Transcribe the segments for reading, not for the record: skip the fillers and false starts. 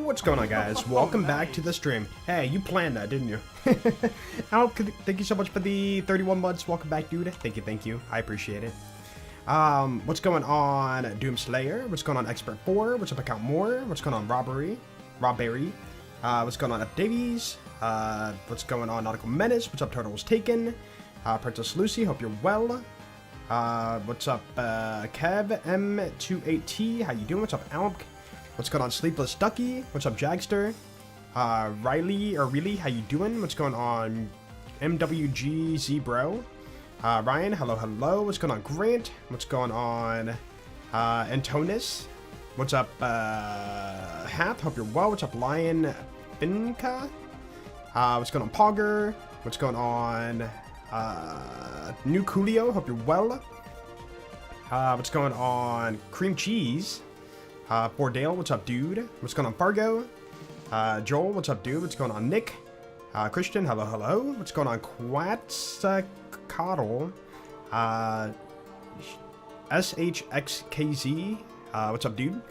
What's going on, guys? Welcome back to the stream. Hey, you planned that, didn't you? Thank you so much for the 31 months. Welcome back, dude. Thank you. I appreciate it. What's going on, Doomslayer? What's going on, Expert 4? What's up, Account More? What's going on, Robberry? What's going on, F Davies? What's going on, Nautical Menace? What's up, Turtle Was Taken? Princess Lucy, hope you're well. What's up, Kev M28T? How you doing? What's up, Alp? What's going on, Sleepless Ducky? What's up, Jagster? Riley, how you doing? What's going on, MWG Bro? Ryan, hello. What's going on, Grant? What's going on, Antonis? What's up, Hath? Hope you're well. What's up, Lion Finca? What's going on, Pogger? What's going on, New Coolio? Hope you're well. What's going on, Cream Cheese? Bordale, what's up, dude? What's going on, Fargo? Joel, what's up, dude? What's going on, Nick? Christian, hello. What's going on, Quatsacotl? SHXKZ, what's up, dude?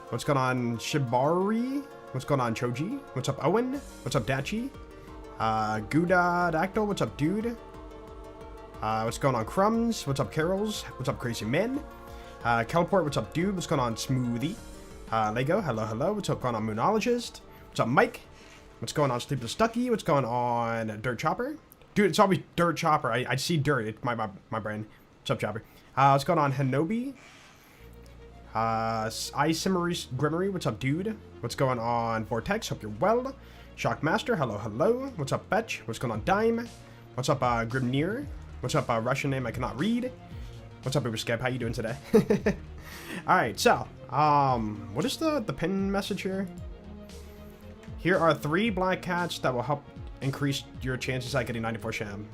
What's going on, Shibari? What's going on, Choji? What's up, Owen? What's up, Dachi? Gouda Dactyl, what's up, dude? What's going on, Crumbs? What's up, Carols? What's up, Crazy Men? Kelport, what's up, dude? What's going on, Smoothie? Lego, hello. What's up, going on, Moonologist? What's up, Mike? What's going on, Sleepless Ducky? What's going on, Dirt Chopper? Dude, it's always Dirt Chopper. I see dirt. It's my brain. What's up, Chopper? What's going on, Hanobi? Isimmery Grimmery, what's up, dude? What's going on, Vortex? Hope you're well. Shockmaster, hello. What's up, Betch? What's going on, Dime? What's up, Grimnir? What's up, Russian name I cannot read? What's up, Uberskep? How you doing today? Alright, so, what is the pin message here? Here are 3 black cats that will help increase your chances at getting 94 Sham.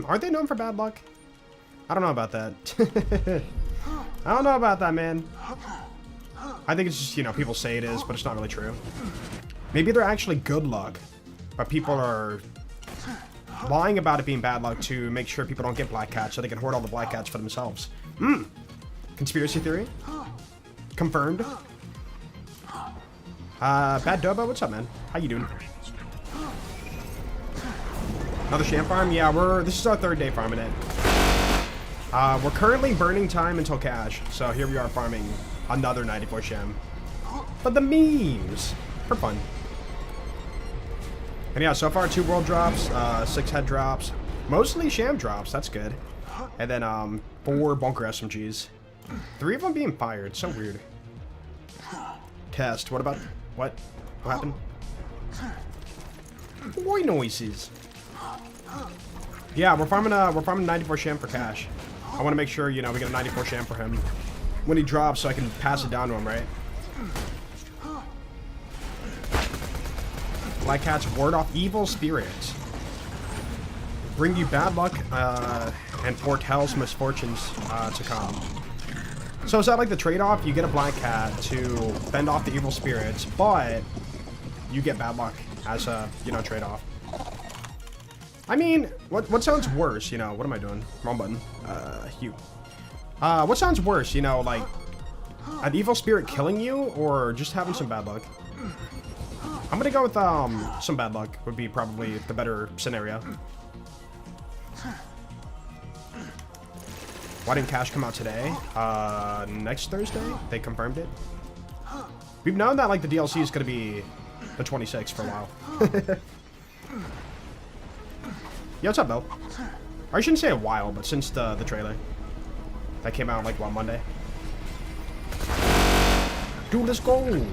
Aren't they known for bad luck? I don't know about that. I don't know about that, man. I think it's just, you know, people say it is, but it's not really true. Maybe they're actually good luck, but people are lying about it being bad luck to make sure people don't get black cats so they can hoard all the black cats for themselves. Conspiracy theory? Confirmed. Bad Dobo, what's up, man? How you doing? Another Sham farm? Yeah, this is our 3rd day farming it. We're currently burning time until cash, so here we are farming another 94 Sham. But the memes! For fun. And yeah, so far 2 world drops, 6 head drops, mostly Sham drops, that's good. And then 4 bunker SMGs. 3 of them being fired, so weird. Test, what happened? Boy noises. Yeah, we're farming 94 Sham for cash. I want to make sure, you know, we get a 94 Sham for him when he drops so I can pass it down to him, right? Black cats ward off evil spirits. Bring you bad luck and foretells misfortunes to come. So is that like the trade-off? You get a black cat to fend off the evil spirits, but you get bad luck as a, you know, trade-off. I mean, what sounds worse, you know? What am I doing? Wrong button. Hugh. What sounds worse, you know, like an evil spirit killing you or just having some bad luck? I'm gonna go with some bad luck would be probably the better scenario. Why didn't Cash come out today? Next Thursday? They confirmed it. We've known that like the DLC is gonna be the 26th for a while. Yo, what's up, Bill? Or I shouldn't say a while, but since the trailer that came out like what, Monday? Dude, let's go.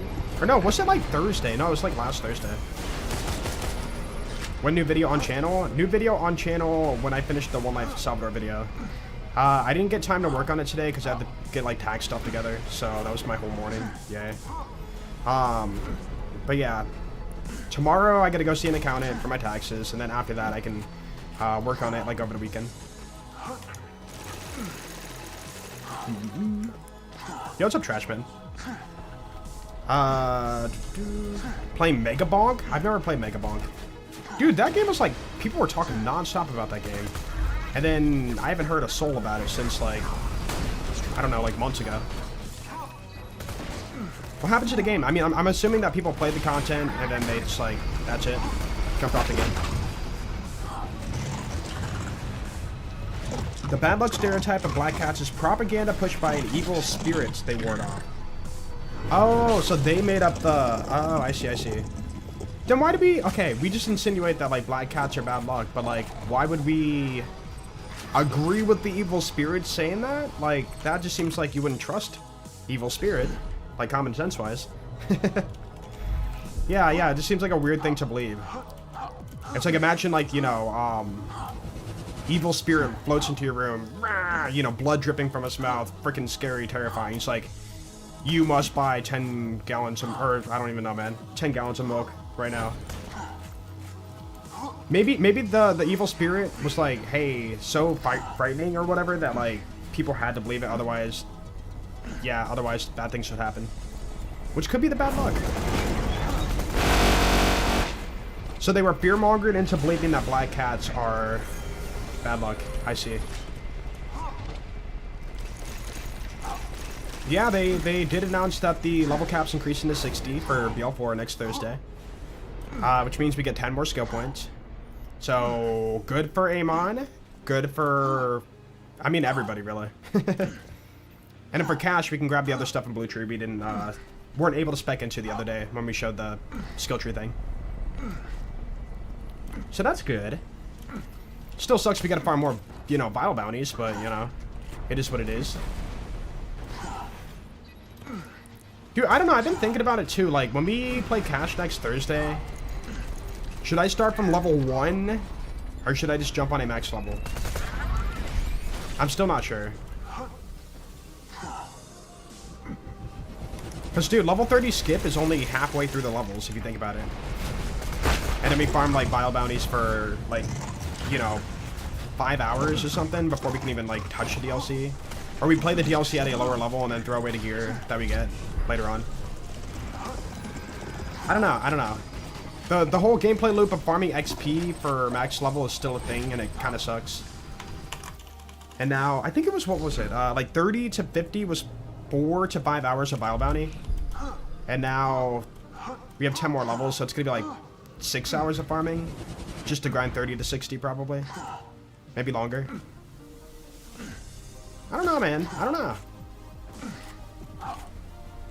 Or no, was it like Thursday? No, it was like last Thursday. When new video on channel? New video on channel when I finished the One Life Salvador video. I didn't get time to work on it today because I had to get like tax stuff together. So that was my whole morning. Yay. But yeah. Tomorrow I gotta go see an accountant for my taxes. And then after that I can work on it like over the weekend. Yo, what's up, Trashman? Playing Mega Bonk? I've never played Mega Bonk. Dude, that game was like, people were talking non-stop about that game. And then I haven't heard a soul about it since like, I don't know, like months ago. What happened to the game? I mean, I'm assuming that people played the content and then they just like, that's it. Jumped off the game. The bad luck stereotype of black cats is propaganda pushed by an evil spirits they ward off. Oh, so they made up the... Oh, I see, I see. Then why do we... Okay, we just insinuate that, like, black cats are bad luck, but, like, why would we agree with the evil spirit saying that? Like, that just seems like you wouldn't trust evil spirit, like, common sense-wise. Yeah, it just seems like a weird thing to believe. It's like, imagine, like, you know, evil spirit floats into your room, you know, blood dripping from his mouth, freaking scary, terrifying. He's like... You must buy 10 gallons of, or I don't even know, man. 10 gallons of milk right now. Maybe the evil spirit was like, hey, so frightening or whatever that like people had to believe it. Otherwise, yeah, otherwise bad things would happen. Which could be the bad luck. So they were fear-mongered into believing that black cats are bad luck. I see. Yeah, they did announce that the level cap's increasing to 60 for BL4 next Thursday. Which means we get 10 more skill points. So, good for Amon. Good for... I mean, everybody, really. And then for Cash, we can grab the other stuff in Blue Tree we didn't, weren't able to spec into the other day when we showed the skill tree thing. So that's good. Still sucks we gotta farm more, you know, vile bounties, but, you know, it is what it is. Dude, I don't know, I've been thinking about it too, like, when we play Cash next Thursday, should I start from level 1, or should I just jump on a max level? I'm still not sure. Because, dude, level 30 skip is only halfway through the levels, if you think about it. And then we farm, like, vile bounties for, like, you know, 5 hours or something before we can even, like, touch the DLC. Or we play the DLC at a lower level and then throw away the gear that we get later on. I don't know. The whole gameplay loop of farming XP for max level is still a thing, and it kind of sucks. And now, I think it was, what was it? Like 30 to 50 was 4 to 5 hours of vile bounty. And now we have 10 more levels, so it's gonna be like 6 hours of farming. Just to grind 30 to 60 probably. Maybe longer. I don't know, man. I don't know.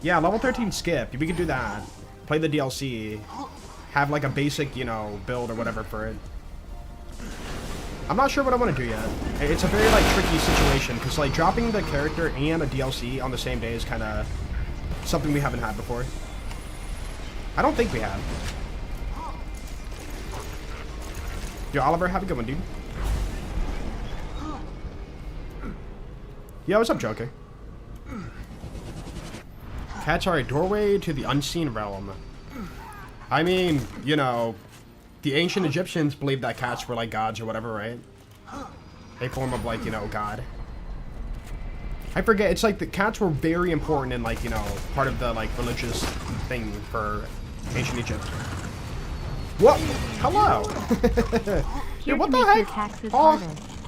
Yeah, level 13 skip. We could do that. Play the DLC. Have like a basic, you know, build or whatever for it. I'm not sure what I want to do yet. It's a very like tricky situation because like dropping the character and a DLC on the same day is kind of something we haven't had before. I don't think we have. Yo, Oliver, have a good one, dude. Yo, what's up, Joker? Cats are a doorway to the unseen realm. I mean, you know, the ancient Egyptians believed that cats were like gods or whatever, right? A form of like, you know, god. I forget, it's like the cats were very important in like, you know, part of the like religious thing for ancient Egypt. What? Hello! Dude, what the heck? Oh,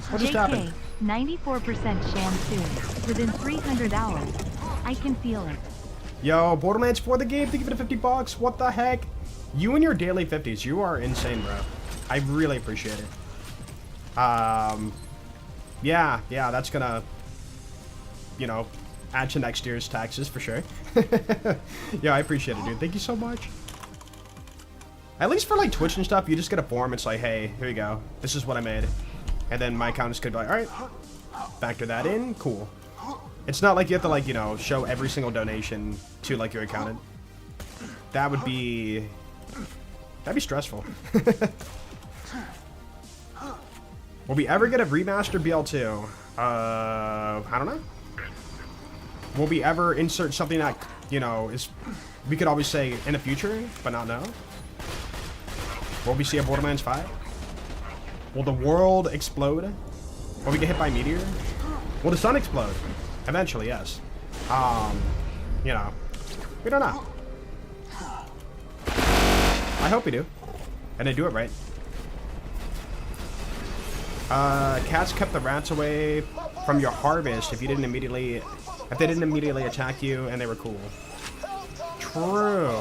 what just happened? 94% Sham soon. Within 300 hours. I can feel it. Yo, Borderlands for the game. Thank you for the 50 bucks. What the heck? You and your daily 50s. You are insane, bro. I really appreciate it. Yeah, that's gonna, you know, add to next year's taxes for sure. Yeah, I appreciate it, dude. Thank you so much. At least for like Twitch and stuff, you just get a form. It's like, hey, here you go. This is what I made. And then my account is gonna be like, all right, factor that in. Cool. It's not like you have to like, you know, show every single donation to like your accountant. That'd be stressful. Will we ever get a remastered BL2? I don't know. Will we ever insert something that, you know, is, we could always say in the future, but not now? Will we see a Borderlands 5? Will the world explode? Will we get hit by a meteor? Will the sun explode? Eventually, yes. You know, we don't know. I hope we do. And they do it right. Cats kept the rats away from your harvest if they didn't immediately attack you, and they were cool. True.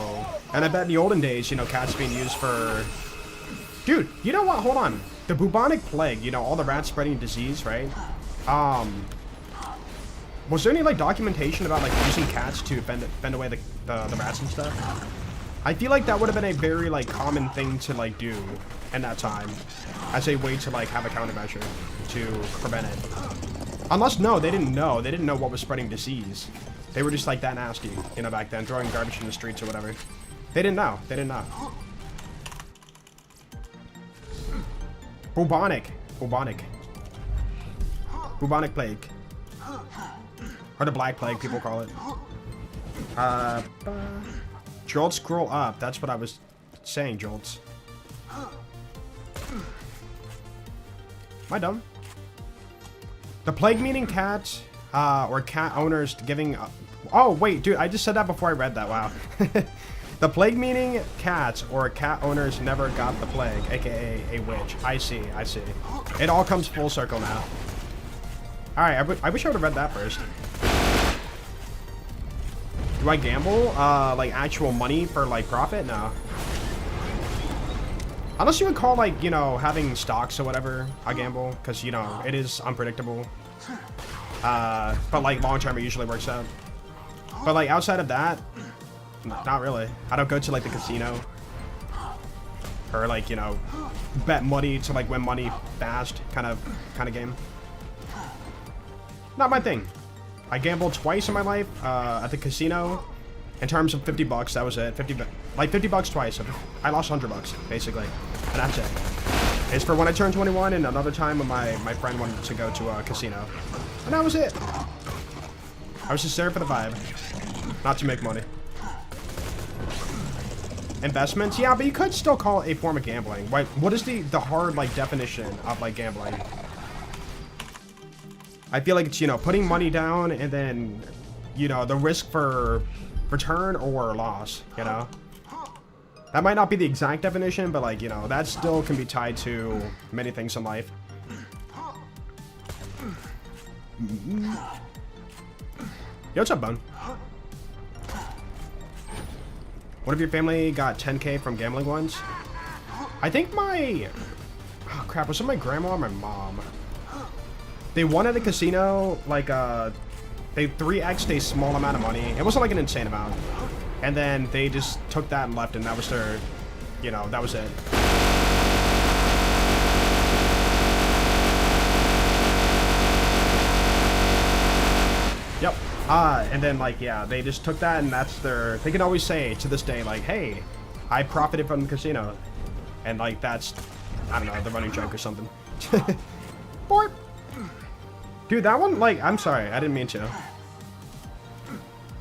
And I bet in the olden days, you know, cats being used for... Dude, you know what? Hold on. The bubonic plague, you know, all the rats spreading disease, right? Was there any, like, documentation about, like, using cats to fend away the rats and stuff? I feel like that would have been a very, like, common thing to, like, do in that time. As a way to, like, have a countermeasure to prevent it. Unless, no, they didn't know. They didn't know what was spreading disease. They were just, like, that nasty, you know, back then. Throwing garbage in the streets or whatever. They didn't know. They didn't know. Bubonic. Bubonic. Bubonic plague. Or the black plague, people call it. Jolt, scroll up. That's what I was saying, Jolts. Am I dumb? The plague meaning cat, or cat owners giving... oh, wait, dude, I just said that before I read that. Wow. The plague meaning cats or cat owners never got the plague, aka a witch. I see, I see. It all comes full circle now. Alright, I wish I would have read that first. Do I gamble, like, actual money for, like, profit? No. Unless you would call, like, you know, having stocks or whatever a gamble, because, you know, it is unpredictable. But, like, long term, it usually works out. But, like, outside of that, not really. I don't go to, like, the casino. Or, like, you know, bet money to, like, win money fast kind of game. Not my thing. I gambled twice in my life at the casino. In terms of 50 bucks, that was it. 50 bucks twice. I lost 100 bucks, basically. And that's it. It's for when I turned 21 and another time when my friend wanted to go to a casino. And that was it. I was just there for the vibe. Not to make money. Investments? Yeah, but you could still call it a form of gambling. What is the hard, like, definition of, like, gambling? I feel like it's, you know, putting money down and then, you know, the risk for return or loss, you know? That might not be the exact definition, but, like, you know, that still can be tied to many things in life. Yo, what's up, Bone? What if your family got 10K from gambling once? I think my... oh, crap. Was it my grandma or my mom? They won at a casino, like, they 3x'd a small amount of money. It wasn't, like, an insane amount. And then they just took that and left, and that was their... you know, that was it. Yep. And then, like, yeah, they just took that and that's their... they can always say to this day, like, hey, I profited from the casino. And, like, that's, I don't know, the running joke or something. Borp. Dude, that one, like, I'm sorry, I didn't mean to.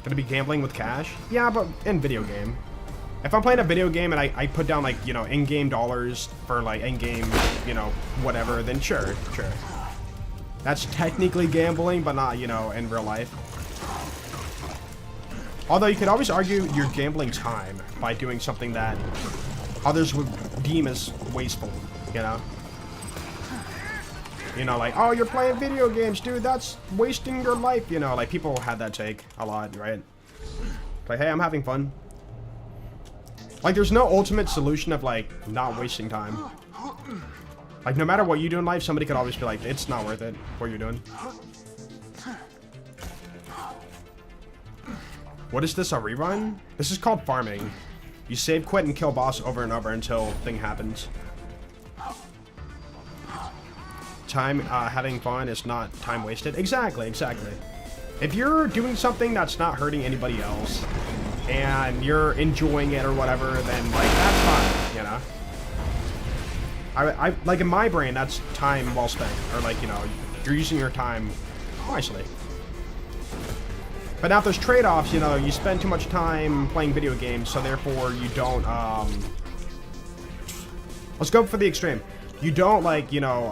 Gonna be gambling with cash? Yeah, but in video game. If I'm playing a video game and I put down, like, you know, in-game dollars for, like, in-game, you know, whatever, then sure. That's technically gambling, but not, you know, in real life. Although you could always argue you're gambling time by doing something that others would deem as wasteful, you know? You know, like, oh, you're playing video games, dude, that's wasting your life, you know? Like, people had that take a lot, right? Like, hey, I'm having fun. Like, there's no ultimate solution of, like, not wasting time. Like, no matter what you do in life, somebody could always be like, it's not worth it, what you're doing. What is this, a rerun? This is called farming. You save, quit, and kill boss over and over until thing happens. Time, having fun is not time wasted. Exactly, exactly. If you're doing something that's not hurting anybody else, and you're enjoying it or whatever, then, like, that's fine, you know? I like, in my brain, that's time well spent. Or, like, you know, you're using your time wisely. But now if there's trade-offs, you know, you spend too much time playing video games, so therefore you don't, let's go for the extreme. You don't, like, you know,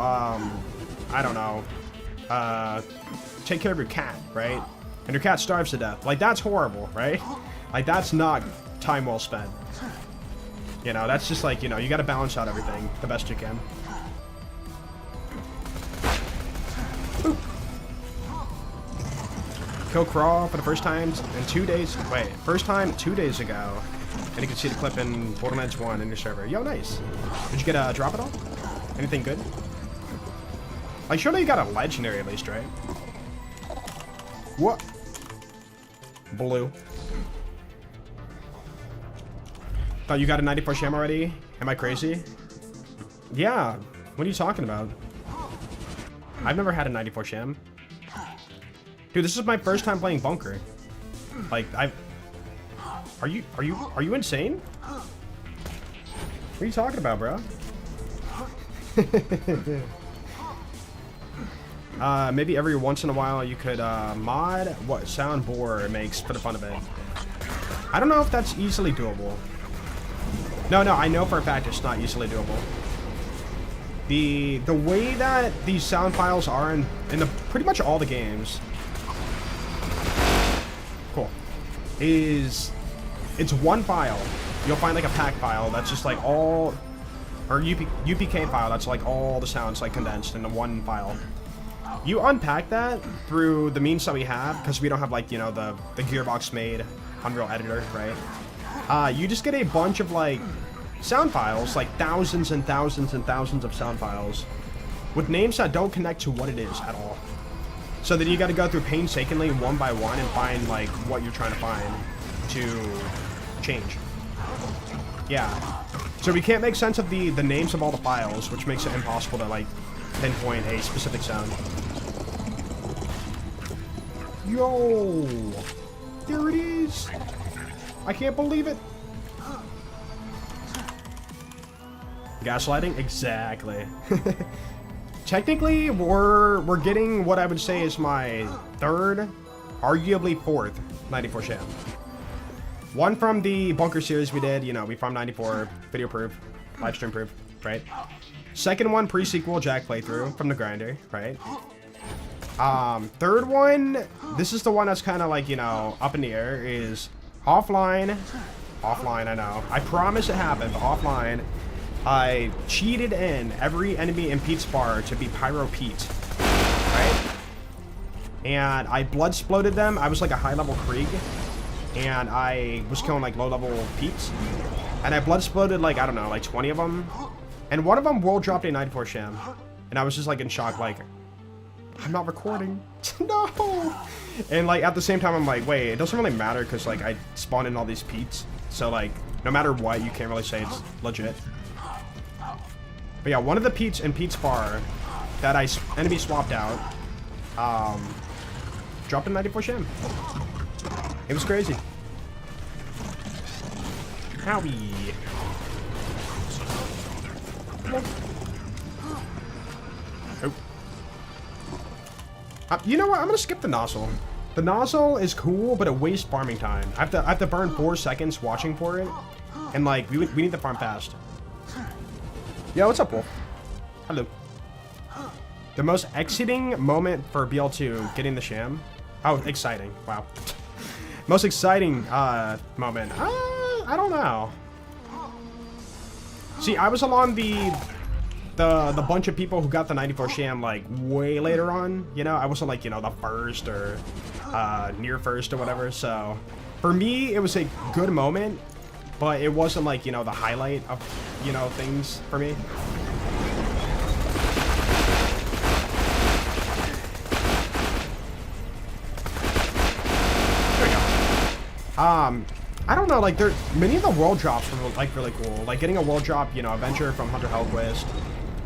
I don't know, take care of your cat, right? And your cat starves to death. Like, that's horrible, right? Like, that's not time well spent. You know, that's just like, you know, you gotta balance out everything the best you can. Ooh. Kill Crawl for the first time in 2 days. Wait, first time 2 days ago. And you can see the clip in Borderlands 1 in your server. Yo, nice. Did you get a drop at all? Anything good? Like, surely you got a legendary at least, right? What? Blue. Thought you got a 94 Sham already? Am I crazy? Yeah. What are you talking about? I've never had a 94 Sham. Dude, this is my first time playing Bunker. Like, Are you insane? What are you talking about, bro? Maybe every once in a while you could mod what soundboard makes for the fun of it. I don't know if that's easily doable. No, I know for a fact it's not easily doable. The way that these sound files are in the pretty much all the games, cool, is it's one file. You'll find like a pack file that's just like all, or UPK file that's like all the sounds like condensed into one file. You unpack that through the means that we have, because we don't have like, you know, the Gearbox made Unreal editor, right? You just get a bunch of like sound files, like thousands and thousands and thousands of sound files with names that don't connect to what it is at all. So then you got to go through painstakingly one by one and find like what you're trying to find to change. Yeah. So we can't make sense of the names of all the files, which makes it impossible to like pinpoint a specific sound. Yo! There it is! I can't believe it! Gaslighting? Exactly. Technically, we're getting what I would say is my third, arguably fourth, 94 Sham. One from the Bunker series we did, you know, we farmed 94, video proof, live stream proof, right? Second one, pre-sequel Jack playthrough from the grinder, right? Third one, this is the one that's kind of like, you know, up in the air, is offline. Offline, I know. I promise it happened, but offline. I cheated in every enemy in Pete's bar to be Pyro Pete, right? And I blood exploded them. I was like a high-level Krieg, and I was killing like low-level Petes. And I blood exploded like, I don't know, like 20 of them. And one of them world dropped a 94 Sham. And I was just like in shock, like, I'm not recording. No! And like at the same time, I'm like, wait, it doesn't really matter because like I spawned in all these Petes. So like, no matter what, you can't really say it's legit. But yeah, one of the Petes in Pete's bar that I enemy swapped out, dropped a 94 Sham. It was crazy. Howie. Oh. You know what? I'm gonna skip the nozzle. The nozzle is cool, but it wastes farming time. I have to burn 4 seconds watching for it, and like we need to farm fast. Yo, what's up, Wolf? Hello. The most exciting moment for BL2 getting the Sham? Oh, exciting. Wow. Most exciting moment. I don't know. See, I was along the bunch of people who got the 94 Sham like way later on. You know, I wasn't like, you know, the first or near first or whatever. So For me, it was a good moment, but it wasn't like, you know, the highlight of, you know, things for me. There we go. I don't know, like, many of the world drops were, like, really cool. Like, getting a world drop, you know, adventure from Hunter Hellquist.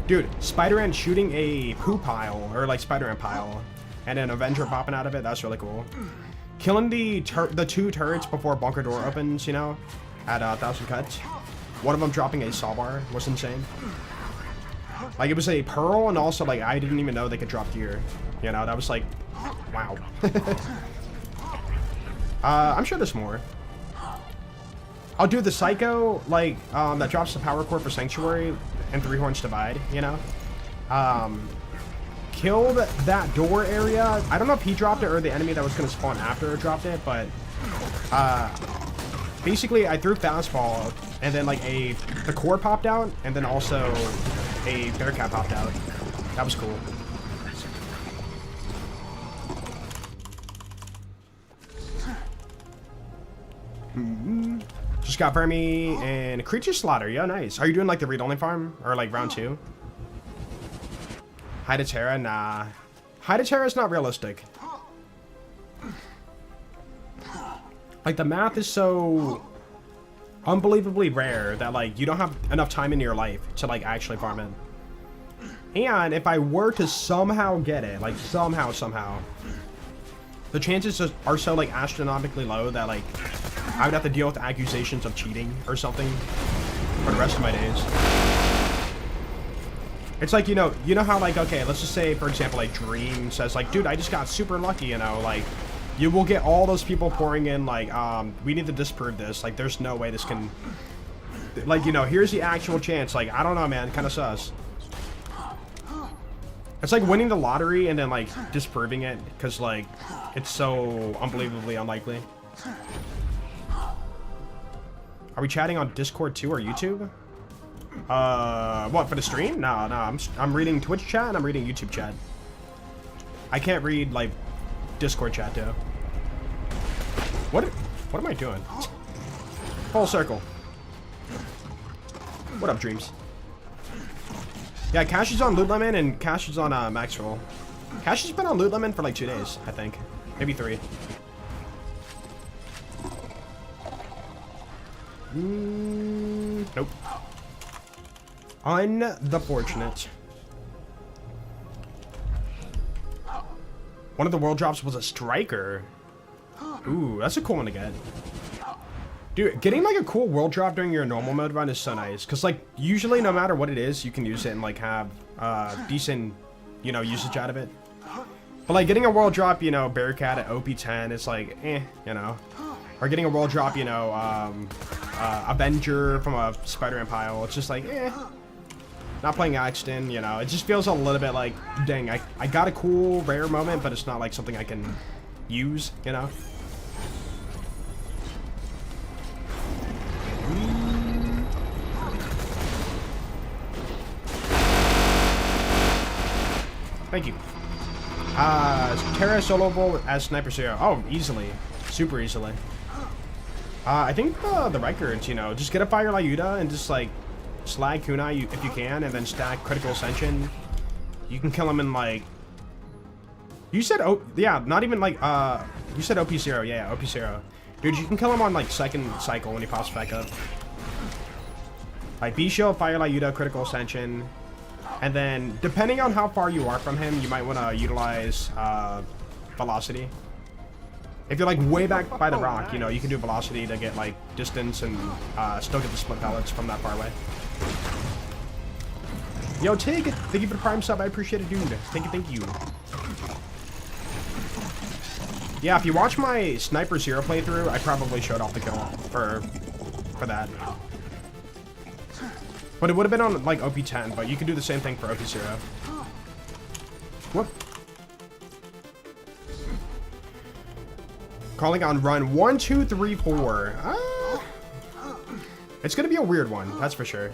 Dude, Spider-Man shooting a poo pile, or, like, Spider-Man pile, and an Avenger popping out of it, that's really cool. Killing the 2 turrets before bunker door opens, you know, at 1,000 cuts. One of them dropping a saw bar was insane. Like, it was a pearl, and also, like, I didn't even know they could drop gear. You know, that was like, wow. I'm sure there's more. I'll do the Psycho, like, that drops the power core for Sanctuary and 3 Horns Divide, you know? Killed that door area. I don't know if he dropped it or the enemy that was going to spawn after dropped it, but basically I threw Fastball, and then, like, the core popped out, and then also a Bearcat popped out. That was cool. Just got Vermi and Creature Slaughter. Yeah, nice. Are you doing like the read-only farm? Or like round 2? Hide a Terra? Nah. Hide a Terra is not realistic. Like, the math is so unbelievably rare that, like, you don't have enough time in your life to, like, actually farm it. And if I were to somehow get it, like, somehow, the chances are so, like, astronomically low that, like, I would have to deal with accusations of cheating or something for the rest of my days. It's like, you know how, like, okay, let's just say, for example, like, Dream says, like, dude, I just got super lucky, you know, like, you will get all those people pouring in, like, we need to disprove this, like, there's no way this can, like, you know, here's the actual chance, like, I don't know, man, kind of sus. It's like winning the lottery and then, like, disproving it, because, like, it's so unbelievably unlikely. Are we chatting on Discord too or YouTube? What, for the stream? No, I'm reading Twitch chat and I'm reading YouTube chat. I can't read, like, Discord chat, though. What am I doing? Full circle. What up, Dreams? Yeah, Cash is on Loot Lemon and Cash is on Maxwell. Cash has been on Loot Lemon for like 2 days, I think. Maybe 3. Nope. Unfortunate. One of the world drops was a striker. Ooh, that's a cool one to get. Dude, getting like a cool world drop during your normal mode run is so nice. Because, like, usually no matter what it is, you can use it and, like, have decent, you know, usage out of it. But, like, getting a world drop, you know, Bearcat at OP10, it's like, you know. Or getting a world drop, you know, Avenger from a Spider-Man pile, it's just like, Not playing Axton, you know, it just feels a little bit like, dang, I got a cool rare moment, but it's not like something I can use, you know? Thank you. Terra soloable as Sniper Zero. Oh, easily. Super easily. I think the records, you know, just get a Fire Lyuda and just, like, slag Kunai if you can, and then stack Critical Ascension. You can kill him in, like... You said, yeah, not even, like, you said OP0, yeah, OP0. Dude, you can kill him on, like, second cycle when he pops back up. Like, B-Shield, Fire Lyuda, Critical Ascension. And then, depending on how far you are from him, you might want to utilize, Velocity. If you're, like, way back by the rock, you know, you can do Velocity to get, like, distance and still get the split pellets from that far away. Yo, Tig, thank you for the Prime sub. I appreciate it, dude. Thank you. Yeah, if you watch my Sniper Zero playthrough, I probably showed off the kill for that. But it would have been on, like, OP10, but you can do the same thing for OP0. Whoop. Calling on run 1, 2, 3, 4. It's gonna be a weird one, that's for sure.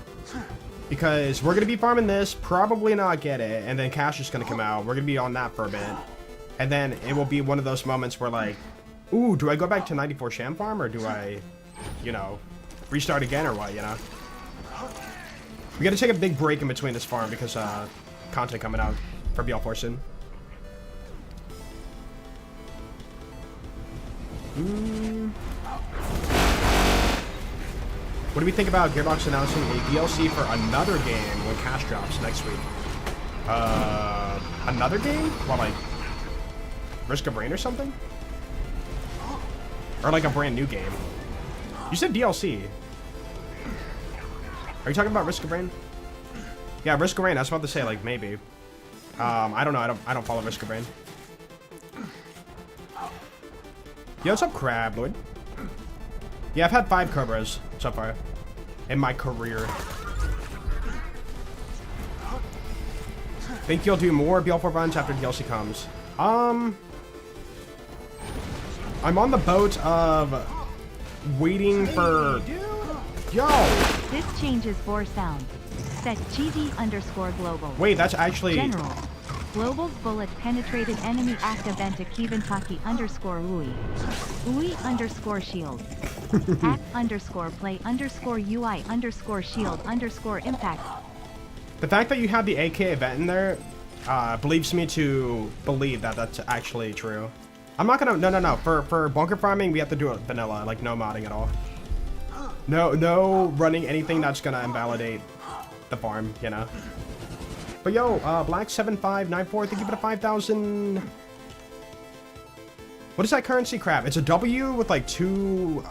Because we're gonna be farming this, probably not get it, and then Cash is gonna come out. We're gonna be on that for a bit. And then it will be one of those moments where, like, Ooh, do I go back to 94 Sham farm, or do I, you know, restart again, or what, you know? We gotta take a big break in between this farm because, content coming out for BL4 soon. What do we think about Gearbox announcing a DLC for another game when cash drops next week? Another game? What, like, Risk of Rain or something? Or like a brand new game? You said DLC. Are you talking about Risk of Rain? Yeah, Risk of Rain. I was about to say, like, maybe. I don't know. I don't follow Risk of Rain. Yo, what's up, Crab Lloyd? Yeah, I've had 5 Cobras so far in my career. Think you'll do more BL4 runs after DLC comes? I'm on the boat of waiting for... Yo! This changes for sound. Set GD_global. Wait, that's actually... General. Global bullet penetrated enemy active enter Kivintaki_UI. UI_shield. Act_play_UI_shield_impact. The fact that you have the AK event in there believes me to believe that that's actually true. I'm not gonna... No. For bunker farming, we have to do it vanilla. Like, no modding at all. No running anything that's gonna invalidate the farm, you know? But yo, Black7594, thank you for the 5,000. What is that currency crap? It's a W with like 2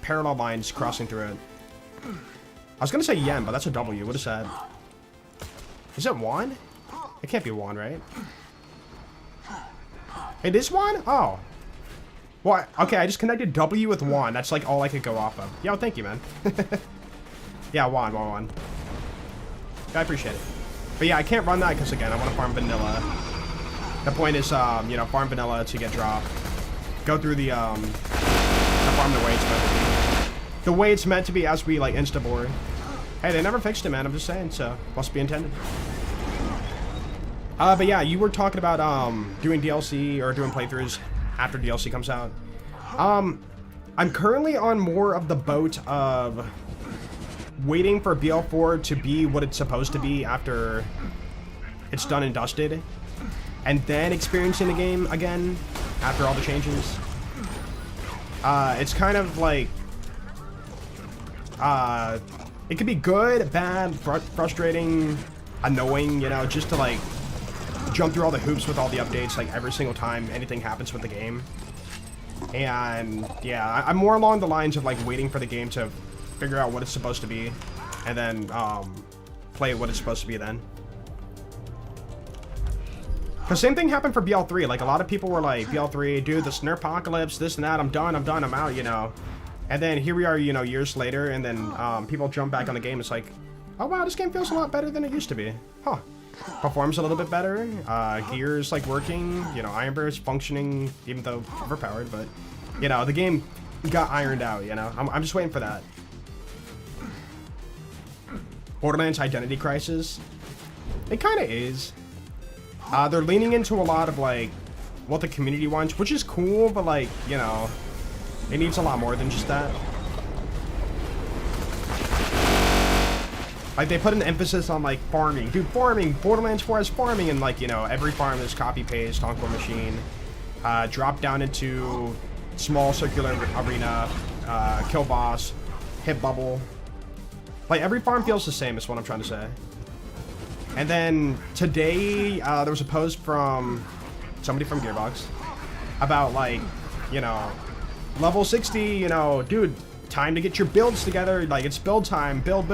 parallel lines crossing through it. I was gonna say yen, but that's a W. What is that? Is it won? It can't be won, right? It is won? Oh. Well, okay, I just connected W with won. That's like all I could go off of. Yo, thank you, man. Yeah, won. I appreciate it. But yeah, I can't run that because, again, I want to farm vanilla. The point is, you know, farm vanilla to get drop. Go through the farm the way it's meant to be. The way it's meant to be as we, like, insta-board. Hey, they never fixed it, man. I'm just saying, so must be intended. But yeah, you were talking about, doing DLC or doing playthroughs after DLC comes out. I'm currently on more of the boat of... waiting for BL4 to be what it's supposed to be after it's done and dusted, and then experiencing the game again after all the changes. It's kind of like it could be good, bad, frustrating, annoying, you know, just to like jump through all the hoops with all the updates like every single time anything happens with the game. And yeah, I'm more along the lines of like waiting for the game to figure out what it's supposed to be, and then play what it's supposed to be then. Because same thing happened for BL3. Like, a lot of people were like, BL3, dude, this nerpocalypse, this and that, I'm done, I'm out, you know. And then here we are, you know, years later, and then people jump back on the game. It's like, oh wow, this game feels a lot better than it used to be. Huh. Performs a little bit better. Gear's like working, you know, Iron Bear's functioning, even though overpowered, but, you know, the game got ironed out, you know. I'm just waiting for that. Borderlands Identity Crisis. It kind of is. They're leaning into a lot of, like, what the community wants, which is cool, but, like, you know, it needs a lot more than just that. Like, they put an emphasis on, like, farming. Dude, farming! Borderlands 4 has farming, and, like, you know, every farm is copy-paste, Encore Machine. Drop down into small circular arena, kill boss, hit bubble. Like, every farm feels the same, is what I'm trying to say. And then, today, there was a post from somebody from Gearbox about, like, you know, level 60, you know, dude, time to get your builds together. Like, it's build time. Build.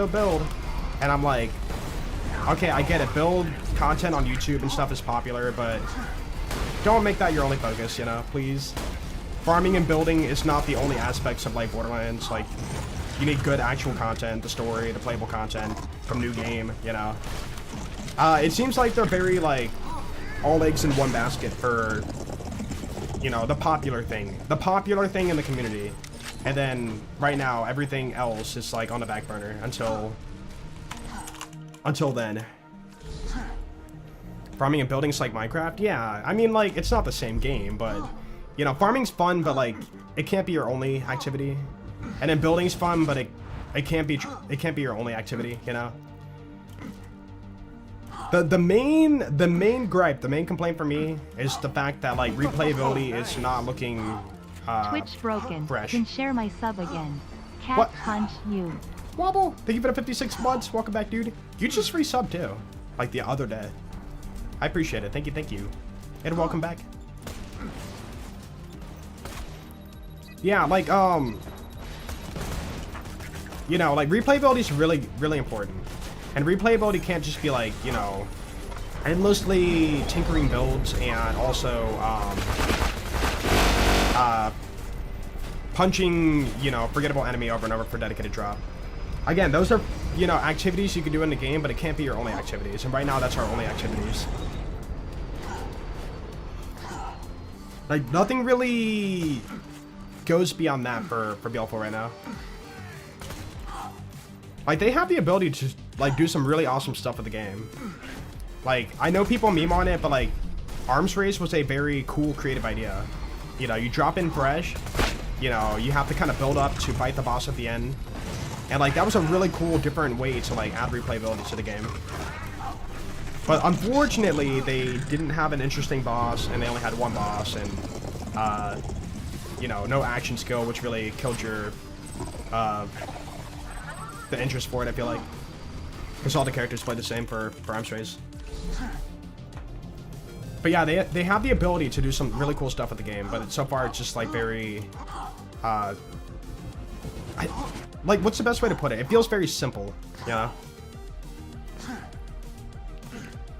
And I'm like, okay, I get it. Build content on YouTube and stuff is popular, but don't make that your only focus, you know, please. Farming and building is not the only aspects of, like, Borderlands. Like, you need good actual content, the story, the playable content from new game, you know. It seems like they're very, like, all eggs in one basket for, you know, the popular thing. The popular thing in the community. And then, right now, everything else is, like, on the back burner until then. Farming and building is like Minecraft? Yeah, I mean, like, it's not the same game, but You know, farming's fun, but like it can't be your only activity. And then building's fun, but it can't be your only activity, you know? The main gripe, the main complaint for me is the fact that like replayability is not looking Twitch broken. fresh. Can share my sub again. Cat What? punch you. Wobble, thank you for the 56 months. Welcome back, dude. You just resub too, like the other day. I appreciate it. Thank you. And welcome back. Yeah, like you know, like replayability is really important. And replayability can't just be like, you know, endlessly tinkering builds and also punching, you know, forgettable enemy over and over for dedicated drop. Again, those are, you know, activities you can do in the game, but it can't be your only activities. And right now, that's our only activities. Like, nothing really goes beyond that for BL4 right now. Like, they have the ability to, like, do some really awesome stuff with the game. Like, I know people meme on it, but, like, Arms Race was a very cool, creative idea. You know, you drop in fresh, you know, you have to kind of build up to fight the boss at the end. And, like, that was a really cool, different way to, like, add replayability to the game. But, unfortunately, they didn't have an interesting boss, and they only had one boss, and, you know, no action skill, which really killed your, the interest for it, I feel like. Because all the characters play the same for Arms Race. But yeah, they have the ability to do some really cool stuff with the game, but so far it's just like very, like, what's the best way to put it? It feels very simple, you know?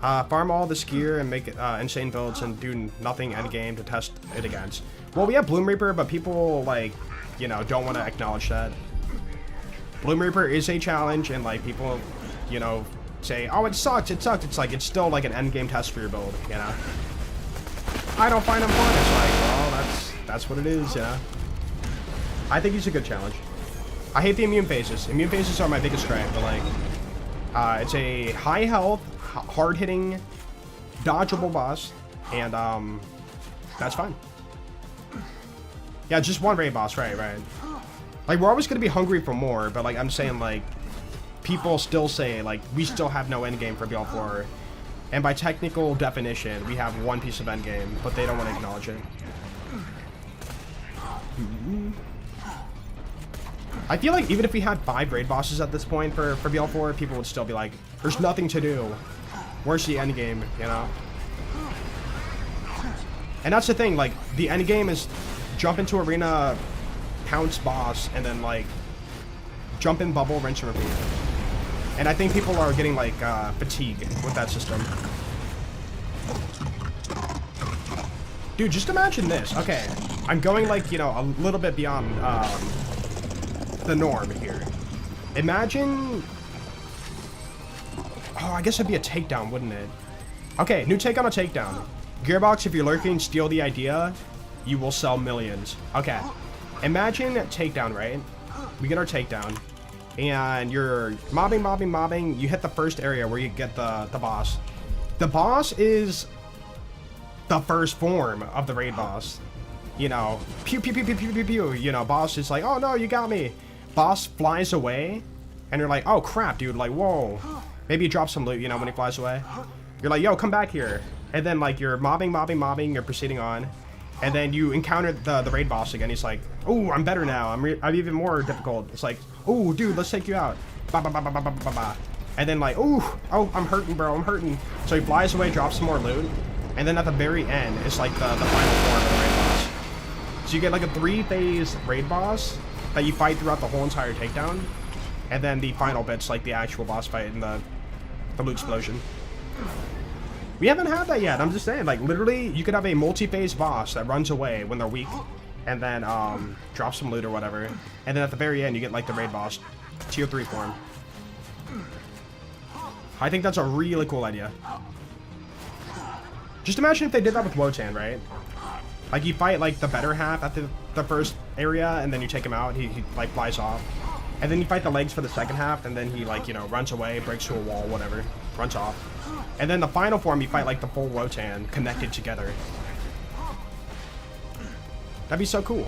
Farm all this gear and make insane builds and do nothing endgame to test it against. Well, we have Bloom Reaper, but people, like, you know, don't want to acknowledge that. Bloom Reaper is a challenge, and, like, people, you know, say, oh, it sucked. It's like, it's still, like, an endgame test for your build, you know? I don't find him fun. It's like, well, that's what it is, you know? I think he's a good challenge. I hate the immune phases. Immune phases are my biggest gripe, but, like, it's a high health, hard-hitting, dodgeable boss, and, that's fine. Yeah, just one raid boss, right. Like, we're always gonna be hungry for more, but, like, I'm saying, like, people still say, like, we still have no endgame for BL4, and by technical definition, we have one piece of endgame, but they don't want to acknowledge it. I feel like even if we had 5 raid bosses at this point for BL4, people would still be like, there's nothing to do. Where's the endgame, you know? And that's the thing, like, the endgame is jump into arena, pounce boss, and then, like, jump in bubble, rinse and repeat. And I think people are getting, like, fatigued with that system. Dude, just imagine this. Okay, I'm going, like, you know, a little bit beyond the norm here. Imagine... Oh, I guess it'd be a takedown, wouldn't it? Okay, new take on a takedown. Gearbox, if you're lurking, steal the idea. You will sell millions. Okay. Imagine takedown, right? We get our takedown. And you're mobbing. You hit the first area where you get the boss. The boss is the first form of the raid boss. You know, pew, pew, pew, pew, pew, pew, pew. You know, boss is like, oh no, you got me. Boss flies away. And you're like, oh crap, dude. Like, whoa. Maybe you drop some loot, you know, when he flies away. You're like, yo, come back here. And then, like, you're mobbing. You're proceeding on. And then you encounter the raid boss again. He's like, oh, I'm better now. I'm even more difficult. It's like, oh, dude, let's take you out. Ba, ba, ba, ba, ba, ba, ba, ba. And then like, oh, I'm hurting, bro. I'm hurting. So he flies away, drops some more loot. And then at the very end, it's like the final form of the raid boss. So you get like a 3-phase raid boss that you fight throughout the whole entire takedown. And then the final bit's like the actual boss fight in the loot explosion. We haven't had that yet. I'm just saying, like, literally, you could have a multi-phase boss that runs away when they're weak, and then drop some loot or whatever, and then at the very end, you get like the raid boss, tier 3 form. I think that's a really cool idea. Just imagine if they did that with Wotan, right? Like, you fight like the better half at the first area, and then you take him out. He like flies off, and then you fight the legs for the second half, and then he like, you know, runs away, breaks through a wall, whatever, runs off. And then the final form, you fight like the full Wotan connected together. That'd be so cool.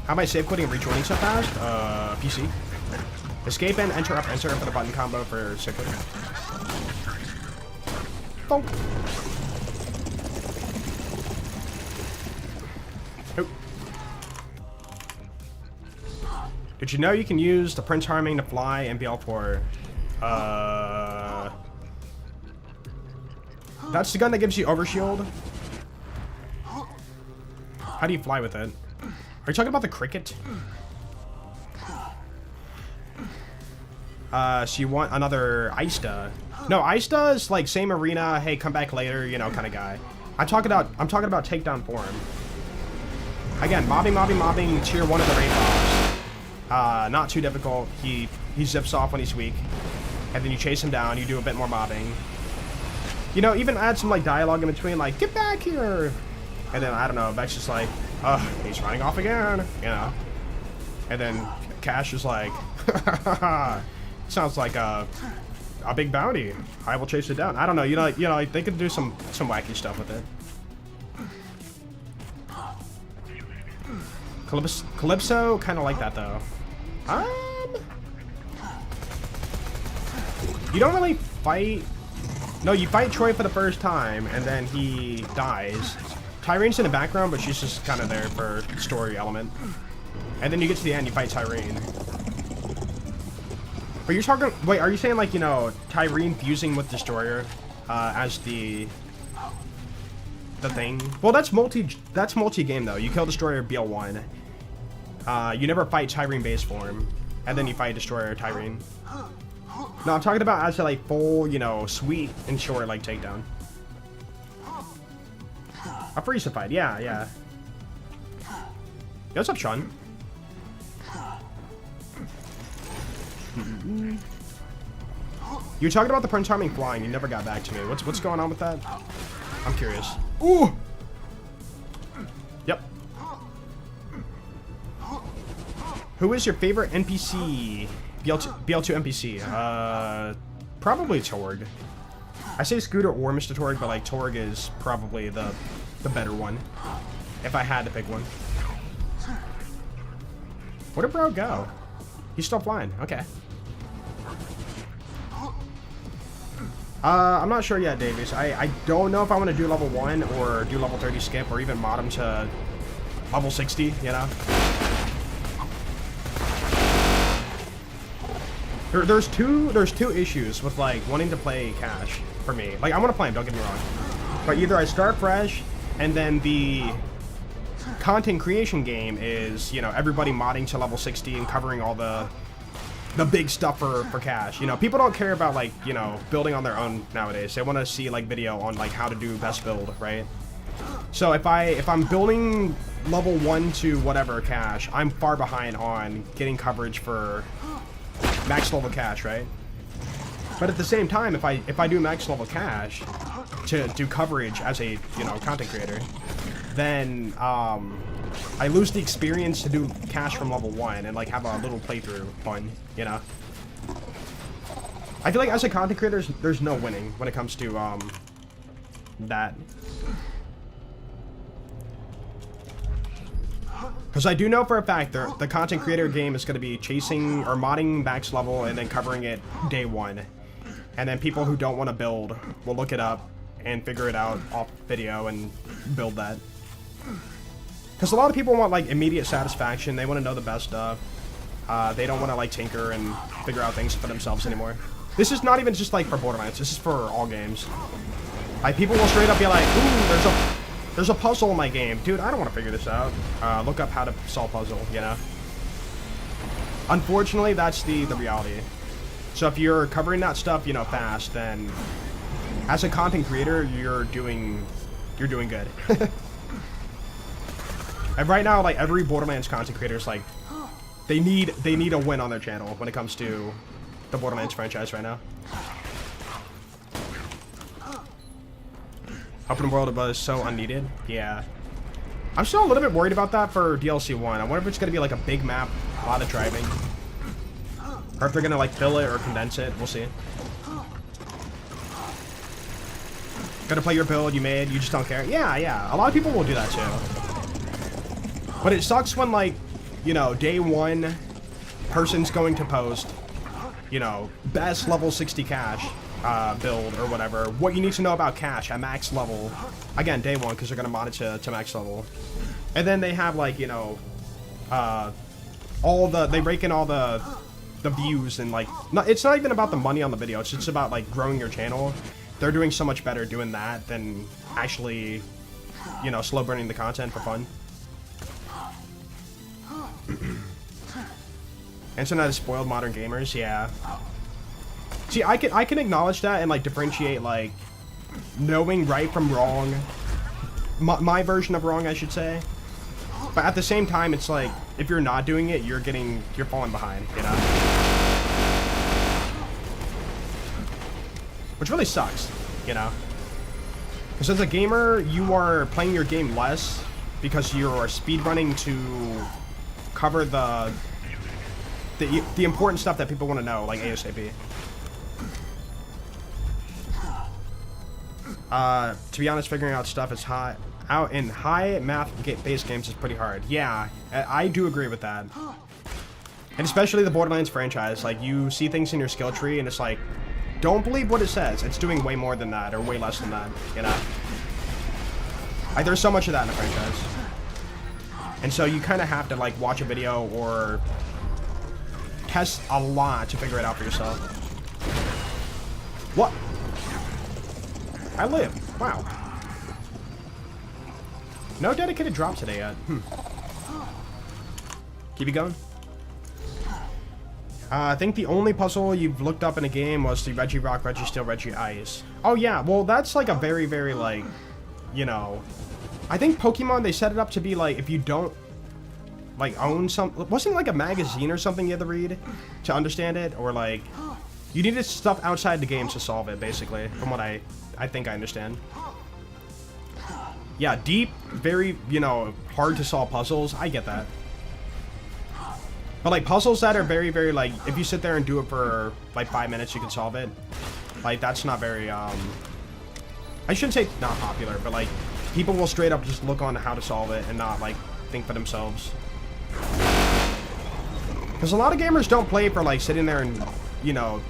How am I save quitting and rejoining so fast? PC. Escape and enter up for the button combo for save quitting. Bonk. Oh. Did you know you can use the Prince Harming to fly and BL4? That's the gun that gives you overshield. How do you fly with it? Are you talking about the cricket? So you want another Ista? No, Ista is like same arena. Hey, come back later, you know, kind of guy. I'm talking about takedown form. Again, mobbing tier 1 of the raid boss. Not too difficult. He zips off when he's weak, and then you chase him down. You do a bit more mobbing. You know, even add some like dialogue in between, like "Get back here," and then I don't know. Beck's just like, he's running off again," you know. And then Cash is like, "Sounds like a big bounty. I will chase it down." I don't know. You know, they could do some wacky stuff with it. Calypso, kind of like that though. You don't really fight. No, you fight Troy for the first time, and then he dies. Tyrene's in the background, but she's just kind of there for story element. And then you get to the end, you fight Tyrene. But you're talking. Wait, are you saying like, you know, Tyrene fusing with Destroyer as the thing? Well, that's multi-game though. You kill Destroyer BL1. You never fight Tyrene base form, and then you fight Destroyer Tyrene. No, I'm talking about as a like full, you know, sweet and short like takedown. A freeze fight, yeah. Yo, what's up, Sean? You were talking about the Prince Harming flying. You never got back to me. What's going on with that? I'm curious. Ooh. Yep. Who is your favorite NPC? BL2 NPC? Probably Torg. I say Scooter or Mr. Torg, but like Torg is probably the better one, if I had to pick one. Where did bro go? He's still flying. Okay. I'm not sure yet, Davies. I don't know if I want to do level 1 or do level 30 skip or even mod him to level 60, you know? There's two issues with like wanting to play Cash for me. Like I want to play him, don't get me wrong. But either I start fresh and then the content creation game is, you know, everybody modding to level 60 and covering all the big stuff for Cash. You know, people don't care about like, you know, building on their own nowadays. They want to see like video on like how to do best build, right? So if I'm building level 1 to whatever Cash, I'm far behind on getting coverage for max level Cash, right? But at the same time, if I do max level Cash to do coverage as a, you know, content creator, then I lose the experience to do Cash from level 1 and like have a little playthrough fun, you know? I feel like as a content creator, there's no winning when it comes to that. Because I do know for a fact the content creator game is going to be chasing or modding max level and then covering it day 1. And then people who don't want to build will look it up and figure it out off video and build that. Because a lot of people want like immediate satisfaction. They want to know the best stuff. They don't want to like tinker and figure out things for themselves anymore. This is not even just like for Borderlands. This is for all games. Like people will straight up be like, ooh, there's a puzzle in my game. Dude, I don't want to figure this out. Look up how to solve puzzle, you know? Unfortunately, that's the reality. So if you're covering that stuff, you know, fast, then as a content creator, you're doing good. And right now, like every Borderlands content creator is like, they need a win on their channel when it comes to the Borderlands franchise right now. Open world was so unneeded. Yeah. I'm still a little bit worried about that for DLC 1. I wonder if it's going to be like a big map, a lot of driving. Or if they're going to like fill it or condense it. We'll see. Gonna play your build you made, you just don't care. Yeah, a lot of people will do that too. But it sucks when, like, you know, day one, person's going to post, you know, best level 60 cash build or whatever. What you need to know about cash at max level. Again, day one, because they're gonna mod it to max level. And then they have, like, you know, they rake in all the views and, like, it's not even about the money on the video. It's just about, like, growing your channel. They're doing so much better doing that than actually, you know, slow burning the content for fun. Internet has spoiled modern gamers, yeah. See, I can acknowledge that and, like, differentiate, like, knowing right from wrong. My version of wrong, I should say. But at the same time, it's like, if you're not doing it, you're falling behind, you know? Which really sucks, you know? Because as a gamer, you are playing your game less because you're speedrunning to cover the important stuff that people want to know, like ASAP. To be honest, figuring out stuff is out in high math-based games is pretty hard. Yeah, I do agree with that. And especially the Borderlands franchise, like, you see things in your skill tree and it's like, don't believe what it says. It's doing way more than that, or way less than that, you know? Like, there's so much of that in the franchise. And so you kind of have to, like, watch a video or test a lot to figure it out for yourself. What? I live. Wow. No dedicated drop today yet. Keep it going. I think the only puzzle you've looked up in a game was the Reggie Rock, Reggie Steel, Reggie Ice. Oh yeah, well that's like a very, very, like, you know, I think Pokemon, they set it up to be like, if you don't, like, own wasn't it like a magazine or something you had to read to understand it? Or, like, you needed stuff outside the game to solve it, basically, from what I think I understand. Yeah, deep, very, you know, hard to solve puzzles, I get that. But, like, puzzles that are very, very, like, if you sit there and do it for, like, 5 minutes, you can solve it. Like, that's not very, I shouldn't say not popular, but, like, people will straight up just look on how to solve it and not, like, think for themselves. Because a lot of gamers don't play for, like, sitting there and, you know,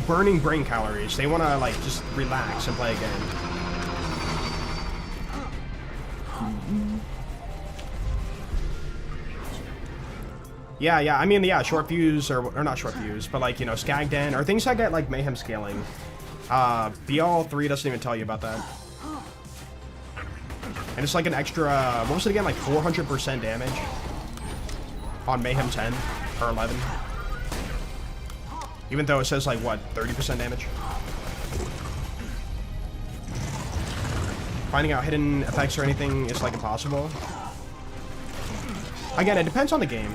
burning brain calories. They want to, like, just relax and play a game. Yeah, I mean, yeah, short fuse, or not short fuse, but, like, you know, skagged in, or things that get, like, mayhem scaling. BL3 doesn't even tell you about that. And it's like an extra, what was it again, like 400% damage on Mayhem 10 or 11. Even though it says, like, what, 30% damage? Finding out hidden effects or anything is, like, impossible. Again, it depends on the game.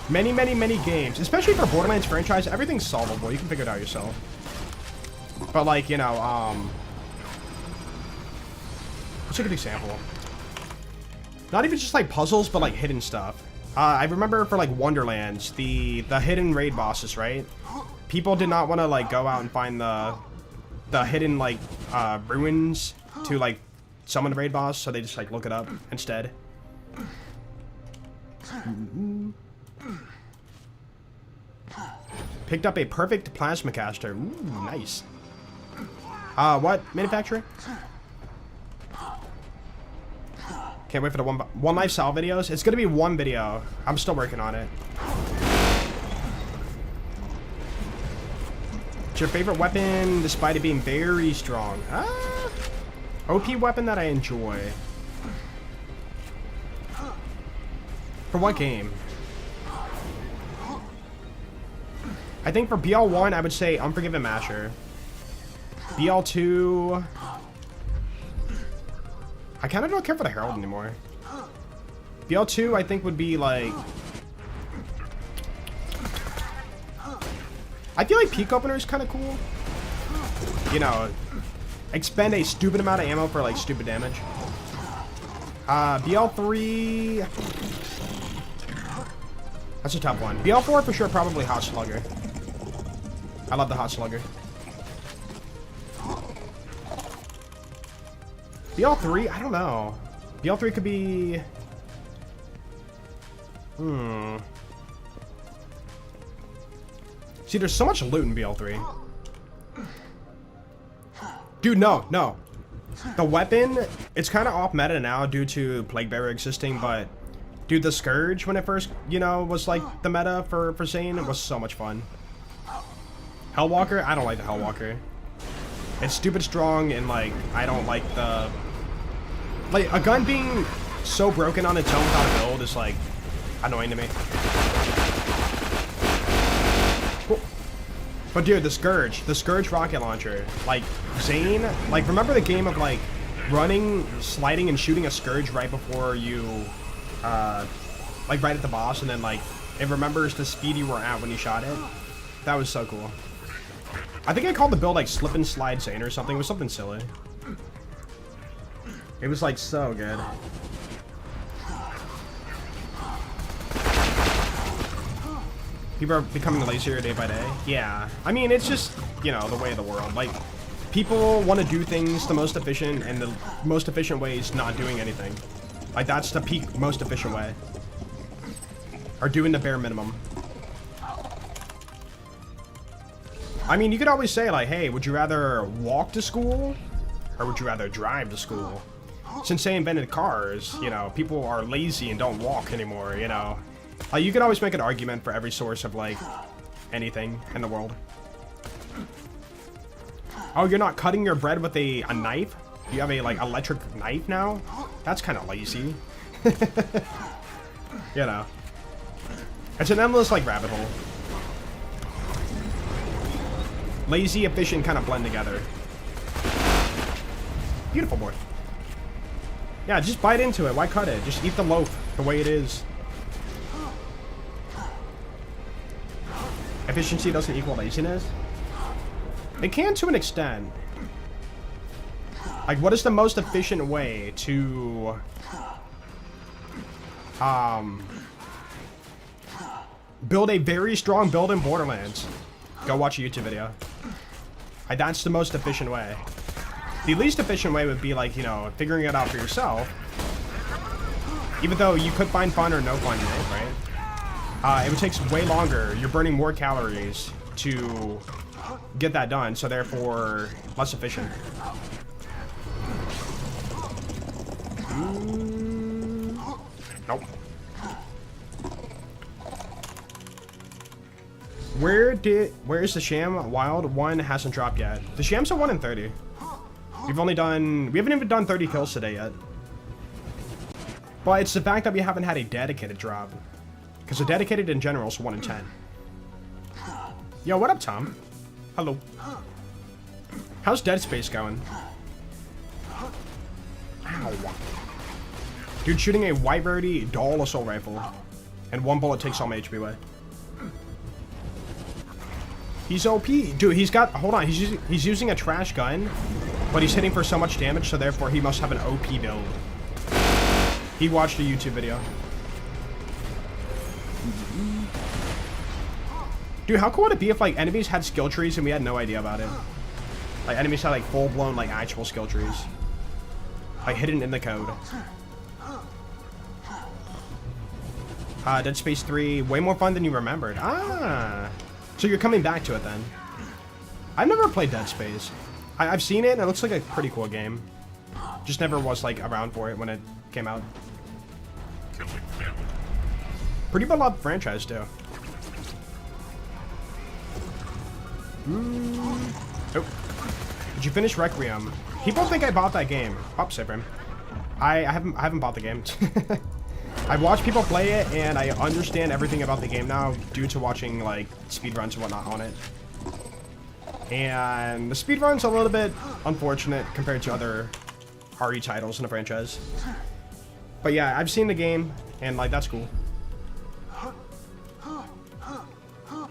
Many games, especially for Borderlands franchise, everything's solvable. You can figure it out yourself. But, like, you know, what's a good example? Not even just, like, puzzles, but, like, hidden stuff. I remember for, like, Wonderlands, the hidden raid bosses, right? People did not want to, like, go out and find the hidden, like, ruins to, like, summon the raid boss, so they just, like, look it up instead. Picked up a perfect plasma caster. Ooh, nice. What? Manufacturer? Can't wait for the one life Sal videos. It's gonna be one video. I'm still working on it. It's your favorite weapon, despite it being very strong. OP weapon that I enjoy. For what game? I think for BL1, I would say Unforgiven Masher. BL2... I kind of don't care for the Herald anymore. BL2, I think, would be, like... I feel like Peak Opener is kind of cool. You know, expend a stupid amount of ammo for, like, stupid damage. BL3... That's a tough one. BL4 for sure, probably Hot Slugger. I love the Hot Slugger. BL3, I don't know. BL3 could be... See, there's so much loot in BL3. Dude, no. The weapon, it's kind of off meta now due to Plague Bearer existing, but dude, the Scourge, when it first, was like the meta for Zane, it was so much fun. Hellwalker, I don't like the Hellwalker. It's stupid strong, and like, I don't like the... Like, a gun being so broken on its own without a build is like, annoying to me. But dude, the Scourge rocket launcher, like, Zane, like, remember the game of, like, running, sliding, and shooting a Scourge right before you, like, right at the boss, and then, like, it remembers the speed you were at when you shot it? That was so cool. I think I called the build, like, Slip and Slide Zane or something. It was something silly. It was, like, so good. People are becoming lazier day by day. Yeah. I mean, it's just, the way of the world. Like, people want to do things the most efficient, and the most efficient way is not doing anything. Like, that's the peak most efficient way. Or doing the bare minimum. I mean, you could always say, like, hey, would you rather walk to school? Or would you rather drive to school? Since they invented cars, people are lazy and don't walk anymore, you could always make an argument for every source of, like, anything in the world. Oh, you're not cutting your bread with a knife? You have a, like, electric knife now? That's kind of lazy. It's an endless, like, rabbit hole. Lazy, efficient kind of blend together. Beautiful boy. Yeah, just bite into it. Why cut it? Just eat the loaf the way it is. Efficiency doesn't equal laziness? It can to an extent. Like, what is the most efficient way to... build a very strong build in Borderlands? Go watch a YouTube video. Like, that's the most efficient way. The least efficient way would be, like, figuring it out for yourself. Even though you could find fun or no fun in it, right? It would take way longer. You're burning more calories to get that done, so therefore less efficient. Nope. Where's the Sham? Wild 1 hasn't dropped yet. The Sham's a 1 in 30. We haven't even done 30 kills today yet. But it's the fact that we haven't had a dedicated drop. Because a dedicated in general is 1 in 10. Yo, what up, Tom? Hello. How's Dead Space going? Ow. Dude shooting a white birdie dual assault rifle. And 1 bullet takes all my HP away. He's OP. Dude, he's got... Hold on. He's using a trash gun. But he's hitting for so much damage, so therefore he must have an OP build. He watched a YouTube video. Dude, how cool would it be if, like, enemies had skill trees and we had no idea about it? Like, enemies had, like, full-blown, like, actual skill trees. Like, hidden in the code. Dead Space 3, way more fun than you remembered. Ah! So you're coming back to it, then. I've never played Dead Space. I've seen it, and it looks like a pretty cool game. Just never was, like, around for it when it came out. Pretty beloved franchise, too. Oh. Did you finish Requiem? People think I bought that game. Pop Siprim. I haven't bought the game. I've watched people play it, and I understand everything about the game now due to watching, like, speedruns and whatnot on it. And the speedrun's a little bit unfortunate compared to other RE titles in the franchise. But yeah, I've seen the game, and, like, that's cool.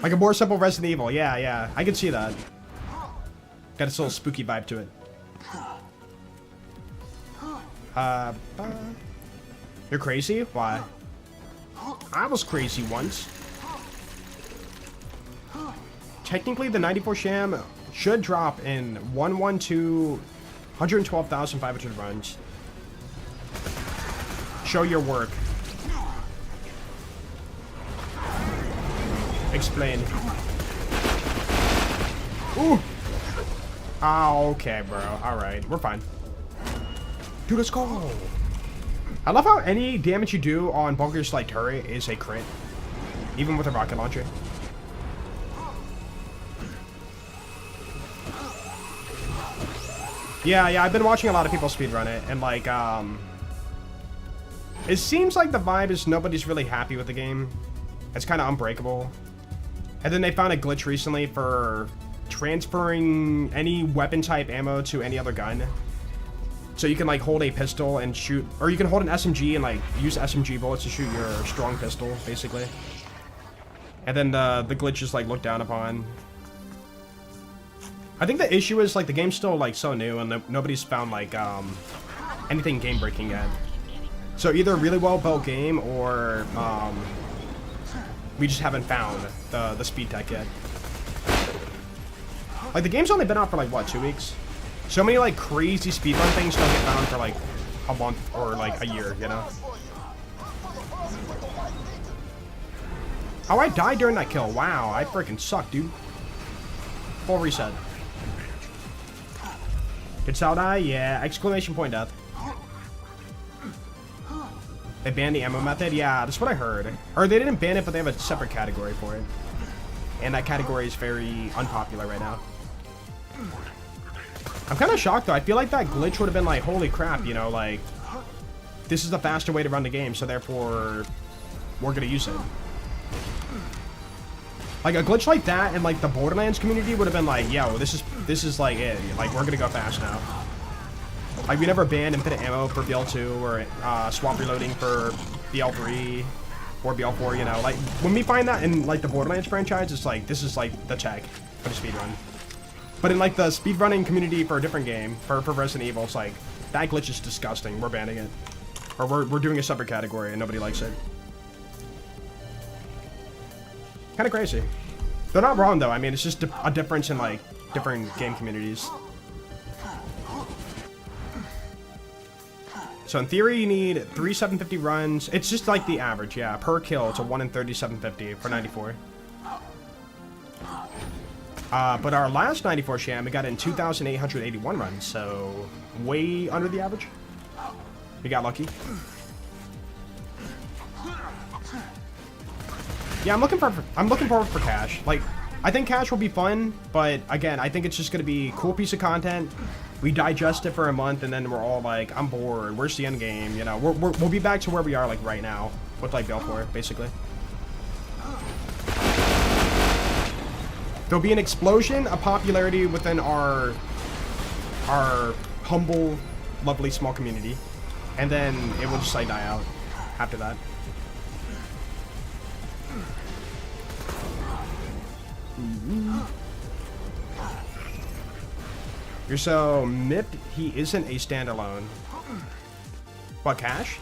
Like a more simple Resident Evil. Yeah. I can see that. Got this little spooky vibe to it. You're crazy? Why? I was crazy once. Technically, the 94 Sham should drop in 112 112,500 runs. Show your work. Explain. Ooh. Oh, okay, bro. Alright, we're fine. Dude, let's go. I love how any damage you do on Bunker's like turret is a crit. Even with a rocket launcher. Yeah, I've been watching a lot of people speedrun it, and like, it seems like the vibe is nobody's really happy with the game. It's kind of unbreakable. And then they found a glitch recently for transferring any weapon type ammo to any other gun. So you can like hold a pistol and shoot, or you can hold an SMG and like use SMG bullets to shoot your strong pistol, basically. And then the glitch is like looked down upon. I think the issue is like the game's still like so new and nobody's found like anything game breaking yet. So either a really well built game or we just haven't found the speed tech yet. Like the game's only been out for like what, 2 weeks? So many like crazy speedrun things don't get found for like a month or like a year, you know? Oh, I died during that kill. Wow, I freaking suck, dude. Full reset. Did Sal die? Yeah, exclamation point death. They banned the ammo method? Yeah, that's what I heard. Or they didn't ban it, but they have a separate category for it. And that category is very unpopular right now. I'm kind of shocked though. I feel like that glitch would have been like, holy crap, you know, like, this is the faster way to run the game, so therefore, we're gonna use it. Like a glitch like that in like the Borderlands community would have been like, yo, this is like it. Like we're gonna go fast now. Like we never banned infinite ammo for BL2 or swap reloading for BL3 or BL4, you know. Like when we find that in like the Borderlands franchise, it's like this is like the tech for the speedrun. But in like the speedrunning community for a different game, for Resident Evil, it's like that glitch is disgusting. We're banning it. Or we're doing a separate category and nobody likes it. Kind of crazy. They're not wrong though. I mean, it's just a difference in like different game communities. So in theory, you need 3 750 runs. It's just like the average, yeah, per kill. It's a 1 in 30 750 for 94. But our last 94 Sham, we got in 2,881 runs, so way under the average. We got lucky. Yeah, I'm looking forward for Cash. Like, I think Cash will be fun, but again, I think it's just gonna be a cool piece of content. We digest it for a month, and then we're all like, I'm bored. Where's the end game? You know, we'll be back to where we are like right now with like BL4, basically. There'll be an explosion of popularity within our humble, lovely, small community, and then it will just like die out after that. You're so mipped, he isn't a standalone. What, Cash?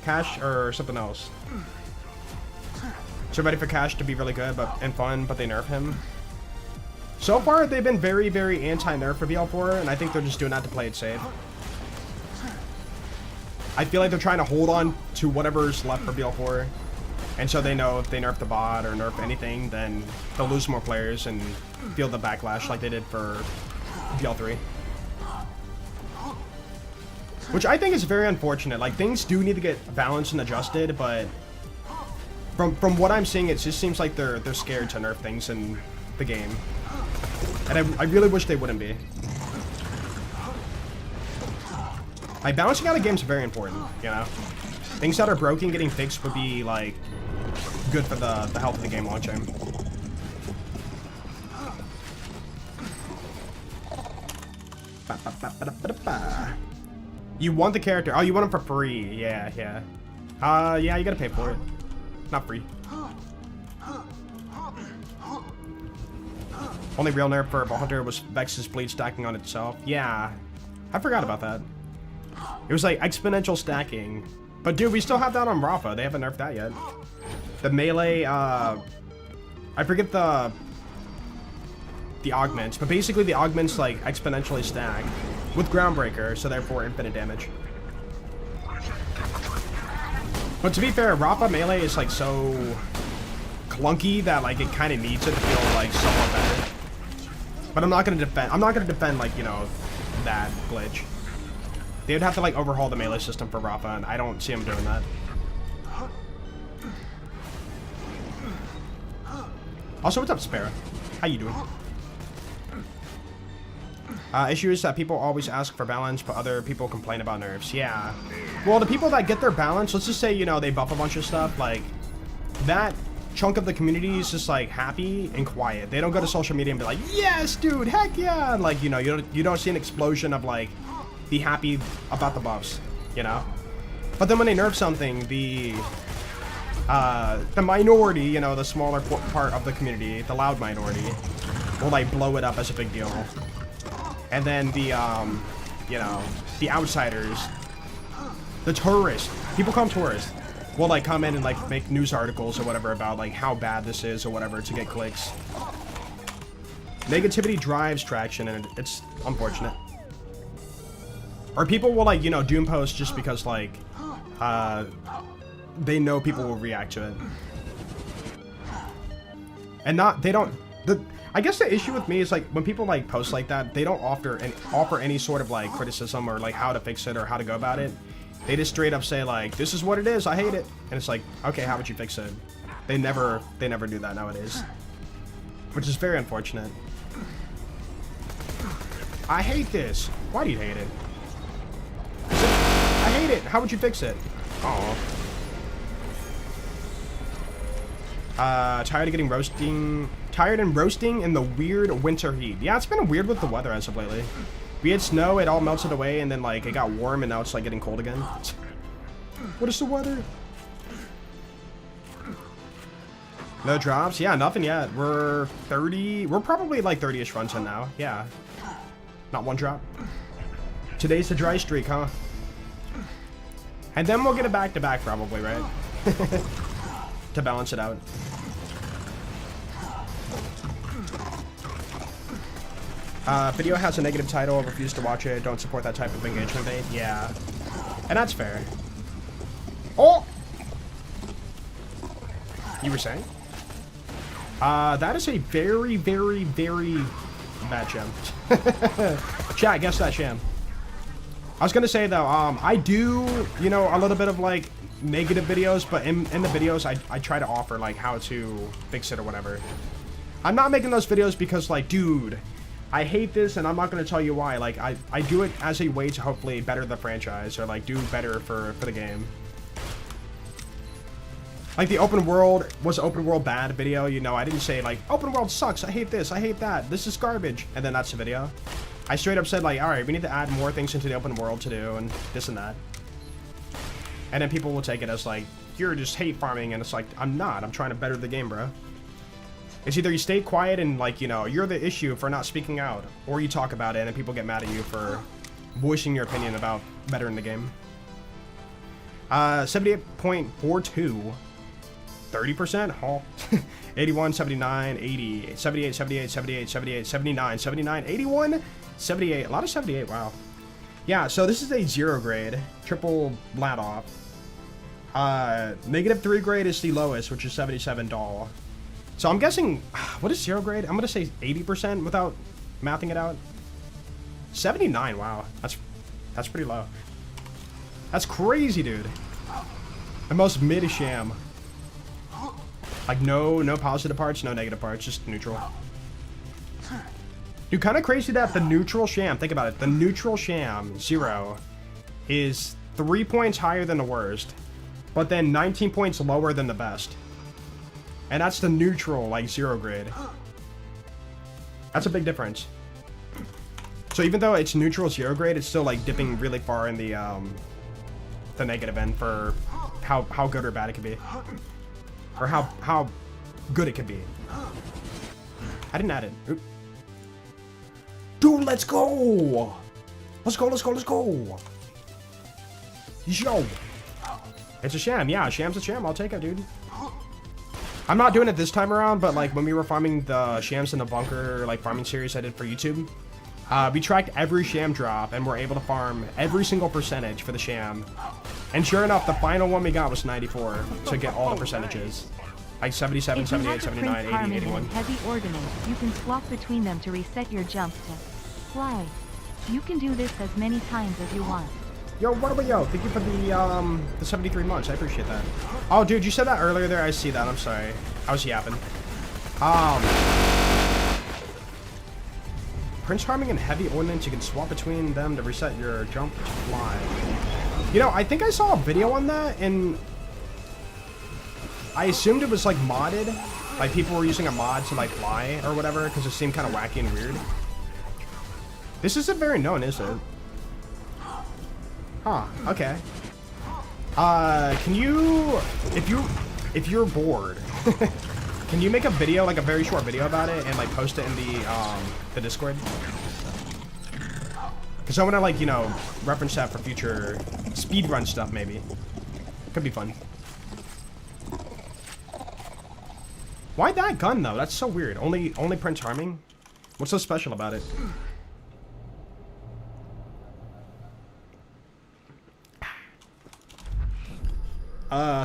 Cash or something else? So ready for Cash to be really good and fun, but they nerf him. So far, they've been very, very anti-nerf for BL4, and I think they're just doing that to play it safe. I feel like they're trying to hold on to whatever's left for BL4. And so they know if they nerf the bot or nerf anything, then they'll lose more players and feel the backlash like they did for BL3. Which I think is very unfortunate. Like, things do need to get balanced and adjusted, but from what I'm seeing, it just seems like they're scared to nerf things in the game. And I really wish they wouldn't be. Like, balancing out a game is very important, you know? Things that are broken getting fixed would be, like, good for the health of the game long term. You want the character. Oh, you want him for free. Yeah. Yeah, you gotta pay for it. Not free. Only real nerf for Ball Hunter was Vex's bleed stacking on itself. Yeah, I forgot about that. It was like exponential stacking. But dude, we still have that on Rafa. They haven't nerfed that yet. The melee, I forget the the augments, but basically the augments like exponentially stack with Groundbreaker, so therefore infinite damage. But to be fair, Rafa melee is like so clunky that like it kind of needs it to feel like somewhat better. But I'm not gonna defend like, you know, that glitch. They would have to like overhaul the melee system for Rafa, and I don't see them doing that. Also, what's up, Sparrow? How you doing? Issue is that people always ask for balance, but other people complain about nerfs. Yeah. Well, the people that get their balance, let's just say, you know, they buff a bunch of stuff, like, that chunk of the community is just, like, happy and quiet. They don't go to social media and be like, yes, dude, heck yeah! And, like, you know, you don't see an explosion of, like, be happy about the buffs, you know? But then when they nerf something, the minority, you know, the smaller part of the community, the loud minority, will, like, blow it up as a big deal. And then the, you know, the outsiders, the tourists, people call them tourists, will, like, come in and, like, make news articles or whatever about, like, how bad this is or whatever to get clicks. Negativity drives traction, and it's unfortunate. Or people will, like, you know, doom post just because, like, they know people will react to it. And I guess the issue with me is, like, when people, like, post like that, they don't offer any sort of, like, criticism or, like, how to fix it or how to go about it. They just straight up say, like, this is what it is, I hate it. And it's like, okay, how would you fix it? They never do that nowadays. Which is very unfortunate. I hate this. Why do you hate it? I hate it. How would you fix it? Oh. Tired and roasting in the weird winter heat. Yeah, it's been weird with the weather as of lately. We had snow, it all melted away, and then, like, it got warm, and now it's, like, getting cold again. What is the weather? No drops? Yeah, nothing yet. We're probably, like, 30-ish runs in now. Yeah. Not one drop. Today's the dry streak, huh? And then we'll get it back-to-back, probably, right? To balance it out. Video has a negative title, refuse to watch it, don't support that type of engagement bait. Yeah. And that's fair. Oh! You were saying? That is a very, very, very bad sham. Chat, guess that sham. I was gonna say, though, I do, you know, a little bit of, like, negative videos, but in the videos, I try to offer, like, how to fix it or whatever. I'm not making those videos because, like, dude, I hate this, and I'm not going to tell you why. Like, I do it as a way to hopefully better the franchise, or, like, do better for the game. Like, the open world was open world bad video, you know, I didn't say, like, open world sucks, I hate this, I hate that, this is garbage, and then that's the video. I straight up said, like, alright, we need to add more things into the open world to do, and this and that. And then people will take it as, like, you're just hate farming, and it's like, I'm not, I'm trying to better the game, bro. It's either you stay quiet and, like, you know, you're the issue for not speaking out, or you talk about it and people get mad at you for voicing your opinion about bettering the game. 78.42. 30%? Oh. 81, 79, 80, 78, 78, 78, 78, 79, 79, 81, 78. A lot of 78, wow. Yeah, so this is a 0 grade. Triple lat off. -3 grade is the lowest, which is 77 doll. So I'm guessing, what is 0 grade? I'm going to say 80% without mathing it out. 79, wow. That's pretty low. That's crazy, dude. The most mid sham. Like, no positive parts, no negative parts, just neutral. Dude, kind of crazy that the neutral sham, think about it, the neutral sham, 0, is 3 points higher than the worst, but then 19 points lower than the best. And that's the neutral, like, 0 grade. That's a big difference. So even though it's neutral 0 grade, it's still, like, dipping really far in the negative end for how good or bad it could be. Or how good it could be. I didn't add it. Oop. Dude, let's go! Let's go, let's go, let's go! Yo! It's a sham, yeah, sham's a sham, I'll take it, dude. I'm not doing it this time around, but like when we were farming the shams in the bunker, like farming series I did for YouTube, we tracked every sham drop and were able to farm every single percentage for the sham. And sure enough, the final one we got was 94 to get all the percentages. Like 77, 78, 79, 80, 81. Heavy ordnance, you can swap between them to reset your jump to fly. You can do this as many times as you want. Yo, what about yo? Thank you for the 73 months. I appreciate that. Oh, dude, you said that earlier there. I see that. I'm sorry. I was yapping. Prince Harming and Heavy Ordnance, you can swap between them to reset your jump to fly. You know, I think I saw a video on that, and I assumed it was like modded. Like people were using a mod to like fly or whatever, because it seemed kind of wacky and weird. This isn't very known, is it? Huh, okay. Can you, if you're bored, can you make a video, like a very short video about it and like post it in the Discord? Because I want to like, you know, reference that for future speedrun stuff maybe. Could be fun. Why that gun though? That's so weird. Only Prince Harming? What's so special about it?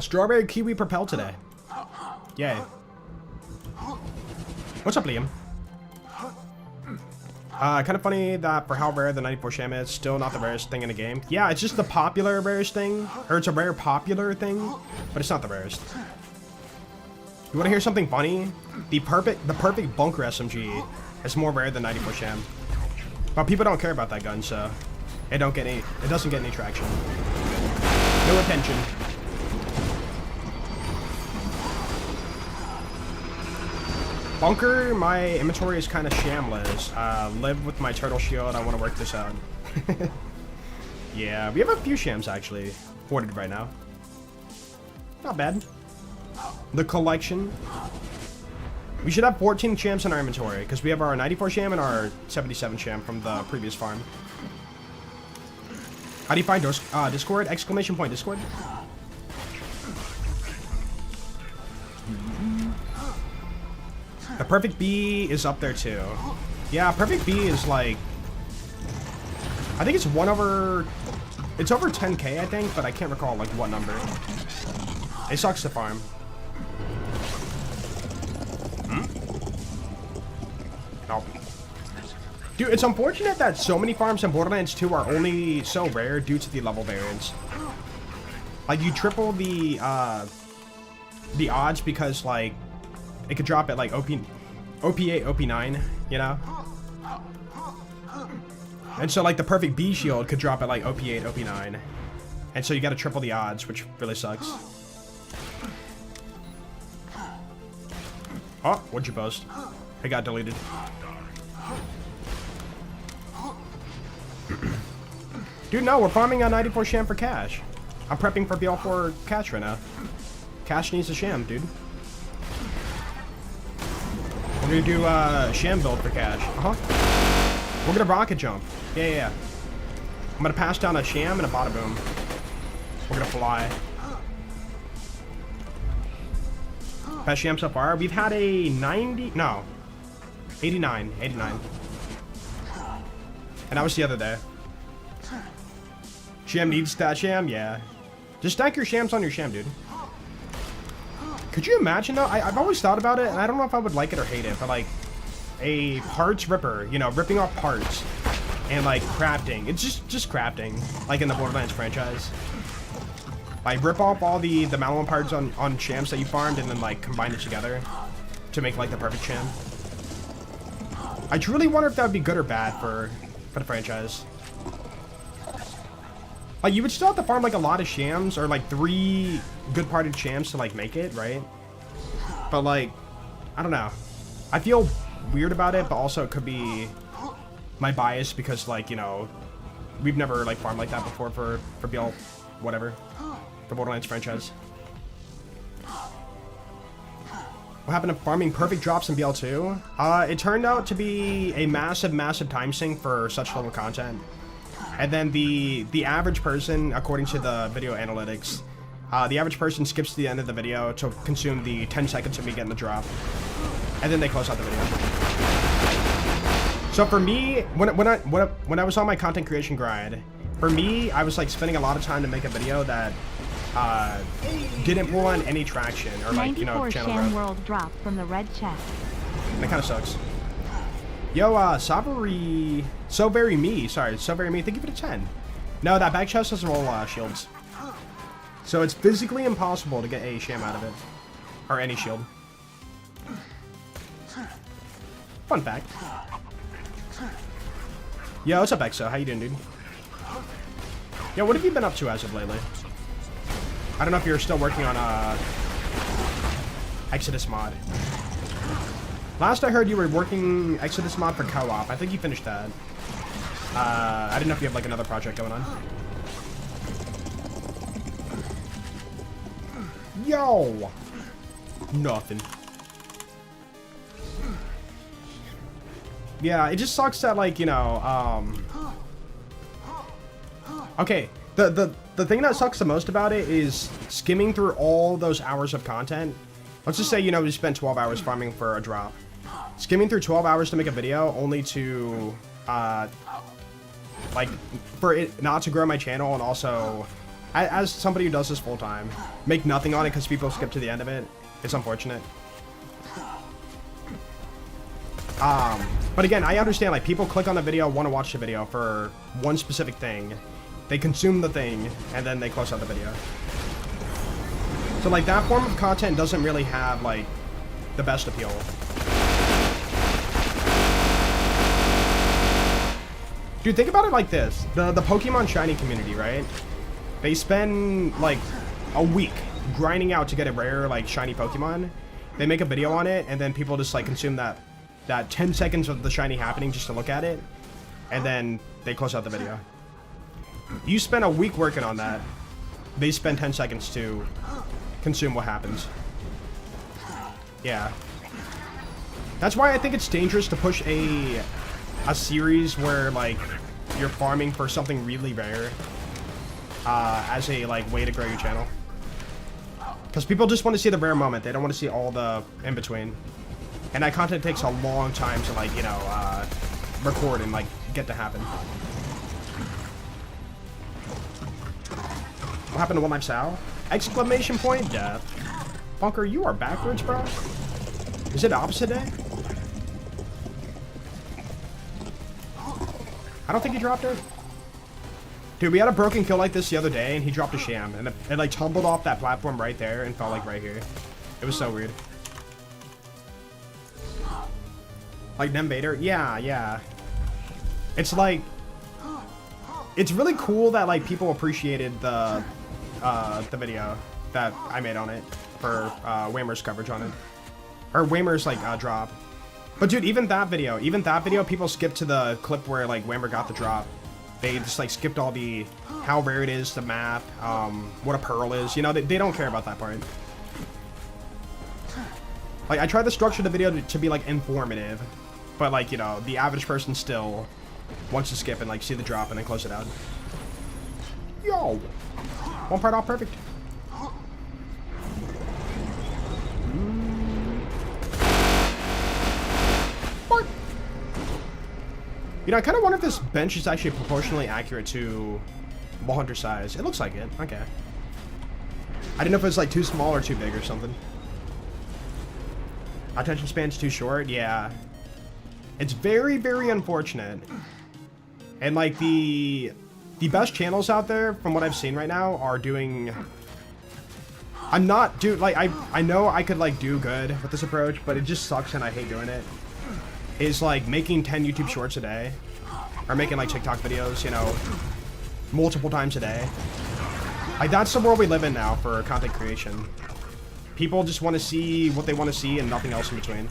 Strawberry Kiwi Propel today. Yay. What's up, Liam? Kind of funny that for how rare the 94 Sham is, still not the rarest thing in the game. Yeah, it's just the popular rarest thing. Or it's a rare popular thing, but it's not the rarest. You want to hear something funny? The perfect bunker SMG is more rare than 94 Sham. But people don't care about that gun, so it doesn't get any traction. No attention. Bunker, my inventory is kind of shamless. Live with my turtle shield. I want to work this out. Yeah, we have a few shams actually hoarded right now. Not bad. The collection. We should have 14 shams in our inventory because we have our 94 sham and our 77 sham from the previous farm. How do you find Discord? Exclamation point Discord. The Perfect B is up there too. Yeah, Perfect B is like, I think it's it's over 10k I think, but I can't recall like what number. It sucks to farm. Nope. Dude, it's unfortunate that so many farms in Borderlands 2 are only so rare due to the level variance. Like you triple the odds because like it could drop at like OP8, OP9, you know? And so like the Perfect B shield could drop at like OP8, OP9. And so you gotta triple the odds, which really sucks. Oh, what'd you post? It got deleted. Dude, no, we're farming on 94 Sham for cash. I'm prepping for BL4 cash right now. Cash needs a sham, dude. We're gonna do sham build for cash. We're gonna rocket jump. Yeah. I'm gonna pass down a sham and a bada boom. We're gonna fly. Best sham so far. We've had a 89. And that was the other day. Sham needs that sham? Yeah. Just stack your shams on your sham, dude. Could you imagine though? I've always thought about it, and I don't know if I would like it or hate it, but like a parts ripper, you know, ripping off parts and like crafting. It's just crafting, like in the Borderlands franchise. Like rip off all the Malone parts on shams that you farmed and then like combine it together to make like the perfect sham. I truly wonder if that would be good or bad for the franchise. Like, you would still have to farm, like, a lot of shams, or, like, 3 good-parted shams to, like, make it, right? But, like, I don't know. I feel weird about it, but also it could be my bias because, like, you know, we've never, like, farmed like that before for BL, whatever, the Borderlands franchise. What happened to farming perfect drops in BL2? It turned out to be a massive time sink for such little content. And then the average person, according to the video analytics, The average person skips to the end of the video to consume the 10 seconds of me getting the drop. And then they close out the video. So for me, when I was on my content creation grind, for me, I was like spending a lot of time to make a video that didn't pull on any traction or like, you know, channel Sham growth. world drop from the red chest. That kind of sucks. Yo, Savary, so very me, thank you for the 10. No, that back chest doesn't roll shields. So it's physically impossible to get a Sham out of it. Or any shield. Fun fact. Yo, what's up, Exo? How you doing, dude? Yo, what have you been up to as of lately? I don't know if you're still working on Exodus mod. Last I heard you were working Exodus mod for co-op. I think you finished that. I didn't know if you have like another project going on. Yo! Nothing. Yeah, it just sucks that, like, you know, okay, the thing that sucks the most about it is skimming through all those hours of content. Let's just say, you know, we spent 12 hours farming for a drop. Skimming through 12 hours to make a video only to, like, for it not to grow my channel, and also, as somebody who does this full time, make nothing on it because people skip to the end of it. It's unfortunate. But again, I understand, like, people click on the video, want to watch the video for one specific thing. They consume the thing, and then they close out the video. So, like, that form of content doesn't really have, like, the best appeal. Dude, think about it like this. The Pokemon Shiny community, right? They spend, like, a week grinding out to get a rare, like, shiny Pokemon. They make a video on it, and then people just, like, consume that 10 seconds of the shiny happening just to look at it, and then they close out the video. You spend a week working on that. They spend 10 seconds to consume what happens. Yeah. That's why I think it's dangerous to push a series where, like, you're farming for something really rare as a, like, way to grow your channel. Because people just want to see the rare moment. They don't want to see all the in-between. And that content takes a long time to, like, you know, record and, like, get to happen. What happened to One Life Sal? Exclamation point, death. Bunker, you are backwards, bro? Is it opposite day? I don't think he dropped it. Dude, we had a broken kill like this the other day, and he dropped a Sham. And it like, tumbled off that platform right there and fell, like, right here. It was so weird. Like, Nem Vader? Yeah, yeah. It's like... It's really cool that, like, people appreciated the video that I made on it for Waymer's coverage on it. Or Waymer's, like, drop. But, dude, even that video, people skipped to the clip where, like, Waymer got the drop. They just, like, skipped all the how rare it is, the map, what a pearl is. You know, they don't care about that part. Like, I tried to structure the video to be, like, informative. But, like, you know, the average person still wants to skip and, like, see the drop and then close it out. Yo! One part off perfect. You know, I kind of wonder if this bench is actually proportionally accurate to Ball Hunter size. It looks like it. Okay. I didn't know if it was, like, too small or too big or something. Attention span's too short? Yeah. It's very, very unfortunate. And, like, the best channels out there, from what I've seen right now, are doing... I'm not... Dude, like, I know I could, like, do good with this approach, but it just sucks and I hate doing it. Is, like, making 10 YouTube shorts a day. Or making, like, TikTok videos, you know, multiple times a day. Like, that's the world we live in now for content creation. People just want to see what they want to see and nothing else in between.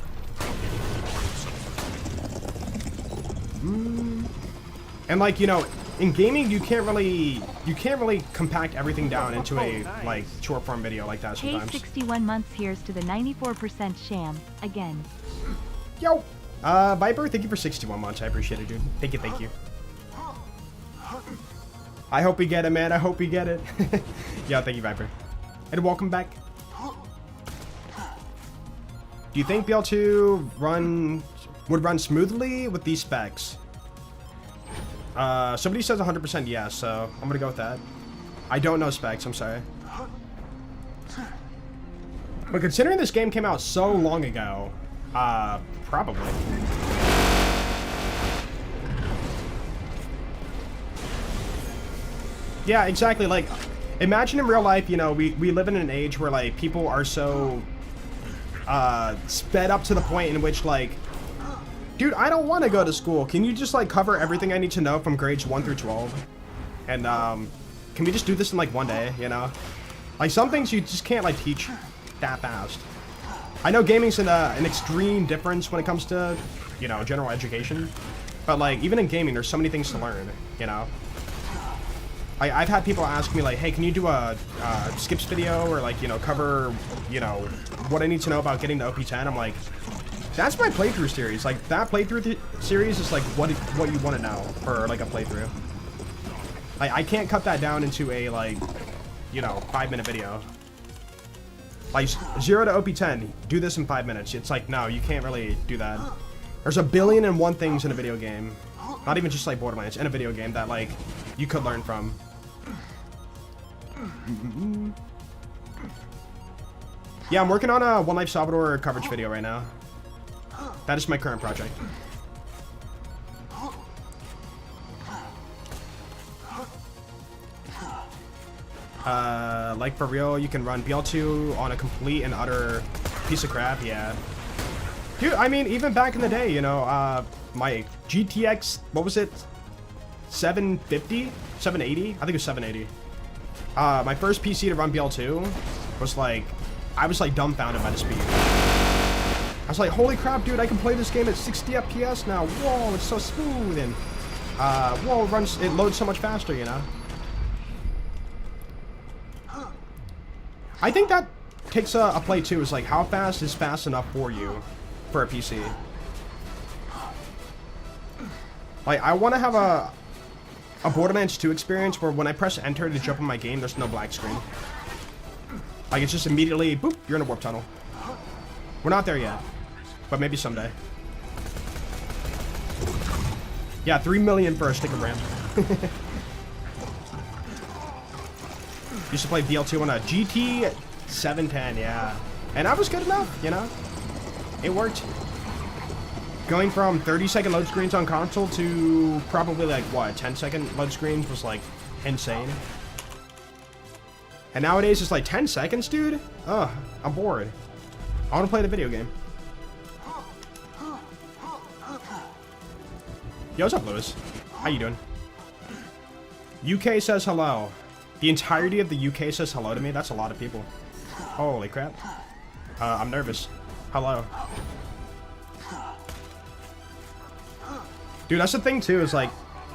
And, like, you know, in gaming, you can't really compact everything down into a, like, short form video like that sometimes. Hey, 61 months, here's to the 94% Sham, again. Yo! Viper, thank you for 61 months. I appreciate it, dude. Thank you, thank you. I hope we get it, man. I hope we get it. Yeah, thank you, Viper. And welcome back. Do you think BL2 would run smoothly with these specs? Somebody says 100% yes, so I'm gonna go with that. I don't know specs, I'm sorry. But considering this game came out so long ago, probably. Yeah, exactly. Like, imagine in real life, you know, we live in an age where, like, people are so sped up to the point in which, like, dude, I don't want to go to school. Can you just, like, cover everything I need to know from grades 1 through 12? And, can we just do this in, like, one day, you know? Like, some things you just can't, like, teach that fast. I know gaming's an extreme difference when it comes to, you know, general education. But, like, even in gaming, there's so many things to learn, you know? I've had people ask me, like, hey, can you do a skips video or, like, you know, cover, you know, what I need to know about getting to OP10? I'm like, that's my playthrough series. Like, that playthrough series is, like, what you want to know for, like, a playthrough. Like, I can't cut that down into a, like, you know, 5-minute video. Like, 0 to OP10, do this in 5 minutes. It's like, no, you can't really do that. There's a billion and one things in a video game. Not even just, like, Borderlands, in a video game that, like, you could learn from. Yeah, I'm working on a One Life Salvador coverage video right now. That is my current project. Like, for real, you can run BL2 on a complete and utter piece of crap, yeah. Dude, I mean, even back in the day, you know, my GTX, what was it? 750? 780? I think it was 780. My first PC to run BL2 was like, I was like dumbfounded by the speed. I was like, holy crap, dude, I can play this game at 60 FPS now. Whoa, it's so smooth. And, whoa, it loads so much faster, you know? I think that takes a play too, is like, how fast is fast enough for you for a PC? Like, I want to have a Borderlands 2 experience where when I press enter to jump in my game, there's no black screen. Like, it's just immediately, boop, you're in a warp tunnel. We're not there yet, but maybe someday. Yeah, 3 million for a sticker brand. Used to play BL2 on a GT 710, yeah. And that was good enough, you know? It worked. Going from 30-second load screens on console to probably, like, what, 10-second load screens was, like, insane. And nowadays it's like 10 seconds, dude? Ugh, I'm bored. I want to play the video game. Yo, what's up, Lewis? How you doing? UK says hello. The entirety of the UK says hello to me? That's a lot of people. Holy crap. I'm nervous. Hello. Dude, that's the thing, too, is, like,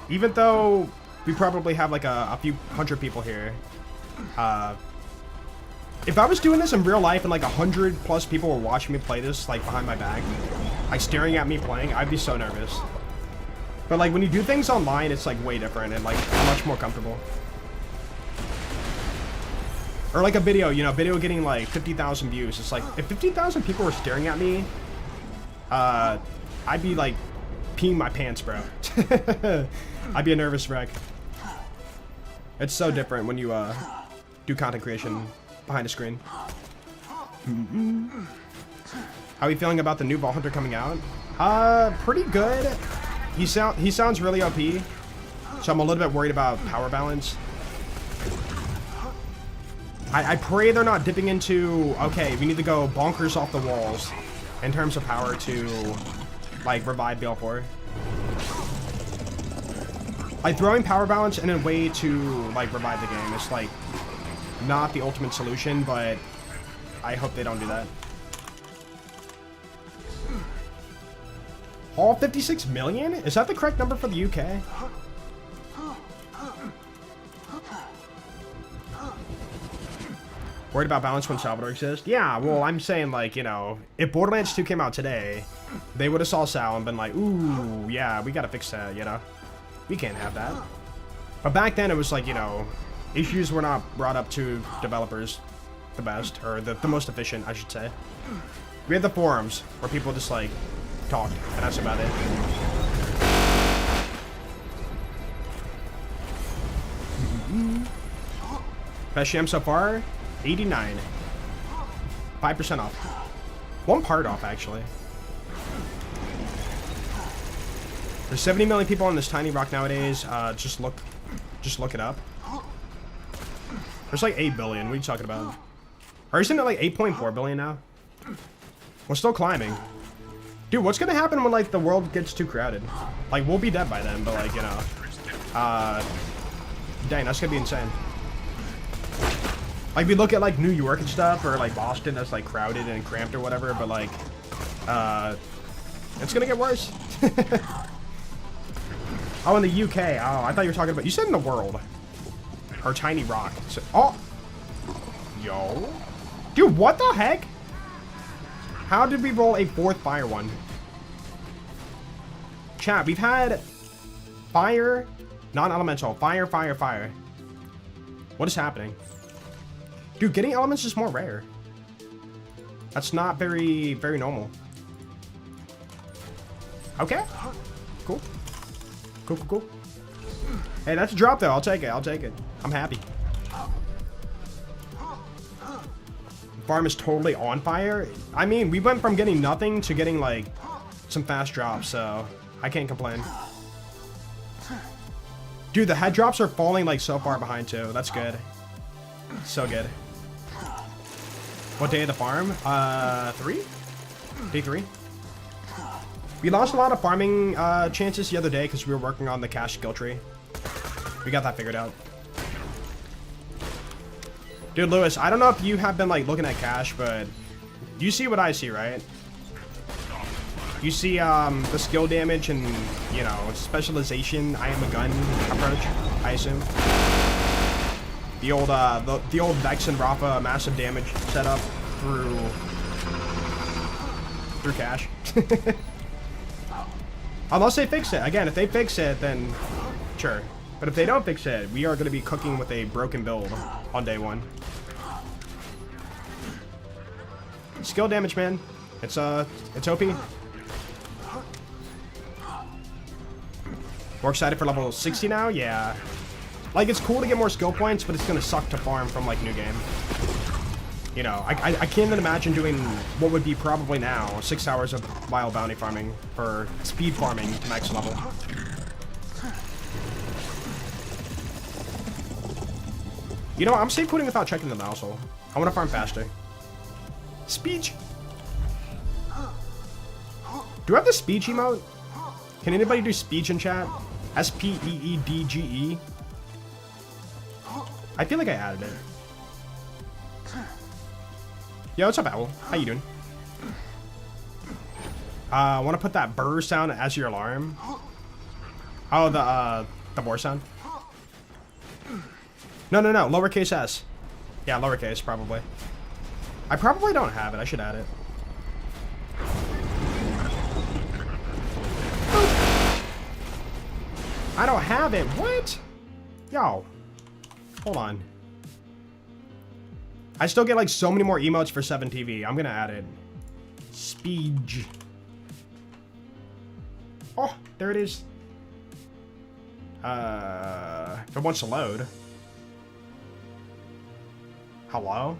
even though we probably have, like, a few hundred people here, if I was doing this in real life and, like, 100+ people were watching me play this, like, behind my back, like, staring at me playing, I'd be so nervous. But, like, when you do things online, it's, like, way different and, like, much more comfortable. Or, like, a video, you know, video getting, like, 50,000 views. It's like, if 50,000 people were staring at me, I'd be, like, peeing my pants, bro. I'd be a nervous wreck. It's so different when you, do content creation behind a screen. How are you feeling about the new Vault Hunter coming out? Pretty good. He sounds really OP, so I'm a little bit worried about power balance. I pray they're not dipping into, okay, we need to go bonkers off the walls in terms of power to, like, revive BL4. Like, throwing power balance in a way to, like, revive the game is, like, not the ultimate solution, but I hope they don't do that. All 56 million? Is that the correct number for the UK? Worried about balance when Salvador exists? Yeah, well, I'm saying, like, you know, if Borderlands 2 came out today, they would have saw Sal and been like, ooh, yeah, we gotta fix that, you know? We can't have that. But back then, it was like, you know, issues were not brought up to developers. the best, or the most efficient, I should say. We have the forums where people just like talk, and that's about it. Best Sham so far, 89. 5% off. 1 part off, actually. There's 70 million people on this tiny rock nowadays. Just look it up. There's like 8 billion. What are you talking about? Or isn't it like 8.4 billion now? We're still climbing. Dude, what's gonna happen when like the world gets too crowded? Like, we'll be dead by then, but like, you know. Dang, that's gonna be insane. Like, we look at like New York and stuff, or like Boston that's like crowded and cramped or whatever, but like, it's gonna get worse. Oh, in the UK. Oh, I thought you were talking about, you said in the world. Or tiny rock. So, oh. Yo. Dude, what the heck? How did we roll a 4th fire one? Chat, we've had fire, non-elemental, fire, fire, fire. What is happening? Dude, getting elements is more rare. That's not very normal. Okay. Cool. Cool, cool, cool. Hey, that's a drop though. I'll take it. I'll take it. I'm happy. Farm is totally on fire. I mean, we went from getting nothing to getting like some fast drops, so I can't complain. Dude, the head drops are falling like so far behind too. That's good. So good. What day of the farm? 3? Day 3. We lost a lot of farming chances the other day because we were working on the cash skill tree. We got that figured out. Dude, Lewis, I don't know if you have been like looking at cash, but you see what I see, right? You see the skill damage and, you know, specialization, I am a gun approach, I assume. The old Vex and Rafa massive damage setup through cash. Unless they fix it. Again, if they fix it, then sure. But if they don't fix it, we are going to be cooking with a broken build on day 1. Skill damage, man. It's OP. More excited for level 60 now? Yeah. Like, it's cool to get more skill points, but it's going to suck to farm from, like, new game. You know, I can't even imagine doing what would be probably now 6 hours of wild bounty farming or speed farming to max level. You know, I'm safe quitting without checking the nozzle. I want to farm faster. Speech. Do I have the speech emote? Can anybody do speech in chat? SPEEDGE. I feel like I added it. Yo, what's up, Owl? How you doing? Want to put that burr sound as your alarm? Oh, the boar sound? No, lowercase s. Yeah, lowercase, probably. I probably don't have it. I should add it. I don't have it. What? Yo. Hold on. I still get like so many more emotes for 7TV. I'm gonna add it. Speech. Oh, there it is. If it wants to load. Hello?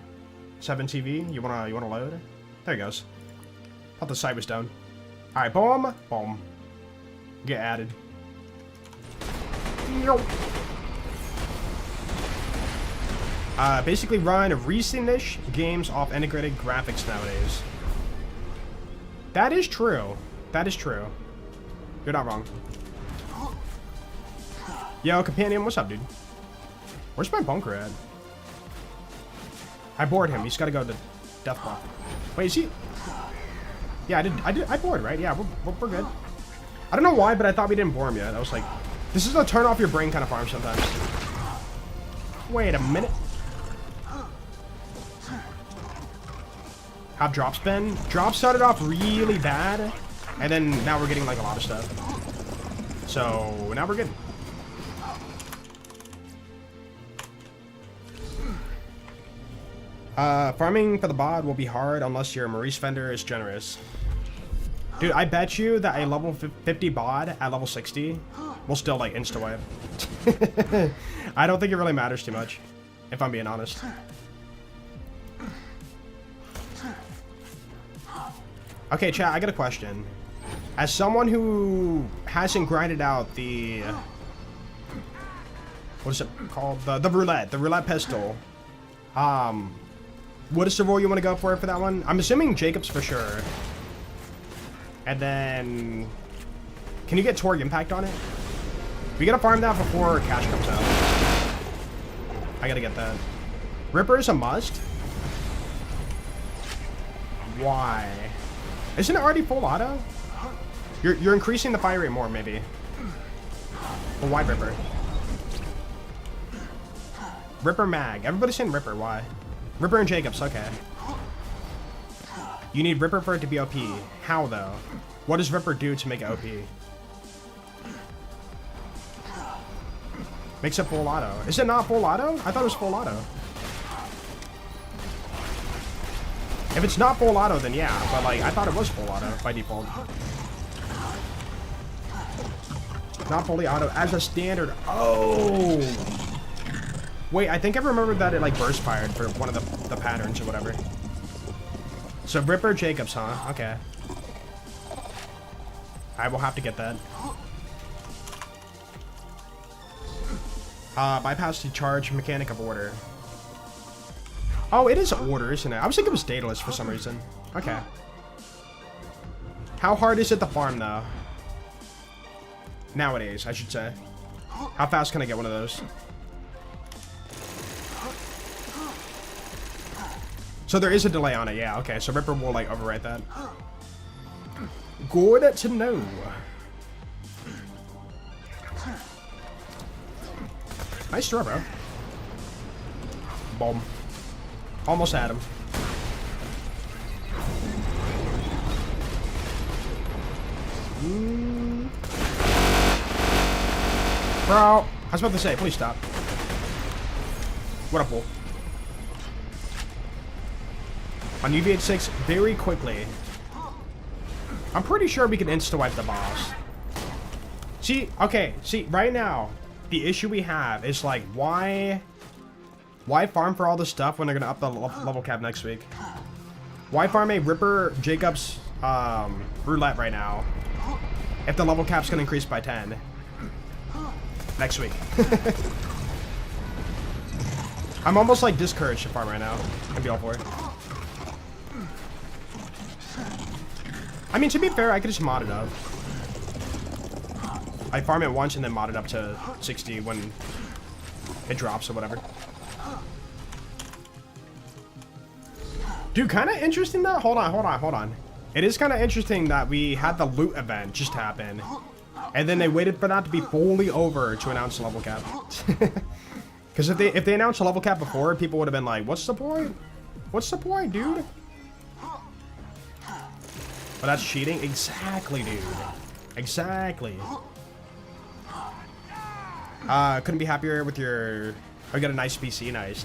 7TV? You wanna load? There it goes. Thought the site was down. Alright, boom. Boom. Get added. Yo. Basically run recent-ish games off integrated graphics nowadays. That is true. That is true. You're not wrong. Yo, companion, what's up, dude? Where's my bunker at? I bored him. He's got to go to death block. Wait, is he? Yeah, I bored, right? Yeah, we're good. I don't know why, but I thought we didn't bore him yet. I was like, this is a turn off your brain kind of farm sometimes. Wait a minute. How drops been? Drops started off really bad, and then now we're getting like a lot of stuff. So now we're good. Farming for the bod will be hard unless your Maurice Fender is generous. Dude, I bet you that a level 50 bod at level 60 will still, like, insta-wipe. I don't think it really matters too much, if I'm being honest. Okay, chat, I got a question. As someone who hasn't grinded out the... what is it called? The roulette pistol. What is the role you want to go for that one? I'm assuming Jacob's for sure. And then... can you get Torgue Impact on it? We gotta farm that before cash comes out. I gotta get that. Ripper is a must? Why? Isn't it already full auto? You're increasing the fire rate more, maybe. Well, why Ripper? Ripper mag. Everybody's saying Ripper, why? Ripper and Jacobs, okay. You need Ripper for it to be OP. How, though? What does Ripper do to make it OP? Makes it full auto. Is it not full auto? I thought it was full auto. If it's not full auto, then yeah. But, like, I thought it was full auto by default. Not fully auto as a standard. Oh! Wait, I think I remembered that it, like, burst fired for one of the patterns or whatever. So, Ripper Jacobs, huh? Okay. I will have to get that. Bypass the charge mechanic of order. Oh, it is order, isn't it? I was thinking it was dataless for some reason. Okay. How hard is it to farm, though? Nowadays, I should say. How fast can I get one of those? So there is a delay on it, yeah, okay. So Ripper will, like, overwrite that. Good to know. Nice throw, bro. Boom. Almost had him. Bro, I was about to say, please stop. What a bull. On UV86 very quickly. I'm pretty sure we can insta-wipe the boss. See, okay, see, right now, the issue we have is, like, why farm for all this stuff when they're gonna up the level cap next week? Why farm a Ripper Jacobs Roulette right now if the level cap's gonna increase by 10 next week? I'm almost, like, discouraged to farm right now. I'd be all for it. I mean, to be fair, I could just mod it up. I farm it once and then mod it up to 60 when it drops or whatever. Dude, kind of interesting though. Hold on. It is kind of interesting that we had the loot event just happen, and then they waited for that to be fully over to announce the level cap. Because if they announced a level cap before, people would have been like, "What's the point? What's the point, dude?" But that's cheating, exactly, dude. Exactly. Couldn't be happier with your... oh, you got a nice PC. Nice.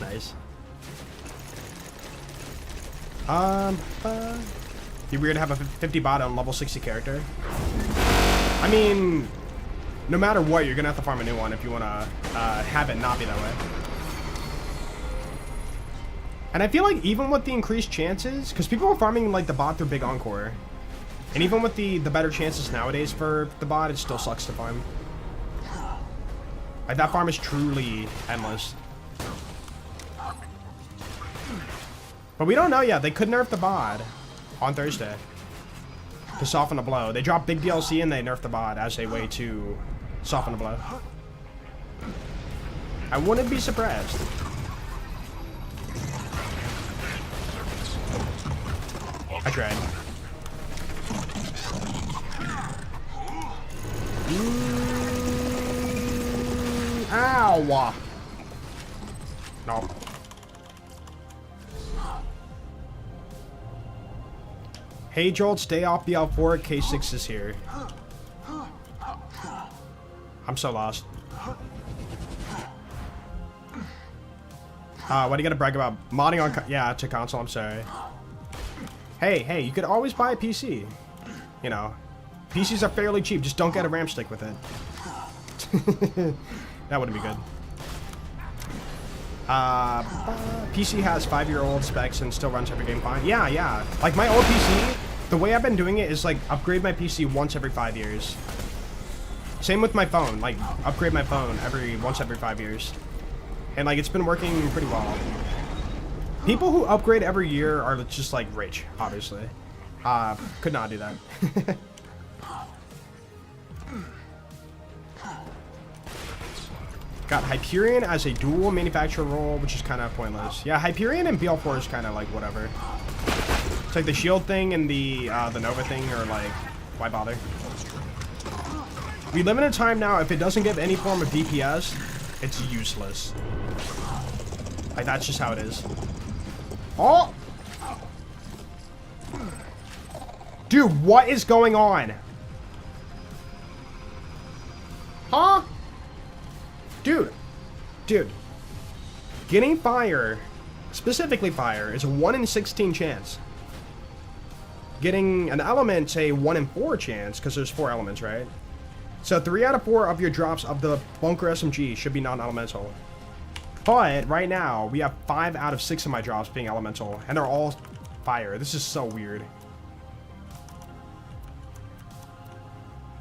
Be weird to have a 50 bot on level 60 character. I mean, no matter what, you're gonna have to farm a new one if you wanna have it not be that way. And I feel like even with the increased chances, because people are farming like the bot through Big Encore, and even with the better chances nowadays for the bot, it still sucks to farm. Like, that farm is truly endless. But we don't know yet. They could nerf the bot on Thursday to soften the blow. They dropped big DLC and they nerfed the bot as a way to soften the blow. I wouldn't be surprised. I tried. Ow! No. Hey Joel, stay off the L4. K6 is here. I'm so lost. Why do you gotta brag about modding on? Yeah, to console. I'm sorry. Hey, you could always buy a PC. You know, PCs are fairly cheap. Just don't get a RAM stick with it. That wouldn't be good. PC has 5-year-old specs and still runs every game fine. Yeah. Like my old PC, the way I've been doing it is like upgrade my PC once every 5 years. Same with my phone. Like upgrade my phone once every 5 years. And like it's been working pretty well. People who upgrade every year are just like rich, obviously. Could not do that. Got Hyperion as a dual manufacturer role, which is kind of pointless. Yeah, Hyperion and BL4 is kind of like whatever. It's like the shield thing and the Nova thing are like, why bother? We live in a time now, if it doesn't give any form of DPS, it's useless. Like, that's just how it is. Oh! Dude, what is going on? Huh? Dude. Getting fire, specifically fire, is a 1 in 16 chance. Getting an element's a 1 in 4 chance, because there's 4 elements, right? So 3 out of 4 of your drops of the bunker SMG should be non-elemental. But right now, we have 5 out of 6 of my drops being elemental, and they're all fire. This is so weird.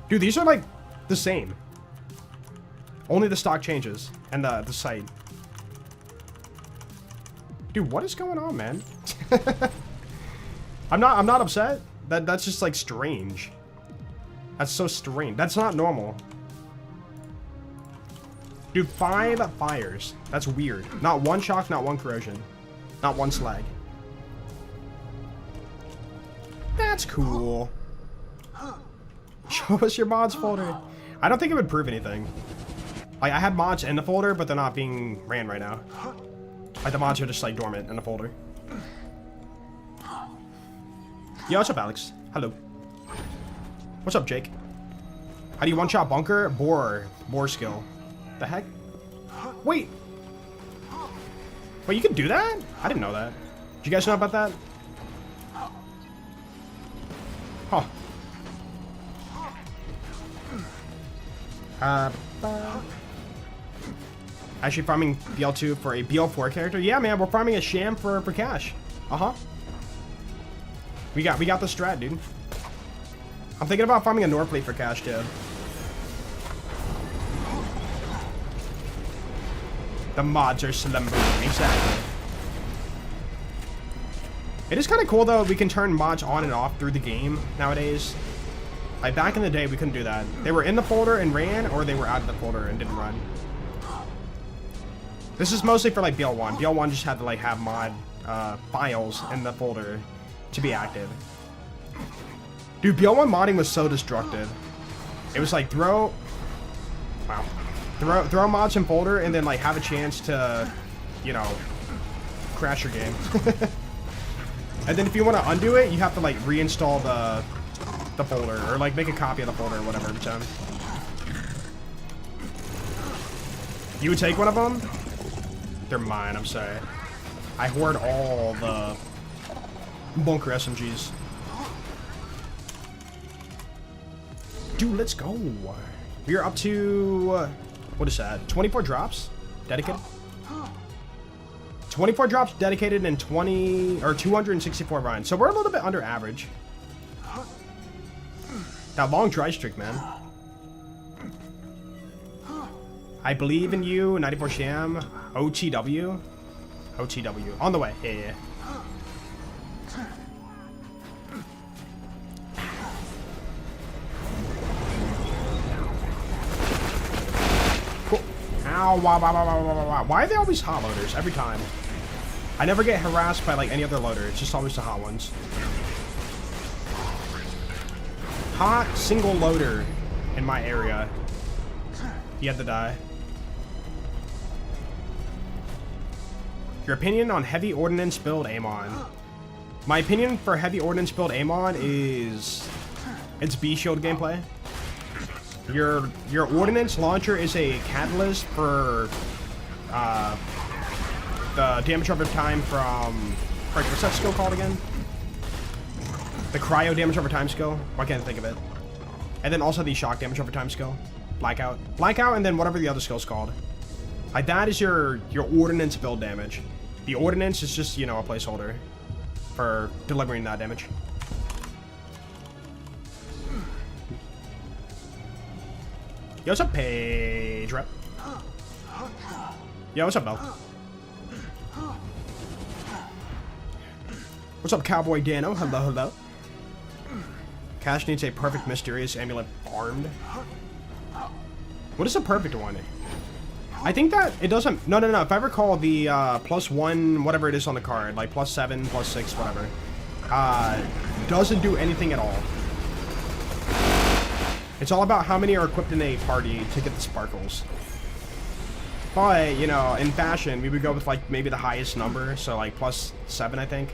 Dude, these are like the same. Only the stock changes and the sight. Dude, what is going on, man? I'm not upset. That's just like strange. That's so strange. That's not normal. Dude, 5 fires. That's weird. Not 1 shock, not 1 corrosion. Not 1 slag. That's cool. Show us your mods folder. I don't think it would prove anything. Like, I have mods in the folder, but they're not being ran right now. Like, the mods are just, like, dormant in the folder. Yo, what's up, Alex? Hello. What's up, Jake? How do you one-shot bunker? Boar skill. The heck? Wait, you can do that? I didn't know that. Did you guys know about that? Huh. Actually farming BL2 for a BL4 character? Yeah, man, we're farming a Sham for cash. Uh-huh. We got the strat, dude. I'm thinking about farming a Norfleet for cash, dude. The mods are slumbering. Exactly. It is kind of cool, though. We can turn mods on and off through the game nowadays. Like, back in the day, we couldn't do that. They were in the folder and ran, or they were out of the folder and didn't run. This is mostly for, like, BL1. BL1 just had to, like, have mod files in the folder to be active. Dude, BL1 modding was so destructive. It was like, throw mods in folder and then, like, have a chance to, you know, crash your game. And then if you want to undo it, you have to, like, reinstall the folder, or, like, make a copy of the folder or whatever every time. You would take one of them? They're mine, I'm sorry. I hoard all the bunker SMGs. Dude, let's go. We're up to, what is that? 24 drops? Dedicated? 24 drops dedicated and 264 runs. So we're a little bit under average. That long dry streak, man. I believe in you, 94 Sham, OTW. OTW. On the way. Yeah. Cool. Ow, wow. Why are they always hot loaders every time? I never get harassed by, like, any other loader. It's just always the hot ones. Hot single loader in my area. He had to die. Your opinion on heavy ordnance build Amon. My opinion for heavy ordnance build Amon is it's B shield gameplay. Your ordnance launcher is a catalyst for the damage over time from... What's that skill called again? The cryo damage over time skill. Why can't I think of it? And then also the shock damage over time skill. Blackout. Blackout and then whatever the other skill's called. Like that is your ordnance build damage. The ordnance is just, you know, a placeholder for delivering that damage. Yo, what's up, Page Rep? Yo, what's up, Bell? What's up, Cowboy Dano? Hello, hello. Cash needs a perfect mysterious amulet farmed. What is a perfect one? I think that it doesn't... No. If I recall, the +1, whatever it is on the card, like +7, +6, whatever, doesn't do anything at all. It's all about how many are equipped in a party to get the sparkles. But, you know, in fashion, we would go with, like, maybe the highest number, so, like, +7, I think.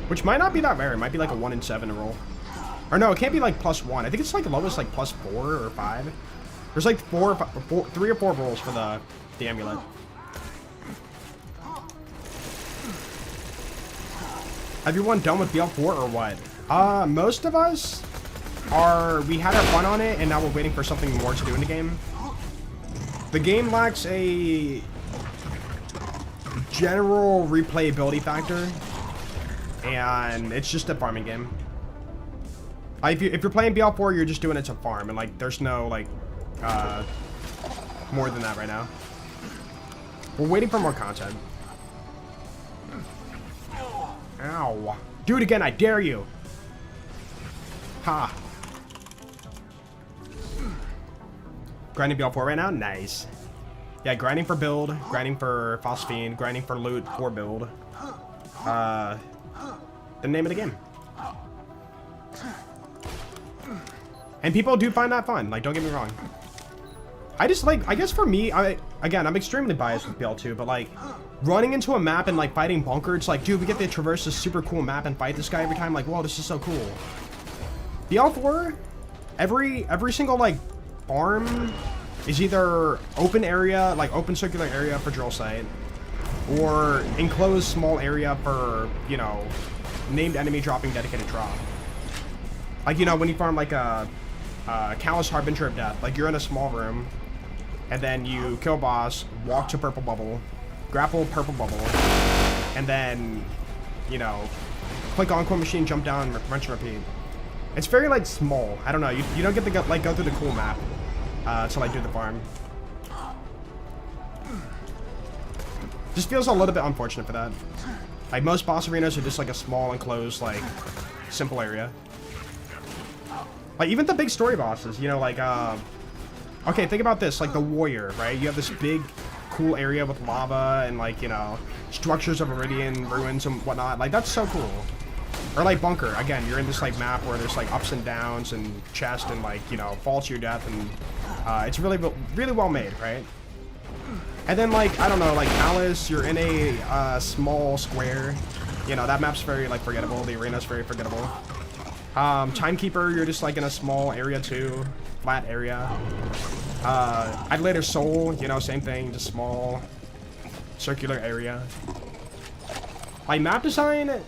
Which might not be that rare. It might be, like, a 1 in 7 roll. Or no, it can't be, like, +1. I think it's, like, the lowest, like, +4 or 5. There's, like, 3 or 4 rolls for the amulet. Everyone done with BL4 or what? Most of us we had our fun on it, and now we're waiting for something more to do in the game. The game lacks a general replayability factor, and it's just a farming game. If you're playing BL4, you're just doing it to farm, and like there's no like more than that right now. We're waiting for more content. Ow. Do it again, I dare you. Ha. Grinding BL4 right now? Nice. Yeah, grinding for build, grinding for phosphine, grinding for loot for build. The name of the game. And people do find that fun, like, don't get me wrong. I just like, I guess for me, again, I'm extremely biased with BL2, but like, running into a map and like fighting bunker, it's like, dude, we get to traverse this super cool map and fight this guy every time, like, whoa, this is so cool. BL4, every single like farm is either open area, like open circular area for drill site, or enclosed small area for, you know, named enemy dropping dedicated drop. Like, you know, when you farm like a Callous Harbinger of Death, like you're in a small room, and then you kill boss, walk to purple bubble, grapple purple bubble, and then, you know, click on core machine, jump down, rinse and repeat. It's very like small. I don't know. You don't get to go through the cool map to like do the farm. Just feels a little bit unfortunate for that. Like most boss arenas are just like a small enclosed like simple area. Like even the big story bosses, you know, like okay, think about this, like the warrior, right? You have this big cool area with lava and like, you know, structures of Iridium, ruins and whatnot. Like that's so cool. Or like bunker, again, you're in this like map where there's like ups and downs and chest and like, you know, falls to your death, and it's really well made, right? And then like, I don't know, like Alice, you're in a small square. You know, that map's very like forgettable. The arena's very forgettable. Timekeeper, you're just like in a small area too, flat area. Idolator Soul, you know, same thing, just small circular area. Like map design,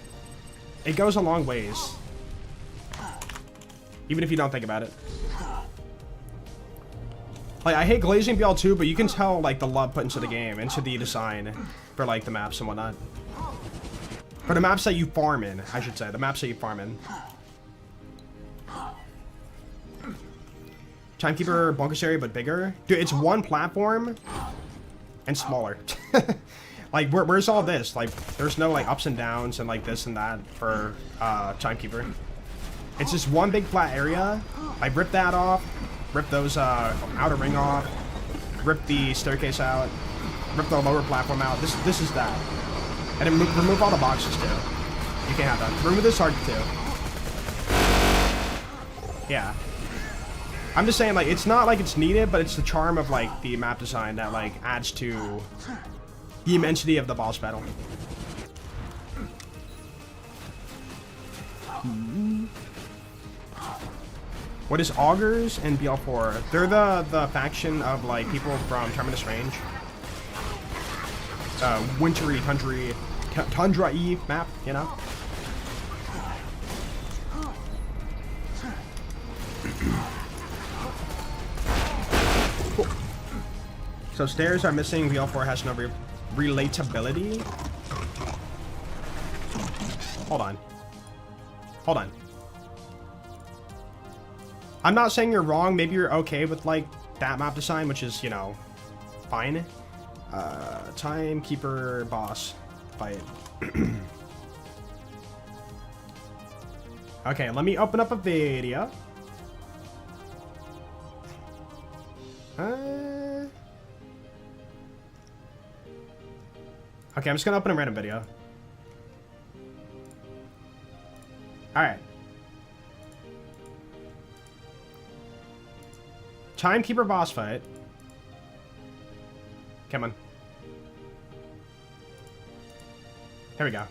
it goes a long ways, even if you don't think about it. Like I hate glazing BL2, but you can tell like the love put into the game, into the design for like the maps and whatnot. For the maps that you farm in, I should say, the maps that you farm in. Timekeeper bunkers area, but bigger. Dude, it's one platform and smaller. Like, where's all this? Like, there's no, like, ups and downs and, like, this and that for Timekeeper. It's just one big flat area. Like, rip that off. Rip those outer ring off. Rip the staircase out. Rip the lower platform out. This is that. And then remove all the boxes, too. You can't have that. Remove this target, too. Yeah. I'm just saying, like, it's not like it's needed, but it's the charm of, like, the map design that, like, adds to the immensity of the boss battle. What is Augurs and BL4? They're the faction of like people from Terminus Range. wintry, tundra-y map, you know? Cool. So stairs are missing. BL4 has no relatability. Hold on. Hold on. I'm not saying you're wrong. Maybe you're okay with, like, that map design, which is, you know, fine. Timekeeper boss fight. Okay, let me open up a video. Okay, I'm just gonna open a random video. Alright. Timekeeper boss fight. Come on. Here we go.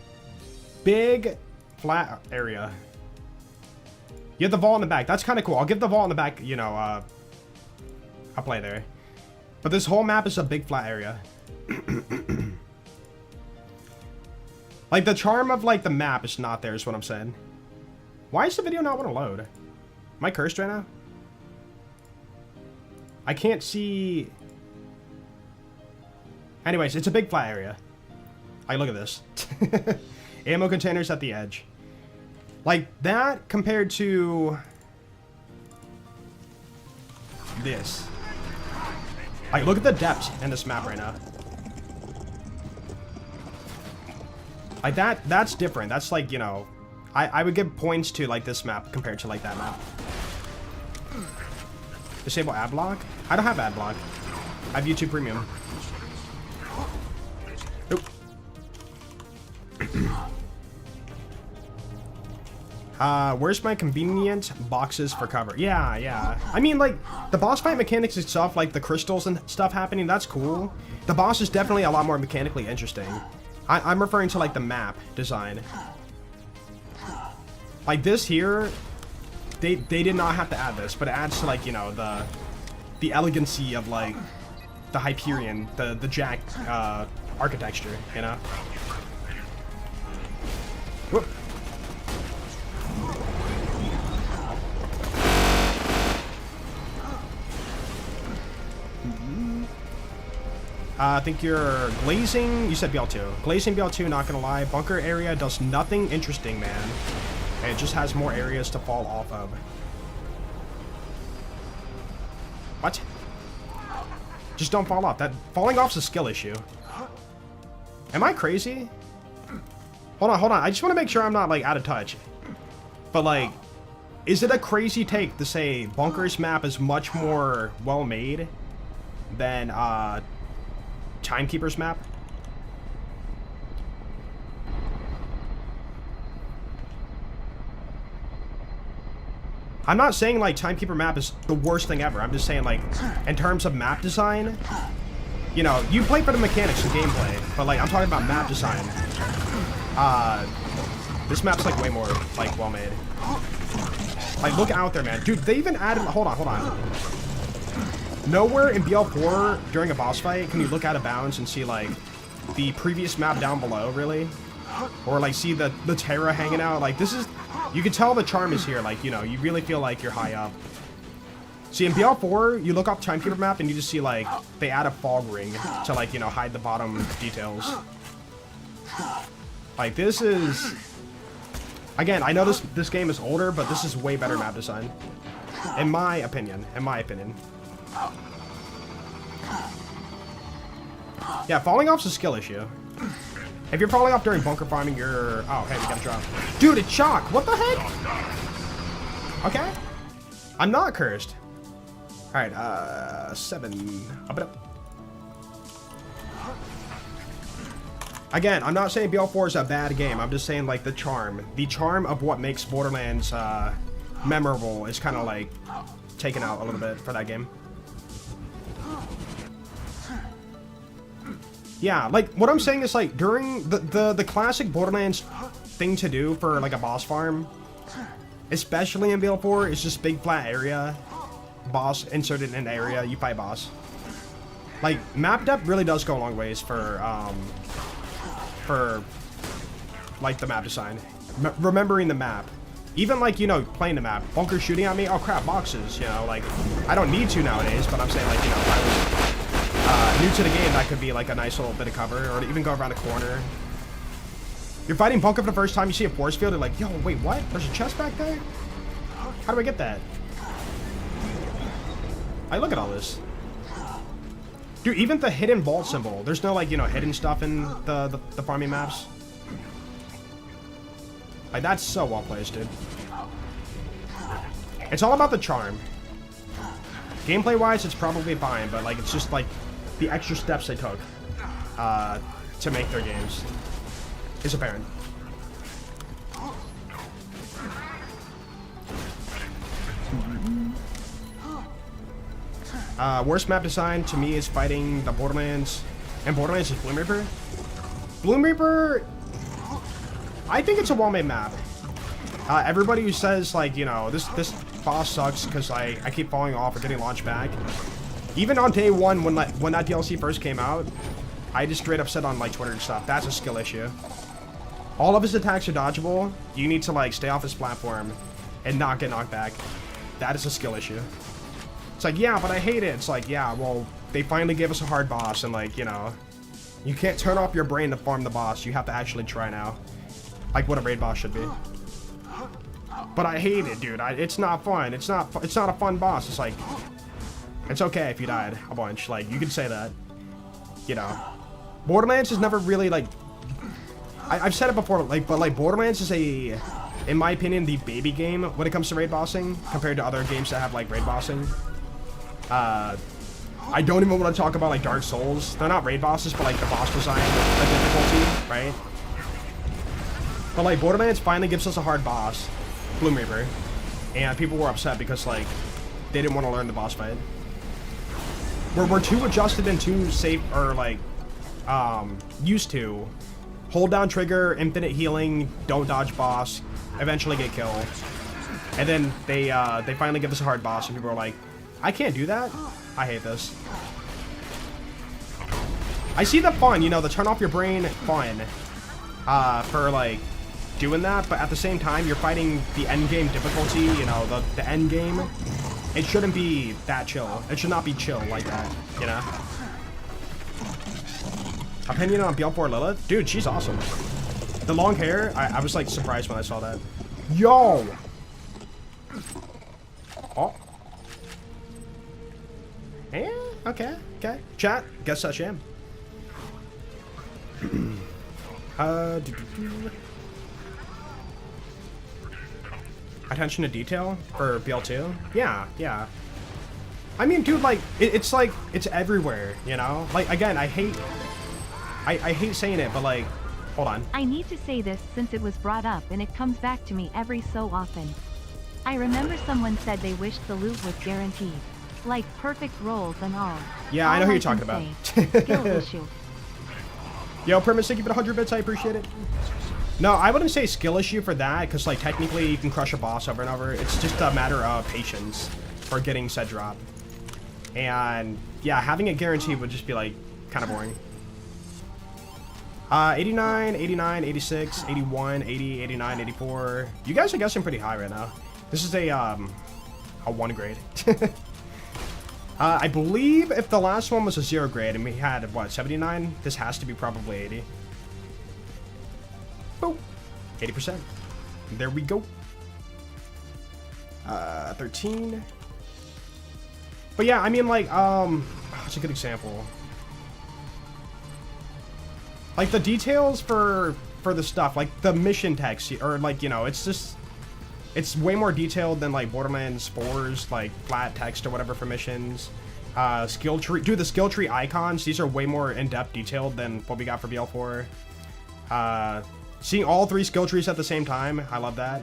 Big, flat area. You have the vault in the back. That's kind of cool. I'll give the vault in the back, you know, I'll play there. But this whole map is a big, flat area. Like, the charm of, like, the map is not there, is what I'm saying. Why does the video not want to load? Am I cursed right now? I can't see... Anyways, it's a big flat area. Like, look at this. Ammo containers at the edge. Like, that compared to... this. Like, look at the depth in this map right now. Like, that's different. That's like, you know... I would give points to, like, this map compared to, like, that map. Disable ad block? I don't have ad block. I have YouTube Premium. Nope. Where's my convenient boxes for cover? Yeah. I mean, like, the boss fight mechanics itself, like the crystals and stuff happening, that's cool. The boss is definitely a lot more mechanically interesting. I'm referring to, like, the map design. Like, this here, they did not have to add this, but it adds to, like, you know, the elegancy of, like, the Hyperion, the Jack architecture, you know? Whoop. I think you're glazing. You said BL2. Glazing BL2, not gonna lie. Bunker area does nothing interesting, man. And it just has more areas to fall off of. What? Just don't fall off. That falling off's a skill issue. Am I crazy? Hold on. I just want to make sure I'm not, like, out of touch. But, like, is it a crazy take to say Bunker's map is much more well-made than, Timekeeper's map? I'm not saying, like, Timekeeper map is the worst thing ever. I'm just saying, like, in terms of map design, you know, you play for the mechanics and gameplay, but, like, I'm talking about map design. This map's, like, way more, like, well-made. Like, look out there, man. Dude, they even added... Hold on. Nowhere in BL4 during a boss fight can you look out of bounds and see, like, the previous map down below, really. Or, like, see the Terra hanging out. Like, this is... You can tell the charm is here. Like, you know, you really feel like you're high up. See, in BL4, you look up Timekeeper map and you just see, like, they add a fog ring to, like, you know, hide the bottom details. Like, this is... Again, I know this game is older, but this is way better map design. In my opinion. Yeah, falling off's a skill issue. If you're falling off during bunker farming, you're... Oh, hey, we got a drop. Dude, it's shock. What the heck? Okay. I'm not cursed. Alright, 7. Up it up. Again, I'm not saying BL4 is a bad game. I'm just saying, like, the charm. The charm of what makes Borderlands memorable is kind of, like, taken out a little bit for that game. Yeah, like, what I'm saying is, like, during the classic Borderlands thing to do for, like, a boss farm, especially in BL4, is just big flat area. Boss inserted in an area, you fight boss. Like, map depth really does go a long ways for like, the map design. Remembering the map. Even, like, you know, playing the map. Bunker shooting at me? Oh, crap, boxes, you know, like, I don't need to nowadays, but I'm saying, like, you know, if I was new to the game, that could be, like, a nice little bit of cover, or to even go around the corner. You're fighting bunker for the first time, you see a force field, you're like, yo, wait, what? There's a chest back there? How do I get that? I look at all this. Dude, even the hidden vault symbol, there's no, like, you know, hidden stuff in the farming maps. Like, that's so well placed, dude. It's all about the charm. Gameplay-wise, it's probably fine, but, like, it's just, like, the extra steps they took to make their games is apparent. Worst map design to me is fighting the Borderlands, and Borderlands is Bloom Reaper. Bloom Reaper, I think it's a well-made map. Everybody who says, like, you know, this boss sucks because I keep falling off or getting launched back. Even on day one, when that DLC first came out, I just straight up said on, like, Twitter and stuff, that's a skill issue. All of his attacks are dodgeable. You need to, like, stay off his platform and not get knocked back. That is a skill issue. It's like, yeah, but I hate it. It's like, yeah, well, they finally gave us a hard boss, and, like, you know, you can't turn off your brain to farm the boss. You have to actually try now. Like what a raid boss should be. But I hate it, dude. It's not fun. It's not a fun boss. It's like, it's okay if you died a bunch. Like, you can say that. You know, Borderlands is never really, like, I've said it before, like, but, like, Borderlands is in my opinion, the baby game when it comes to raid bossing compared to other games that have, like, raid bossing. I don't even want to talk about, like, Dark Souls. They're not raid bosses, but, like, the boss design, the difficulty, right? But, like, Borderlands finally gives us a hard boss, Bloom Reaper, and people were upset because, like, they didn't want to learn the boss fight. We're too adjusted and too safe, or, like, used to hold down trigger, infinite healing, don't dodge boss, eventually get killed. And then they finally give us a hard boss, and people are like, I can't do that? I hate this. I see the fun, you know, the turn off your brain fun, for, like, doing that, but at the same time, you're fighting the endgame difficulty, you know, the endgame. It shouldn't be that chill. It should not be chill like that, you know? Opinion on BL4 Lilith? Dude, she's awesome. The long hair, I was, like, surprised when I saw that. Yo! Oh. Yeah, okay. Chat, guess that's Sham. Attention to detail for BL2? Yeah. I mean, dude, like, it's like, it's everywhere, you know? Like, again, I hate saying it, but, like, hold on. I need to say this since it was brought up and it comes back to me every so often. I remember someone said they wished the loot was guaranteed. Like, perfect rolls and all. Yeah, I know who you're talking about. Skill issue. Yo, Primus, thank you for the 100 bits, I appreciate it. No, I wouldn't say skill issue for that, because, like, technically you can crush a boss over and over. It's just a matter of patience for getting said drop. And, yeah, having it guaranteed would just be, like, kind of boring. 89, 89, 86, 81, 80, 89, 84. You guys are guessing pretty high right now. This is a 1 grade. I believe if the last one was a 0 grade and we had, what, 79? This has to be probably 80. Boom. 80%. There we go. 13. But yeah, I mean, like, what's a good example? Like, the details for the stuff, like, the mission text, or, like, you know, it's just, it's way more detailed than, like, Borderlands 4's, like, flat text or whatever for missions. Skill tree, dude, the skill tree icons, these are way more in-depth detailed than what we got for BL4. Seeing all 3 skill trees at the same time, I love that.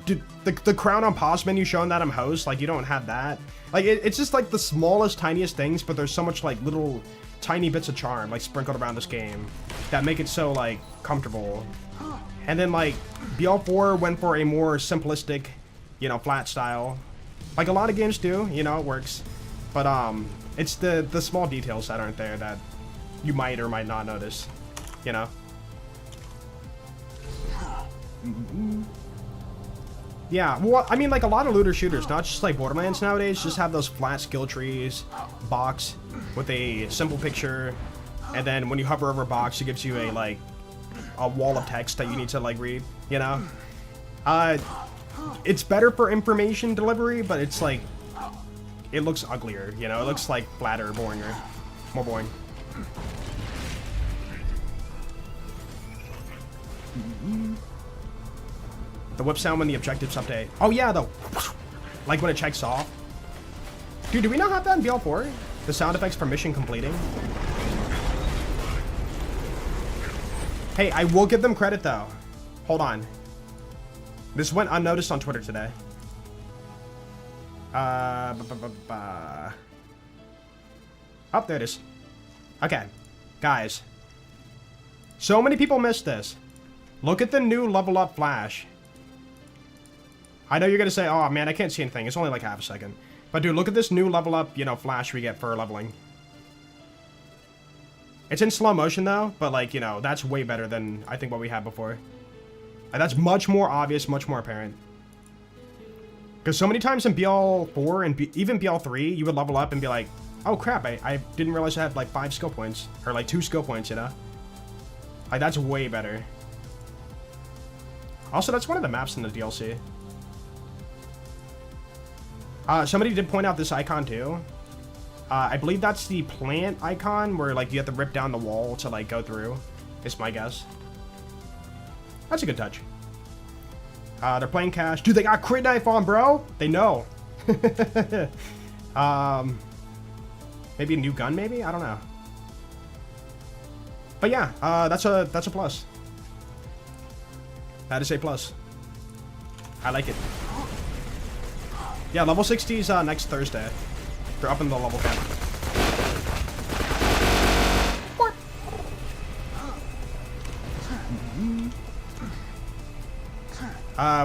Dude, the crown on pause menu showing that I'm host, like, you don't have that. Like, it's just, like, the smallest, tiniest things, but there's so much, like, little tiny bits of charm, like, sprinkled around this game that make it so, like, comfortable. And then, like, BL4 went for a more simplistic, you know, flat style. Like a lot of games do, you know, it works. But it's the small details that aren't there that you might or might not notice, you know. Yeah, well, I mean, like a lot of looter shooters, not just like Borderlands nowadays, just have those flat skill trees, box with a simple picture, and then when you hover over box, it gives you a like a wall of text that you need to like read, you know. It's better for information delivery, but it's like it looks uglier, you know. It looks like flatter, boringer, more boring. The whip sound when the objectives update. Oh yeah, though. Like when it checks off. Dude, do we not have that in BL4? The sound effects for mission completing. Hey, I will give them credit though. Hold on. This went unnoticed on Twitter today. Oh, there it is. Okay, guys. So many people missed this. Look at the new level up flash. I know you're gonna say, oh man, I can't see anything. It's only like half a second. But dude, look at this new level up, you know, flash we get for leveling. It's in slow motion though, but like, you know, that's way better than I think what we had before. And that's much more obvious, much more apparent. Because so many times in BL4 and even BL3, you would level up and be like, oh crap, I didn't realize I had like 5 skill points. Or like 2 skill points, you know? Like, that's way better. Also, that's one of the maps in the DLC. Somebody did point out this icon too. I believe that's the plant icon where like you have to rip down the wall to like go through. Is my guess. That's a good touch. They're playing cash. Dude, they got crit knife on, bro. They know. Maybe a new gun, maybe? I don't know. But yeah, that's a plus. That is a plus. I like it. Yeah, level 60 is next Thursday. They're up in the level cap.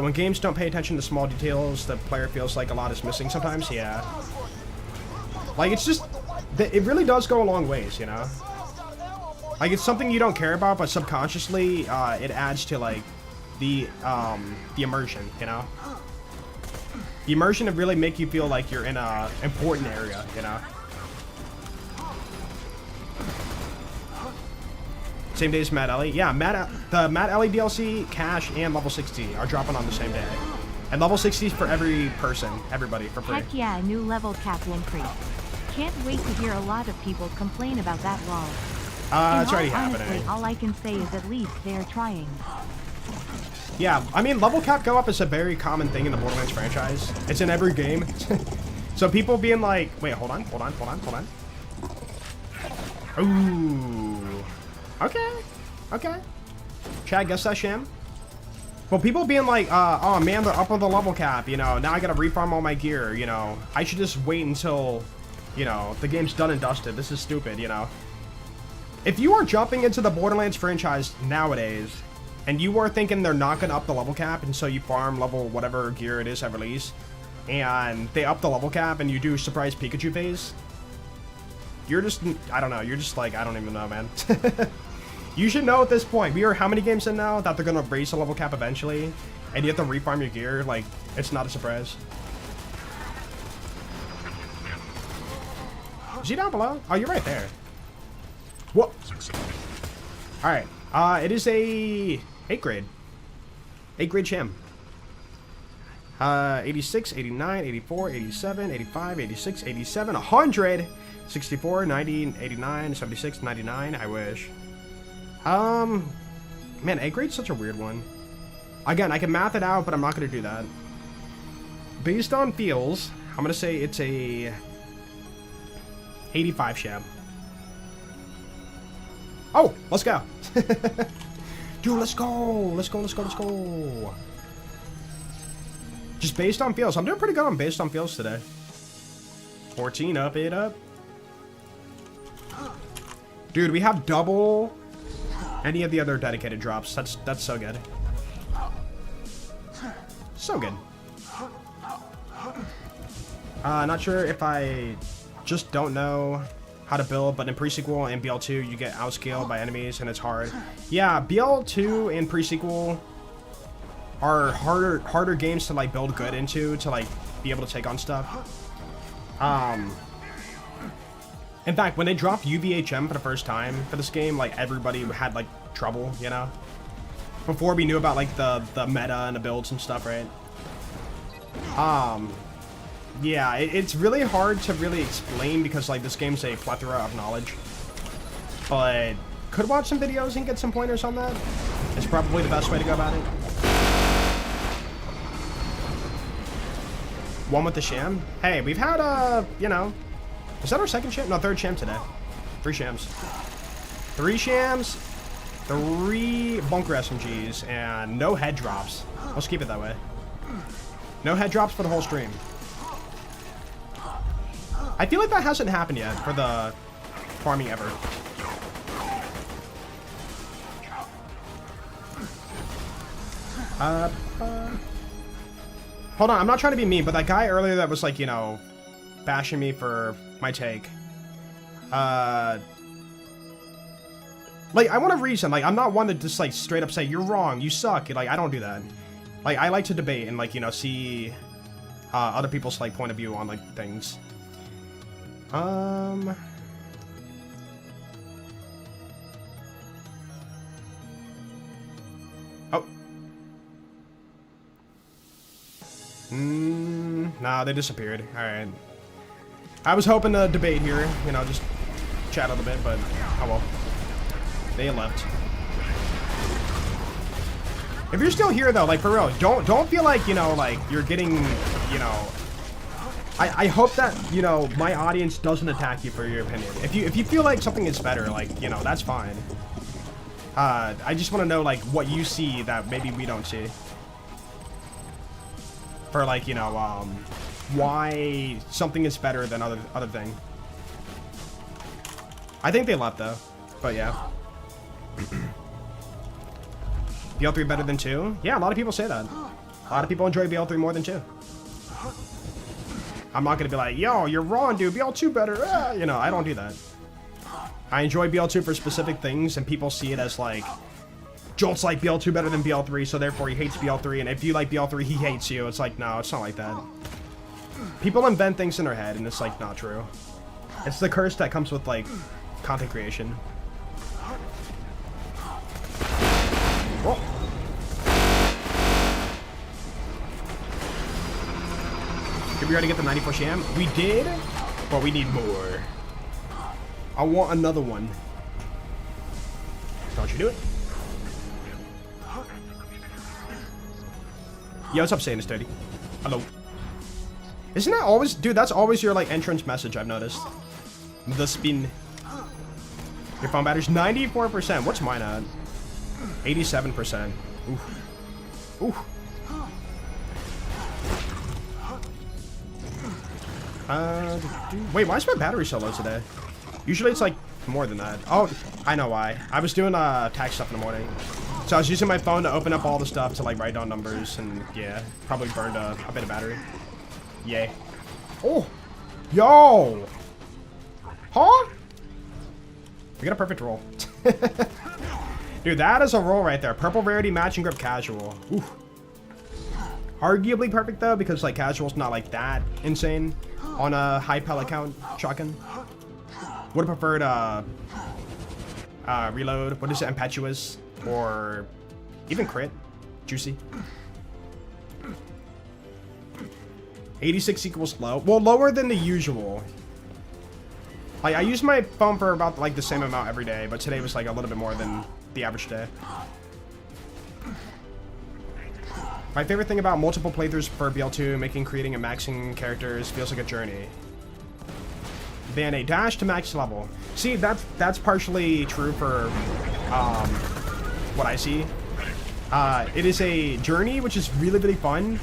When games don't pay attention to small details, the player feels like a lot is missing sometimes. Yeah. Like, it's just... It really does go a long ways, you know? Like, it's something you don't care about, but subconsciously, it adds to, like, the immersion, you know? The immersion would really make you feel like you're in a important area, you know? Same day as Matt Ellie? Yeah, the Matt Ellie DLC, Cash, and level 60 are dropping on the same day. And level 60 is for every person, everybody, for free. Heck yeah, new level cap increase. Can't wait to hear a lot of people complain about that wall. It's already happening. Honestly, all I can say is at least they're trying. Yeah, I mean, level cap go up is a very common thing in the Borderlands franchise. It's in every game. So people being like, wait, hold on. Ooh. Okay. Chad, guess that, Sham? Well, people being like, oh man, they're up on the level cap, you know, now I gotta refarm all my gear, you know. I should just wait until, you know, the game's done and dusted. This is stupid, you know. If you are jumping into the Borderlands franchise nowadays, and you are thinking they're not going to up the level cap, and so you farm level whatever gear it is at release, and they up the level cap, and you do surprise Pikachu phase, you're just, I don't know, you're just like, I don't even know, man. You should know at this point, we are how many games in now that they're going to raise the level cap eventually, and you have to refarm your gear, like, it's not a surprise. Is he down below? Oh, you're right there. What? Alright. It is a 8 grade. 8 grade Sham. 86, 89, 84, 87, 85, 86, 87, 100, 64, 90, 89, 76, 99. I wish. Man, 8 grade's such a weird one. Again, I can math it out, but I'm not going to do that. Based on feels, I'm going to say it's a 85 Sham. Oh, let's go. Dude, let's go. Just based on feels. I'm doing pretty good on based on feels today. 14 up, 8 up. Dude, we have double any of the other dedicated drops. That's so good. So good. Not sure if I just don't know how to build, but in pre-sequel and BL2 you get outscaled by enemies and it's hard. Yeah, BL2 and pre-sequel are harder games to like build good into, to like be able to take on stuff. In fact, when they dropped UVHM for the first time for this game, like everybody had like trouble, you know? Before we knew about like the meta and the builds and stuff, right? Yeah, it's really hard to really explain because like this game's a plethora of knowledge. But could watch some videos and get some pointers on that. It's probably the best way to go about it. One with the Sham. Hey, we've had you know, is that our second Sham? No, third Sham today. 3 Shams. 3 Shams, 3 bunker SMGs, and no head drops. Let's keep it that way. No head drops for the whole stream. I feel like that hasn't happened yet for the farming ever. Hold on, I'm not trying to be mean, but that guy earlier that was like, you know, bashing me for my take. Like, I want to reason. Like, I'm not one to just like straight up say you're wrong, you suck. Like, I don't do that. Like, I like to debate and like, you know, see other people's like point of view on like things. Oh. Nah, they disappeared. Alright. I was hoping to debate here, you know, just chat a little bit, but oh well. They left. If you're still here though, like for real, don't feel like, you know, like you're getting, you know, I hope that, you know, my audience doesn't attack you for your opinion. If you feel like something is better, like, you know, that's fine. I just want to know like what you see that maybe we don't see. For like, you know, why something is better than other thing. I think they left though, but yeah. BL3 better than 2? Yeah, a lot of people say that. A lot of people enjoy BL3 more than 2. I'm not gonna be like, yo, you're wrong, dude. BL2 better. You know, I don't do that. I enjoy BL2 for specific things, and people see it as like, Jolt's like BL2 better than BL3, so therefore he hates BL3, and if you like BL3, he hates you. It's like, no, it's not like that. People invent things in their head, and it's like not true. It's the curse that comes with like content creation. Whoa. Did we already get the 94 Sham? We did, but we need more. I want another one. Don't you do it? Yo, what's up, Satan? It's 30. Hello. Isn't that always, dude? That's always your like entrance message. I've noticed. The spin. Your phone battery's 94%. What's mine at? 87%. Oof. Oof. Wait, why is my battery so low today? Usually it's like more than that. Oh, I know why. I was doing tax stuff in the morning. So I was using my phone to open up all the stuff to like write down numbers, and yeah, probably burned a bit of battery. Yay. Oh! Yo! Huh? We got a perfect roll. Dude, that is a roll right there. Purple rarity, matching grip, casual. Ooh. Arguably perfect though, because like casual's not like that insane on a high pellet count shotgun. Would have preferred reload. What is it? Impetuous or even crit. Juicy. 86 equals low. Well, lower than the usual. Like I use my phone for about like the same amount every day, but today was like a little bit more than the average day. My favorite thing about multiple playthroughs for BL2, making, creating, and maxing characters feels like a journey. Then a dash to max level. See, that's partially true for what I see. It is a journey, which is really, really fun.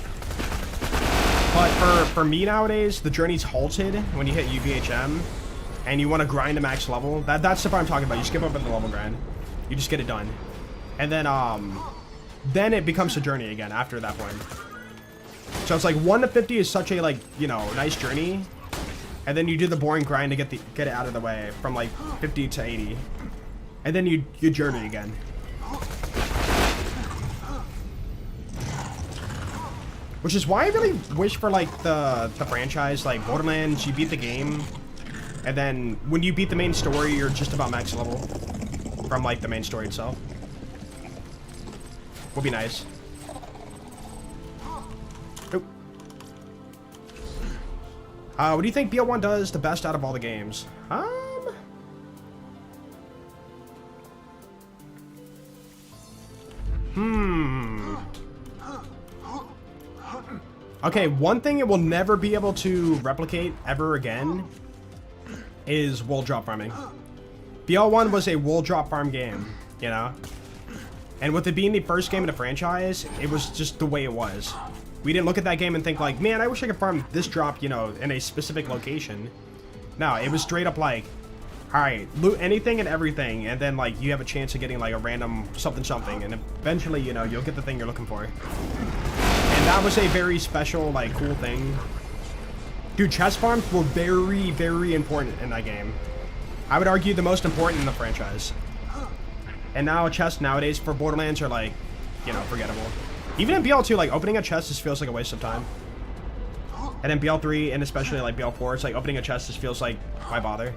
But for me nowadays, the journey's halted when you hit UVHM, and you want to grind to max level. That's the part I'm talking about. You skip over the level grind. You just get it done. And then it becomes a journey again after that point. So it's like 1 to 50 is such a like, you know, nice journey. and then you do the boring grind to get it out of the way from like 50 to 80, and then you journey again. Which is why I really wish for like the franchise, like Borderlands, you beat the game, and then when you beat the main story, you're just about max level from like the main story itself. Would be nice. Oh. What do you think BL1 does the best out of all the games? Okay, one thing it will never be able to replicate ever again is wool drop farming. BL1 was a wool drop farm game, you know? And with it being the first game in the franchise, it was just the way it was. We didn't look at that game and think like, man, I wish I could farm this drop, you know, in a specific location. No, it was straight up like, alright, loot anything and everything, and then like you have a chance of getting like a random something, and eventually, you know, you'll get the thing you're looking for. And that was a very special, like, cool thing. Dude, chest farms were very, very important in that game. I would argue the most important in the franchise. And now chests nowadays for Borderlands are like, you know, forgettable. Even in BL2, like, opening a chest just feels like a waste of time. And in BL3, and especially like BL4, it's like opening a chest just feels like, why bother?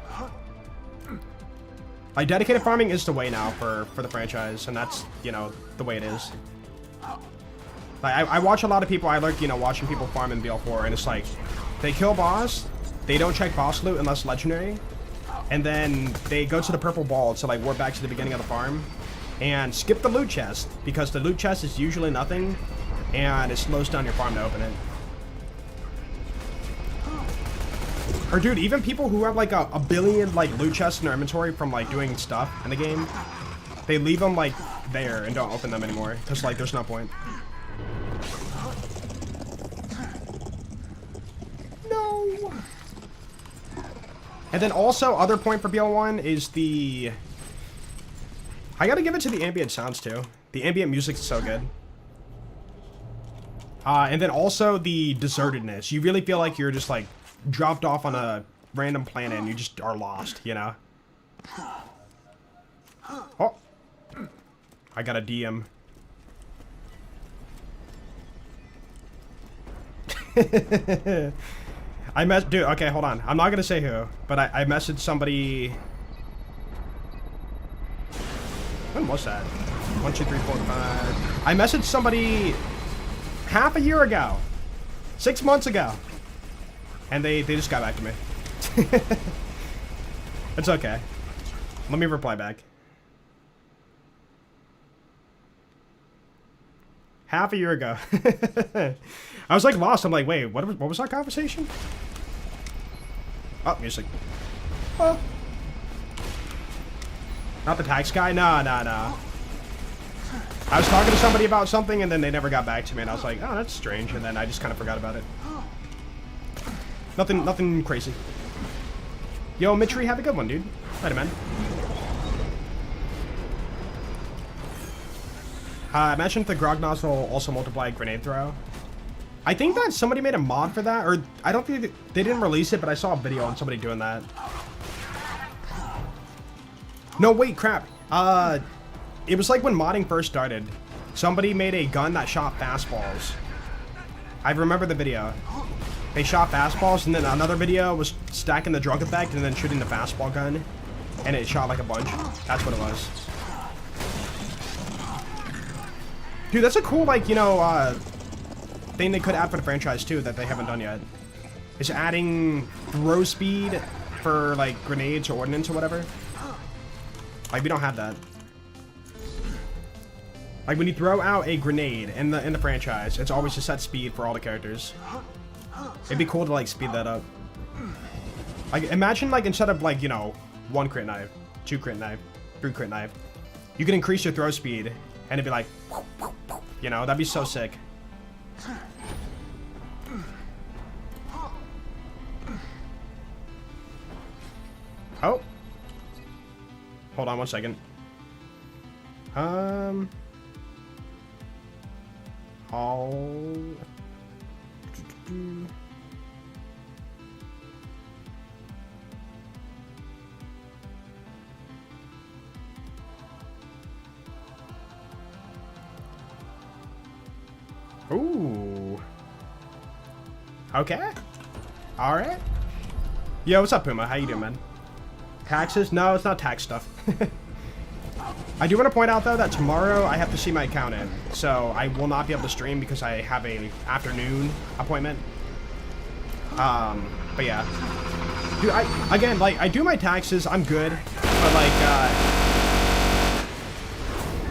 Like, dedicated farming is the way now for the franchise, and that's, you know, the way it is. Like, I watch a lot of people, I like, you know, watching people farm in BL4, and it's like, they kill boss, they don't check boss loot unless legendary, and then they go to the purple ball to, like, warp back to the beginning of the farm, and skip the loot chest, because the loot chest is usually nothing, and it slows down your farm to open it. Or, dude, even people who have, like, a billion, like, loot chests in their inventory from, like, doing stuff in the game, they leave them, like, there and don't open them anymore, because, like, there's no point. No. And then also, other point for BL1 is the... I gotta give it to the ambient sounds, too. The ambient music is so good. And then also the desertedness. You really feel like you're just, like, dropped off on a random planet and you just are lost, you know? Oh. I got a DM. Dude, okay, hold on. I'm not gonna say who, but I messaged somebody. When was that? 1, 2, 3, 4, 5. I messaged somebody half a year ago, 6 months ago, and they just got back to me. It's okay. Let me reply back. Half a year ago. I was like lost. I'm like, wait, what was our conversation? Oh, music. Oh. Not the tax guy? No. I was talking to somebody about something and then they never got back to me and I was like, oh, that's strange. And then I just kind of forgot about it. Nothing crazy. Yo, Mitri, have a good one, dude. Later, man. Imagine if the Grog Nozzle also multiplied grenade throw. I think that somebody made a mod for that, or I don't think they didn't release it, but I saw a video on somebody doing that. No, wait, crap. It was like when modding first started. Somebody made a gun that shot fastballs. I remember the video. They shot fastballs, and then another video was stacking the drug effect and then shooting the fastball gun, and it shot like a bunch. That's what it was. Dude, that's a cool, like, you know, thing they could add for the franchise, too, that they haven't done yet. Is adding throw speed for, like, grenades or ordnance or whatever. Like, we don't have that. Like, when you throw out a grenade in the franchise, it's always a set speed for all the characters. It'd be cool to, like, speed that up. Like, imagine, like, instead of, like, you know, 1 crit knife, 2 crit knife, 3 crit knife, you can increase your throw speed, and it'd be like, you know, that'd be so sick. Oh. Hold on 1 second. Okay. All right. Yo, what's up, Puma? How you doing, man? Taxes? No, it's not tax stuff. I do want to point out, though, that tomorrow I have to see my accountant. So I will not be able to stream because I have a afternoon appointment. But yeah. Dude, I do my taxes. I'm good. But, like,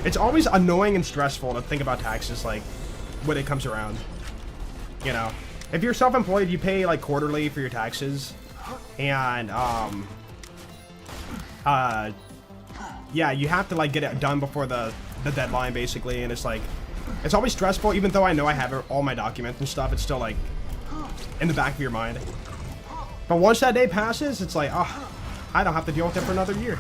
it's always annoying and stressful to think about taxes, like, when it comes around. You know? If you're self-employed, you pay, like, quarterly for your taxes. And, yeah, you have to, like, get it done before the deadline, basically. And it's, like, it's always stressful, even though I know I have all my documents and stuff. It's still, like, in the back of your mind. But once that day passes, it's like, oh, I don't have to deal with it for another year.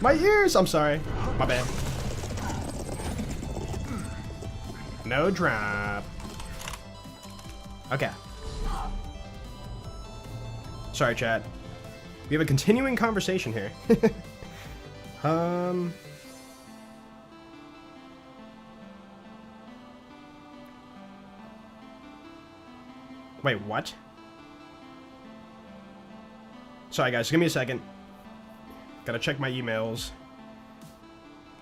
My ears! I'm sorry. My bad. No drop. Okay. Sorry, chat. We have a continuing conversation here. Wait, what? Sorry, guys. Give me a second. Gotta check my emails.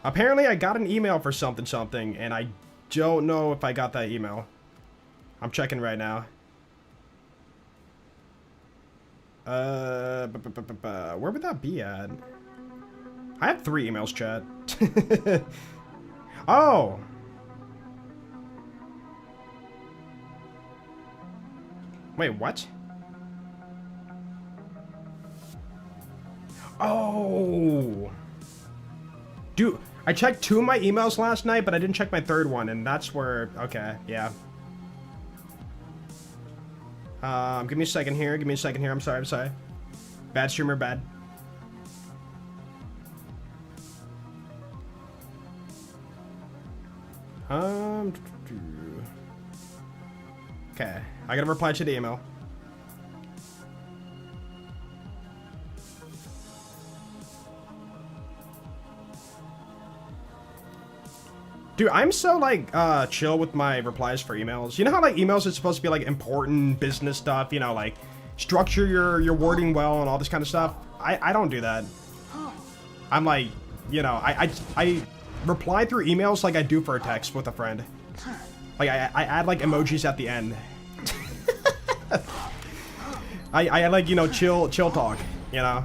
Apparently, I got an email for something, and I don't know if I got that email. I'm checking right now. Where would that be at? I have 3 emails, chat. Oh! Wait, what? Oh! Dude, I checked 2 of my emails last night, but I didn't check my 3rd one, and that's where... Okay, yeah. Give me a second here. Give me a second here. I'm sorry. Bad streamer, bad. Okay. I gotta reply to the email. Dude, I'm so, like, chill with my replies for emails. You know how, like, emails are supposed to be, like, important business stuff, you know, like, structure your wording well and all this kind of stuff? I don't do that. I'm, like, you know, I reply through emails like I do for a text with a friend. Like, I add, like, emojis at the end. I like, you know, chill talk, you know?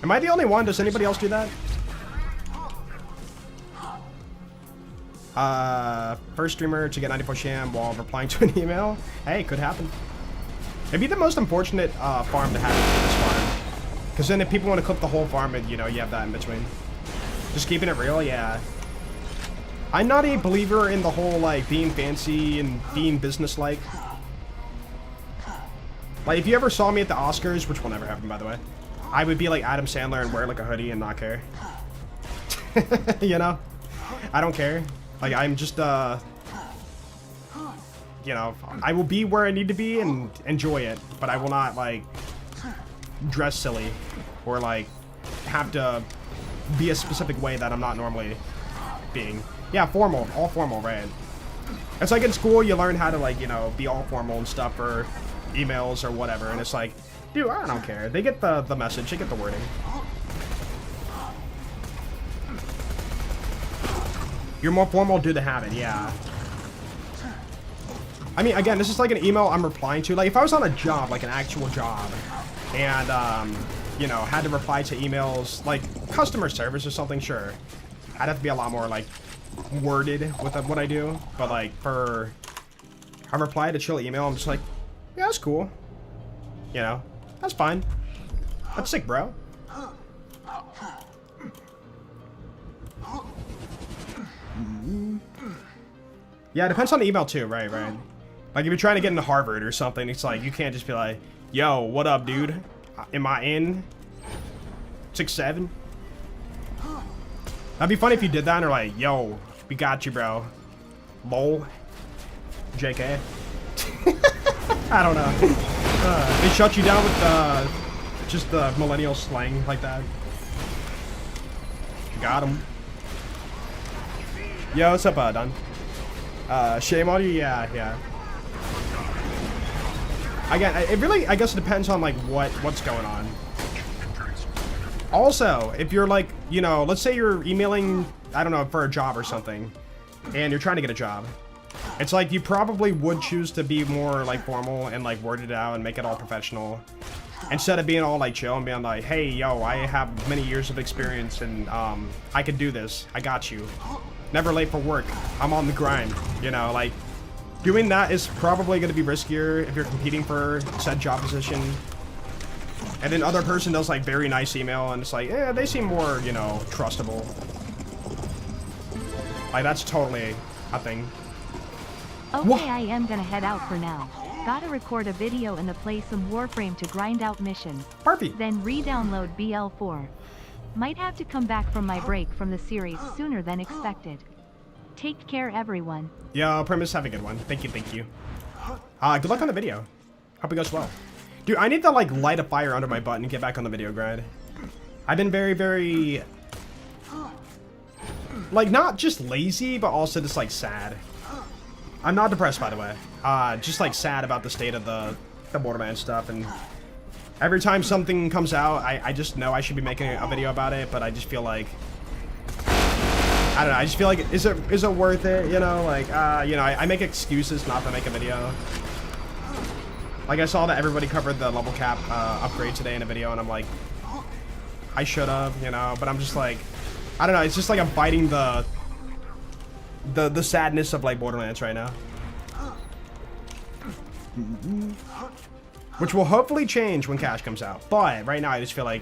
Am I the only one? Does anybody else do that? First streamer to get 94 Sham while replying to an email. Hey, could happen. It'd be the most unfortunate farm to have in this farm. Because then if people want to clip the whole farm, and you know, you have that in between. Just keeping it real, yeah. I'm not a believer in the whole, like, being fancy and being business-like. Like, if you ever saw me at the Oscars, which will never happen, by the way, I would be like Adam Sandler and wear, like, a hoodie and not care. You know? I don't care. Like, I'm just, you know, I will be where I need to be and enjoy it, but I will not, like, dress silly or, like, have to be a specific way that I'm not normally being. Yeah, formal. All formal, right? It's like in school, you learn how to, like, you know, be all formal and stuff for emails or whatever, and it's like, dude, I don't care. They get the message. They get the wording. You're more formal due to habit, yeah. I mean, again, this is like an email I'm replying to. Like, if I was on a job, like an actual job, and, you know, had to reply to emails, like customer service or something, sure. I'd have to be a lot more, like, worded with what I do. But, like, for a reply to chill email, I'm just like, yeah, that's cool. You know, that's fine. That's sick, bro. Yeah, it depends on the email too, right? Like, if you're trying to get into Harvard or something, it's like, you can't just be like, yo, what up, dude? Am I in? 6'7"? That'd be funny if you did that and they're like, yo, we got you, bro. Lol. JK. I don't know. They shut you down with just the millennial slang like that. Got him. Yo, what's up, Don? Shame on you? Yeah. Again, it really, I guess it depends on, like, what's going on. Also, if you're, like, you know, let's say you're emailing, I don't know, for a job or something, and you're trying to get a job. It's like, you probably would choose to be more, like, formal and, like, word it out and make it all professional. Instead of being all, like, chill and being like, hey, yo, I have many years of experience and, I can do this. I got you. Never late for work. I'm on the grind. You know, like, doing that is probably going to be riskier if you're competing for said job position. And then other person does, like, very nice email, and it's like, yeah, they seem more, you know, trustable. Like, that's totally a thing. Okay, What? I am gonna head out for now. Gotta record a video and play some Warframe to grind out missions. Perfect. Then re-download BL4. Might have to come back from my break from the series sooner than expected. Take care, everyone. Yo, Primus, have a good one. Thank you. Good luck on the video. Hope it goes well. Dude, I need to, like, light a fire under my butt and get back on the video grind. I've been very, like, not just lazy, but also just, like, sad. I'm not depressed, by the way. Just, like, sad about the state of the Borderlands stuff, and every time something comes out, I just know I should be making a video about it, but I just feel like, I don't know, I just feel like, is it worth it, you know? Like, you know, I make excuses not to make a video. Like, I saw that everybody covered the level cap upgrade today in a video, and I'm like, I should have, you know, but I'm just like, I don't know, it's just like I'm fighting the sadness of, like, Borderlands right now. Which will hopefully change when Cash comes out, but right now I just feel like,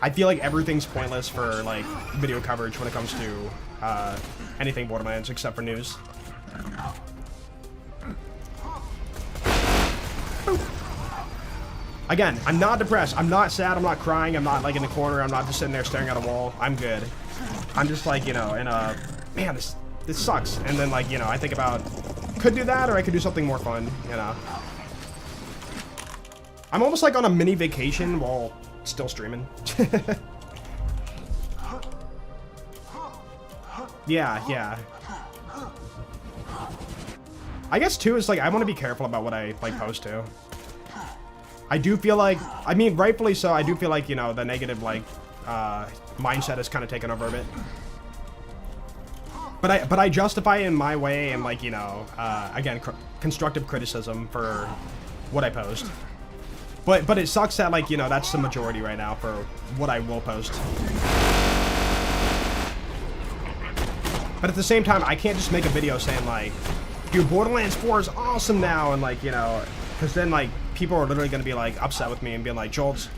everything's pointless for, like, video coverage when it comes to anything Borderlands except for news. Again, I'm not depressed. I'm not sad. I'm not crying. I'm not, like, in the corner. I'm not just sitting there staring at a wall. I'm good. I'm just, like, you know, in a, man, this sucks. And then, like, you know, I think about, could do that or I could do something more fun, you know. I'm almost like on a mini vacation while still streaming. Yeah. I guess, too, is, like, I want to be careful about what I, like, post, too. I do feel like, I mean, rightfully so, I do feel like, you know, the negative, like, mindset has kind of taken over a bit. But I justify it in my way and, like, you know, again, constructive criticism for what I post. But it sucks that, like, you know, that's the majority right now for what I will post. But at the same time, I can't just make a video saying, like, dude, Borderlands 4 is awesome now, and, like, you know, because then, like, people are literally going to be, like, upset with me and being like, Jolts,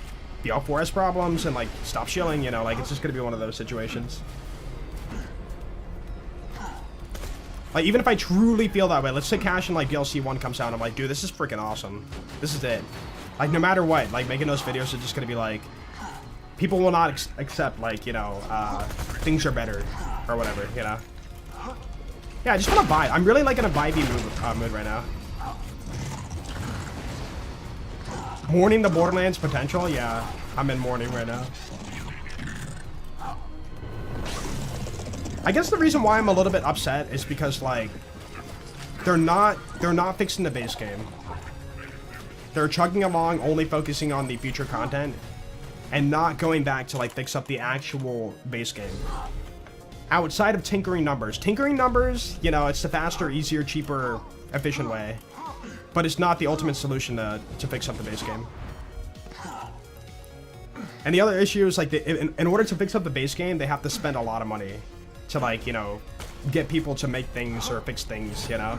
BL4 has problems, and, like, stop shilling, you know, like, it's just going to be one of those situations. Like, even if I truly feel that way, let's say Cash and, like, DLC 1 comes out, and I'm like, dude, this is freaking awesome. This is it. Like, no matter what, like, making those videos are just going to be, like, people will not accept, like, you know, things are better, or whatever, you know. Yeah, I just want to vibe. I'm really, like, in a vibey mood right now. Mourning the Borderlands potential? Yeah, I'm in mourning right now. I guess the reason why I'm a little bit upset is because, like, they're not fixing the base game. They're chugging along, only focusing on the future content, and not going back to, like, fix up the actual base game. Outside of tinkering numbers. Tinkering numbers, you know, it's the faster, easier, cheaper, efficient way. But it's not the ultimate solution to fix up the base game. And the other issue is, like, in order to fix up the base game, they have to spend a lot of money to, like, you know, get people to make things or fix things, you know?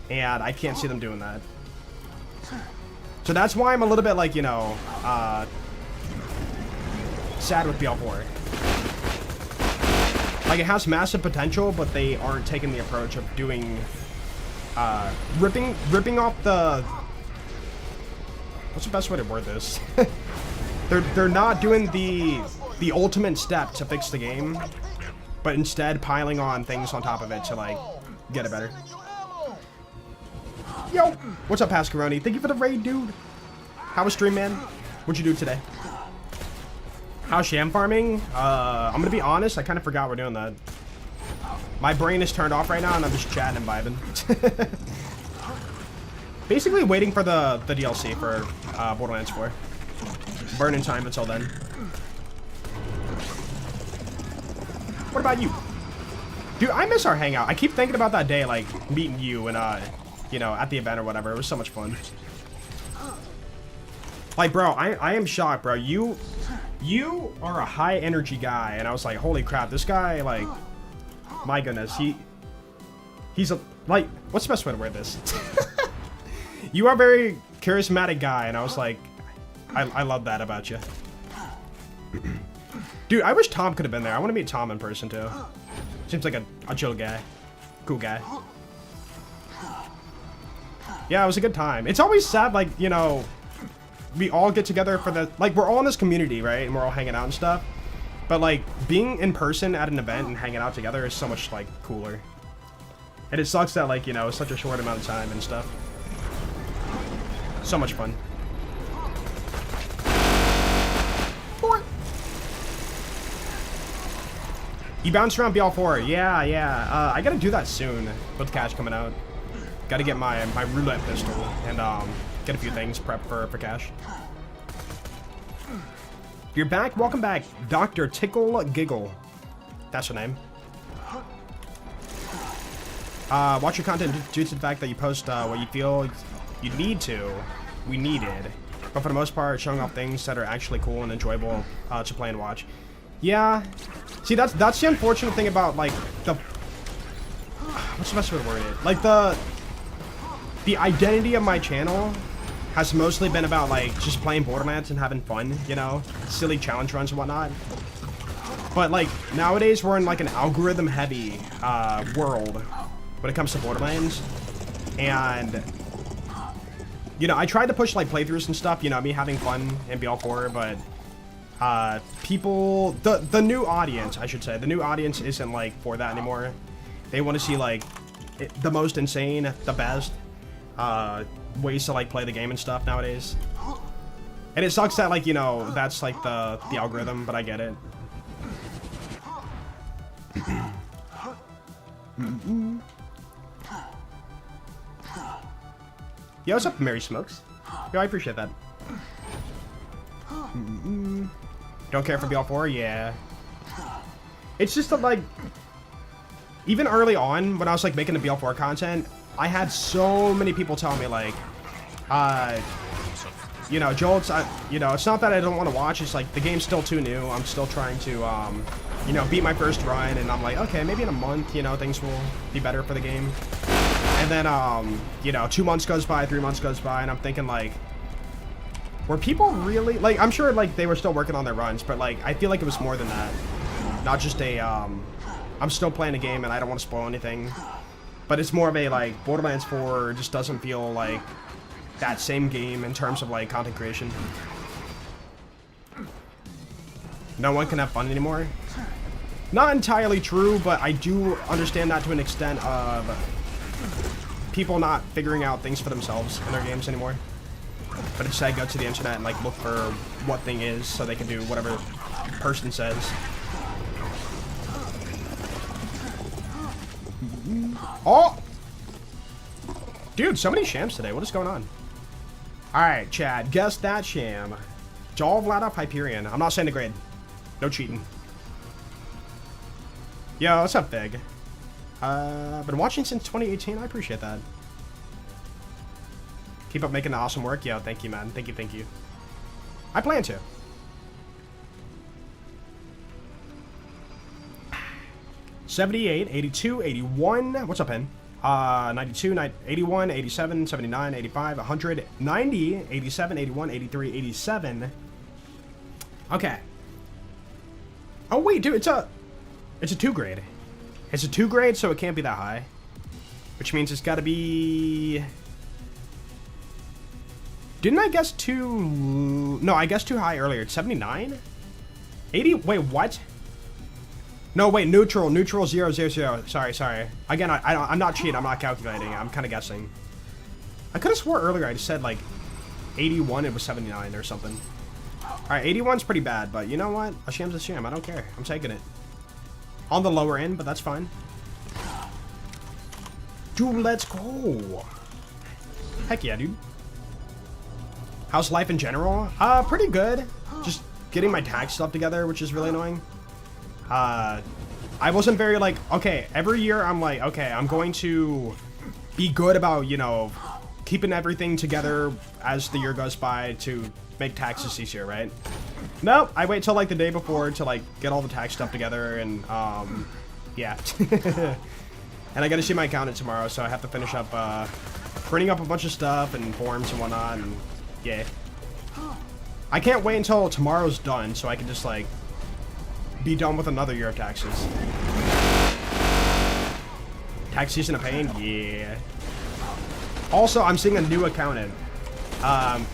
And I can't see them doing that. So that's why I'm a little bit, like, you know, sad with BL4. Like, it has massive potential, but they aren't taking the approach of doing, ripping off the, what's the best way to word this? They're not doing the ultimate step to fix the game, but instead piling on things on top of it to, like, get it better. Yo, what's up, Pascaroni? Thank you for the raid, dude. How was stream, man? What'd you do today? How's Sham farming? I'm gonna be honest, I kind of forgot we're doing that. My brain is turned off right now, and I'm just chatting and vibing. Basically waiting for the DLC for Borderlands 4. Burning time until then. What about you? Dude, I miss our hangout. I keep thinking about that day, like, meeting you and, you know, at the event or whatever. It was so much fun. Like, bro, I am shocked, bro. You are a high energy guy, and I was like, holy crap, this guy, like, my goodness, he's a, like, what's the best way to word this? You are a very charismatic guy, and I was like, I love that about you. Dude, I wish Tom could have been there. I want to meet Tom in person, too. Seems like a chill guy. Cool guy. Yeah, it was a good time. It's always sad, like, you know, we all get together for the, like, we're all in this community, right? And we're all hanging out and stuff. But, like, being in person at an event and hanging out together is so much, like, cooler. And it sucks that, like, you know, it's such a short amount of time and stuff. So much fun. You bounce around BL4. Yeah. I gotta do that soon with cash coming out. Gotta get my roulette pistol and get a few things prepped for cash. You're back. Welcome back, Dr. Tickle Giggle. That's her name. Watch your content due to the fact that you post what you feel you need to. We needed. But for the most part, showing off things that are actually cool and enjoyable to play and watch. Yeah. See, that's the unfortunate thing about, like, the... What's the best way to word it? Like, the identity of my channel has mostly been about, like, just playing Borderlands and having fun, you know? Silly challenge runs and whatnot. But, like, nowadays we're in, like, an algorithm-heavy world when it comes to Borderlands. And... you know, I tried to push, like, playthroughs and stuff, you know, me having fun in BL4, but... people, the new audience, I should say, the new audience isn't, like, for that anymore. They want to see, like, the most insane, the best, ways to, like, play the game and stuff nowadays. And it sucks that, like, you know, that's, like, the algorithm, but I get it. Yo, what's up, Mary Smokes? Yo, I appreciate that. Don't care for BL4? Yeah. It's just that, like, even early on, when I was, like, making the BL4 content, I had so many people tell me, like, you know, Joel, you know, it's not that I don't want to watch, it's like, the game's still too new, I'm still trying to, you know, beat my first run, and I'm like, okay, maybe in a month, you know, things will be better for the game. And then, you know, 2 months goes by, 3 months goes by, and I'm thinking, like, were people really, like, I'm sure, like, they were still working on their runs, but, like, I feel like it was more than that. Not just a, I'm still playing a game and I don't want to spoil anything. But it's more of a, like, Borderlands 4 just doesn't feel like that same game in terms of, like, content creation. No one can have fun anymore. Not entirely true, but I do understand that to an extent of people not figuring out things for themselves in their games anymore. But instead go to the internet and, like, look for what thing is so they can do whatever person says. Oh! Dude, so many shams today. What is going on? Alright, Chad. Guess that sham. Jaw Vladov Hyperion. I'm not saying the grade. No cheating. Yo, what's up, Big? Been watching since 2018. I appreciate that. Keep up making the awesome work. Yo, thank you, man. Thank you, thank you. I plan to. $78, $82, $81. What's up, Pen? $92, $81, $87, $79, $85, $100, $90, $87, $81, $83, $87. Okay. Oh wait, dude, it's a 2 grade. It's a 2 grade, so it can't be that high. Which means it's got to be. Didn't I guess too? No, I guessed too high earlier. It's 79, 80. Wait, what? No, wait, neutral 0, 0, 0. Sorry. Again, I'm not cheating. I'm not calculating. I'm kind of guessing. I could have swore earlier I just said like 81. It was 79 or something. All right, 81's pretty bad, but you know what? A sham's a sham. I don't care. I'm taking it. On the lower end, but that's fine. Dude, let's go. Heck yeah, dude. How's life in general? Pretty good. Just getting my tax stuff together, which is really annoying. I wasn't very like, okay, every year I'm like, okay, I'm going to be good about, you know, keeping everything together as the year goes by to make taxes easier, right? Nope, I wait till like the day before to like get all the tax stuff together and, yeah. And I gotta see my accountant tomorrow, so I have to finish up, printing up a bunch of stuff and forms and whatnot, and yeah. I can't wait until tomorrow's done so I can just like be done with another year of taxes. Tax season of pain? Yeah. Also, I'm seeing a new accountant.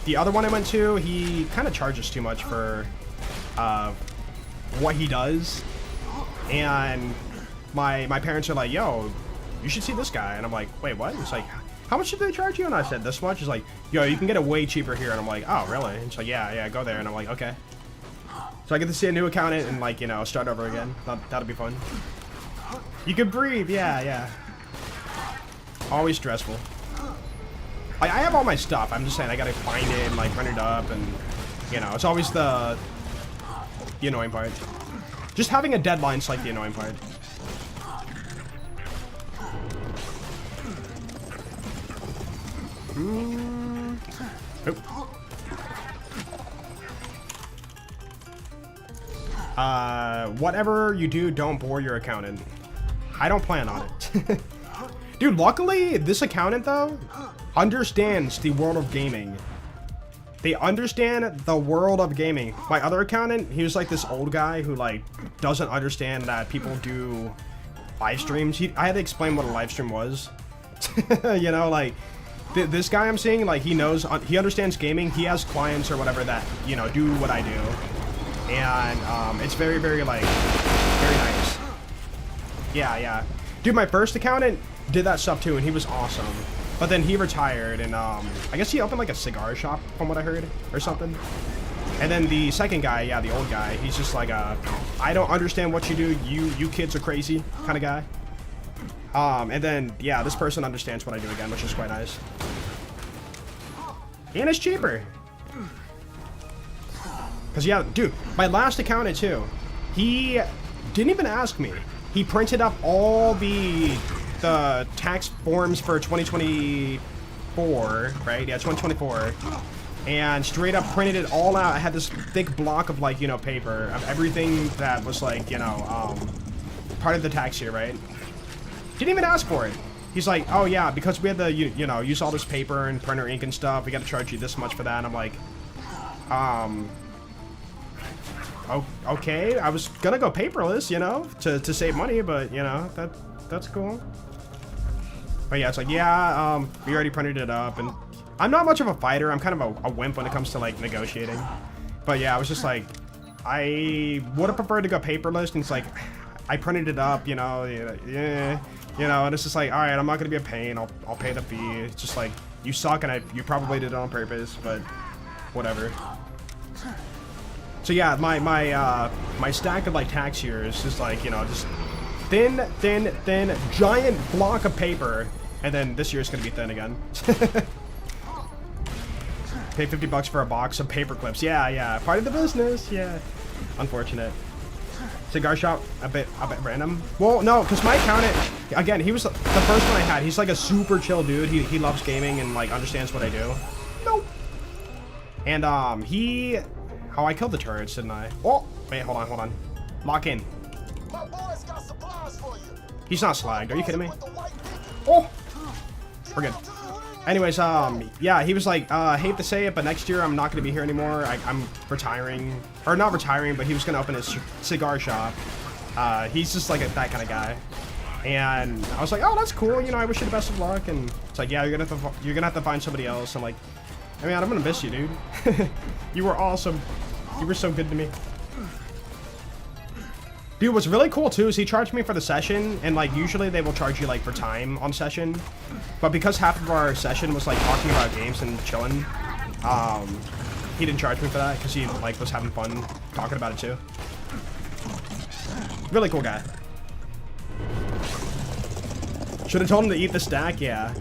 The other one I went to, he kind of charges too much for what he does. And my parents are like, yo, you should see this guy. And I'm like, wait, what? It's like, how much did they charge you? And I said, this much. He's like, yo, you can get it way cheaper here. And I'm like, oh, really? And it's like, yeah, go there. And I'm like, okay. So I get to see a new accountant and like, you know, start over again. That'll be fun. You can breathe. Yeah. Always stressful. Like, I have all my stuff. I'm just saying I gotta find it and like run it up, and you know, it's always the annoying part. Just having a deadline's like the annoying part. Whatever you do, don't bore your accountant. I don't plan on it. Dude, luckily, this accountant, though, understands the world of gaming. They understand the world of gaming. My other accountant, he was like this old guy who, like, doesn't understand that people do live streams. I had to explain what a live stream was. You know, like, this guy I'm seeing, like, he knows, he understands gaming. He has clients or whatever that, you know, do what I do. And, it's very, very, like, very nice. Yeah. Dude, my first accountant did that stuff too, and he was awesome. But then he retired, and I guess he opened like a cigar shop, from what I heard, or something. And then the second guy, yeah, the old guy, he's just like I don't understand what you do. You kids are crazy kind of guy. And then yeah, this person understands what I do again, which is quite nice. And it's cheaper. Cause yeah, dude, my last accountant too, he didn't even ask me. He printed up all the tax forms for 2024, right? Yeah, 2024. And straight up printed it all out. I had this thick block of, like, you know, paper of everything that was, like, you know, part of the tax year, right? Didn't even ask for it. He's like, oh yeah, because we had to, you know, use all this paper and printer ink and stuff, we got to charge you this much for that. And I'm like, okay, I was gonna go paperless, you know, to save money, but, you know, that's cool. But yeah, it's like, yeah, we already printed it up, and I'm not much of a fighter. I'm kind of a wimp when it comes to, like, negotiating. But yeah, I was just like, I would have preferred to go paperless, and it's like, I printed it up, you know, yeah, you know, and it's just like, all right, I'm not gonna be a pain. I'll pay the fee. It's just like, you suck, and you probably did it on purpose, but whatever. So yeah, my stack of like tax years is just like, you know, just thin, giant block of paper, and then this year's gonna be thin again. Pay 50 bucks for a box of paper clips. Yeah, part of the business. Yeah, unfortunate. Cigar shop, a bit random. Well, no, because my accountant, again, he was the first one I had. He's like a super chill dude. He loves gaming and like understands what I do. Nope. And oh, I killed the turrets, didn't I? Oh, wait, hold on. Lock in. My boys got supplies for you. He's not slagged. Are you kidding me? Oh, we're good. Anyways, yeah, he was like, hate to say it, but next year I'm not gonna be here anymore. I'm retiring, or not retiring, but he was gonna open his cigar shop. He's just like that kind of guy. And I was like, oh, that's cool. You know, I wish you the best of luck. And it's like, yeah, you're gonna have to find somebody else. I'm like, I mean, I'm gonna miss you, dude. You were awesome. You were so good to me. Dude, what's really cool too is he charged me for the session, and like usually they will charge you like for time on session, but because half of our session was like talking about games and chilling, he didn't charge me for that because he like was having fun talking about it too. Really cool guy. Should have told him to eat the stack, yeah.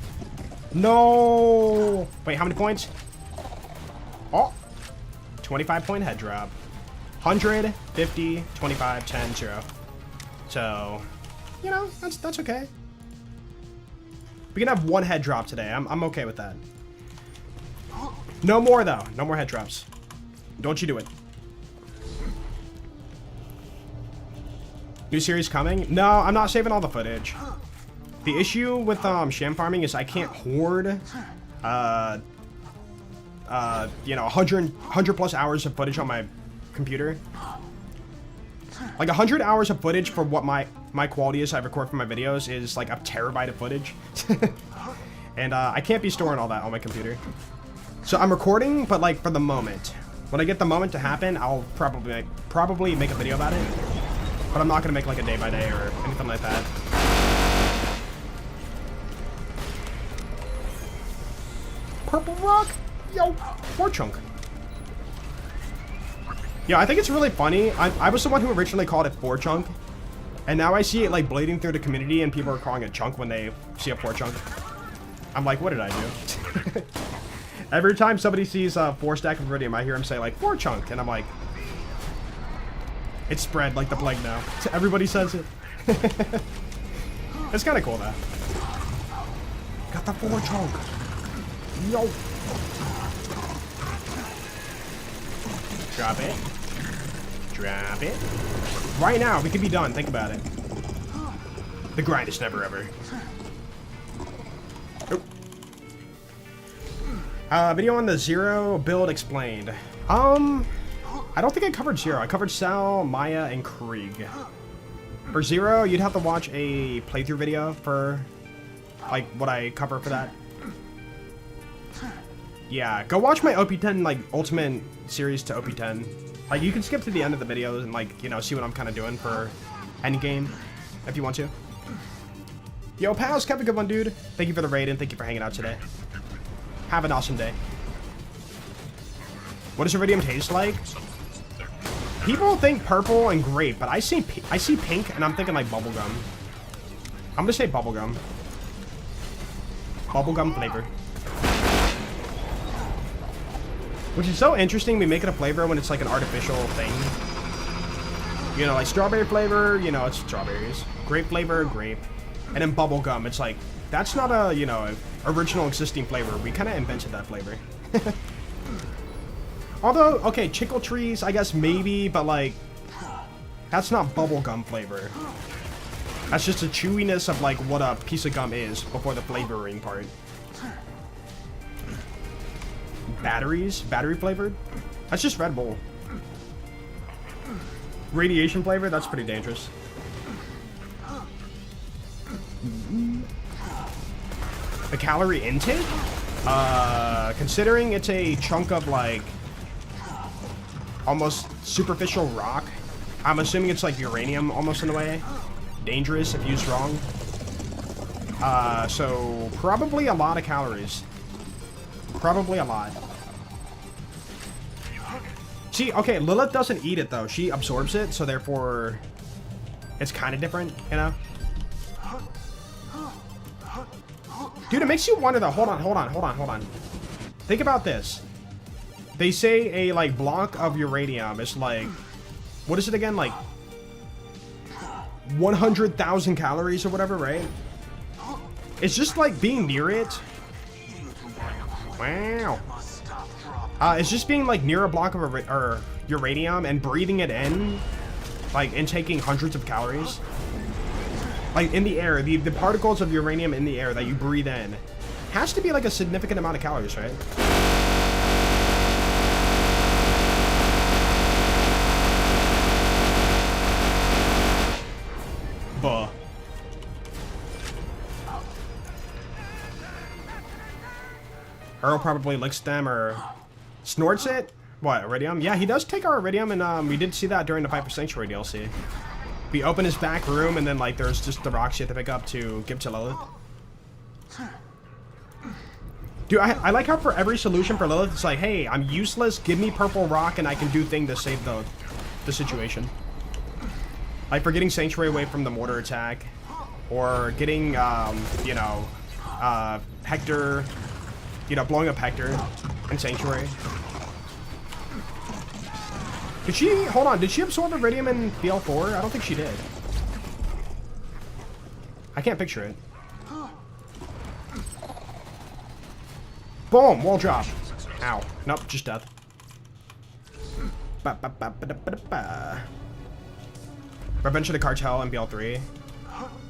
No! Wait, how many points? Oh! 25-point head drop. 100, 50, 25, 10, 0. So, you know, that's okay. We can have one head drop today. I'm okay with that. No more, though. No more head drops. Don't you do it. New series coming? No, I'm not saving all the footage. The issue with sham farming is I can't hoard, you know, 100 plus hours of footage on my computer. Like 100 hours of footage for what my quality is I record for my videos is like a terabyte of footage. And I can't be storing all that on my computer. So I'm recording, but like for the moment. When I get the moment to happen, I'll probably make a video about it. But I'm not gonna make like a day by day or anything like that. Purple rock? Yo, Forchunk. Yeah, I think it's really funny. I was the one who originally called it Forchunk. And now I see it like bleeding through the community and people are calling it chunk when they see a Forchunk. I'm like, what did I do? Every time somebody sees a 4-stack of Iridium, I hear him say like, Forchunk. And I'm like, it's spread like the plague now. Everybody says it. It's kind of cool though. Got the Forchunk. Yo. Drop it. Drop it. Right now, we could be done. Think about it. The grind is never ever. Oh. Video on the Zero build explained. I don't think I covered Zero. I covered Sal, Maya, and Krieg. For Zero, you'd have to watch a playthrough video for like what I cover for that. Yeah, go watch my OP10 like ultimate series to OP10. Like you can skip to the end of the videos and like, you know, see what I'm kind of doing for Endgame if you want to. Yo, pals, have a good one, dude. Thank you for the raid and thank you for hanging out today. Have an awesome day. What does Iridium taste like? People think purple and grape, but I see pink and I'm thinking like bubblegum. I'm gonna say bubblegum. Bubblegum flavor. Which is so interesting, we make it a flavor when it's like an artificial thing. You know, like strawberry flavor, you know, it's strawberries. Grape flavor, grape. And then bubblegum, it's like, that's not a, you know, original existing flavor. We kind of invented that flavor. Although, okay, chickle trees, I guess maybe, but like, that's not bubblegum flavor. That's just a chewiness of like what a piece of gum is before the flavoring part. Batteries? Battery flavored? That's just Red Bull. Radiation flavor? That's pretty dangerous. The calorie intake? Considering it's a chunk of like almost superficial rock, I'm assuming it's like uranium almost in a way. Dangerous if used wrong. So probably a lot of calories. Probably a lot. See, okay, Lilith doesn't eat it though. She absorbs it, so therefore it's kind of different, you know? Dude, it makes you wonder though. Hold on. Think about this. They say a like block of uranium is like, what is it again? Like 100,000 calories or whatever, right? It's just like being near it. Wow. It's just being like near a block of uranium and breathing it in, like, and taking hundreds of calories. Like in the air, the particles of uranium in the air that you breathe in has to be like a significant amount of calories, right? Buh. Earl probably licks them or snorts it. What, Iridium? Yeah, he does take our Iridium, and we did see that during the Viper Sanctuary DLC. We open his back room, and then like there's just the rocks you have to pick up to give to Lilith. Dude, I like how for every solution for Lilith, it's like, hey, I'm useless, give me purple rock, and I can do thing to save the situation. Like for getting Sanctuary away from the mortar attack. or getting, you know, Hector, you know, blowing up Hector in Sanctuary. Did she, hold on, did she absorb Iridium in BL4? I don't think she did. I can't picture it. Boom, wall drop. Ow, nope, just death. Revenge of the Cartel in BL3.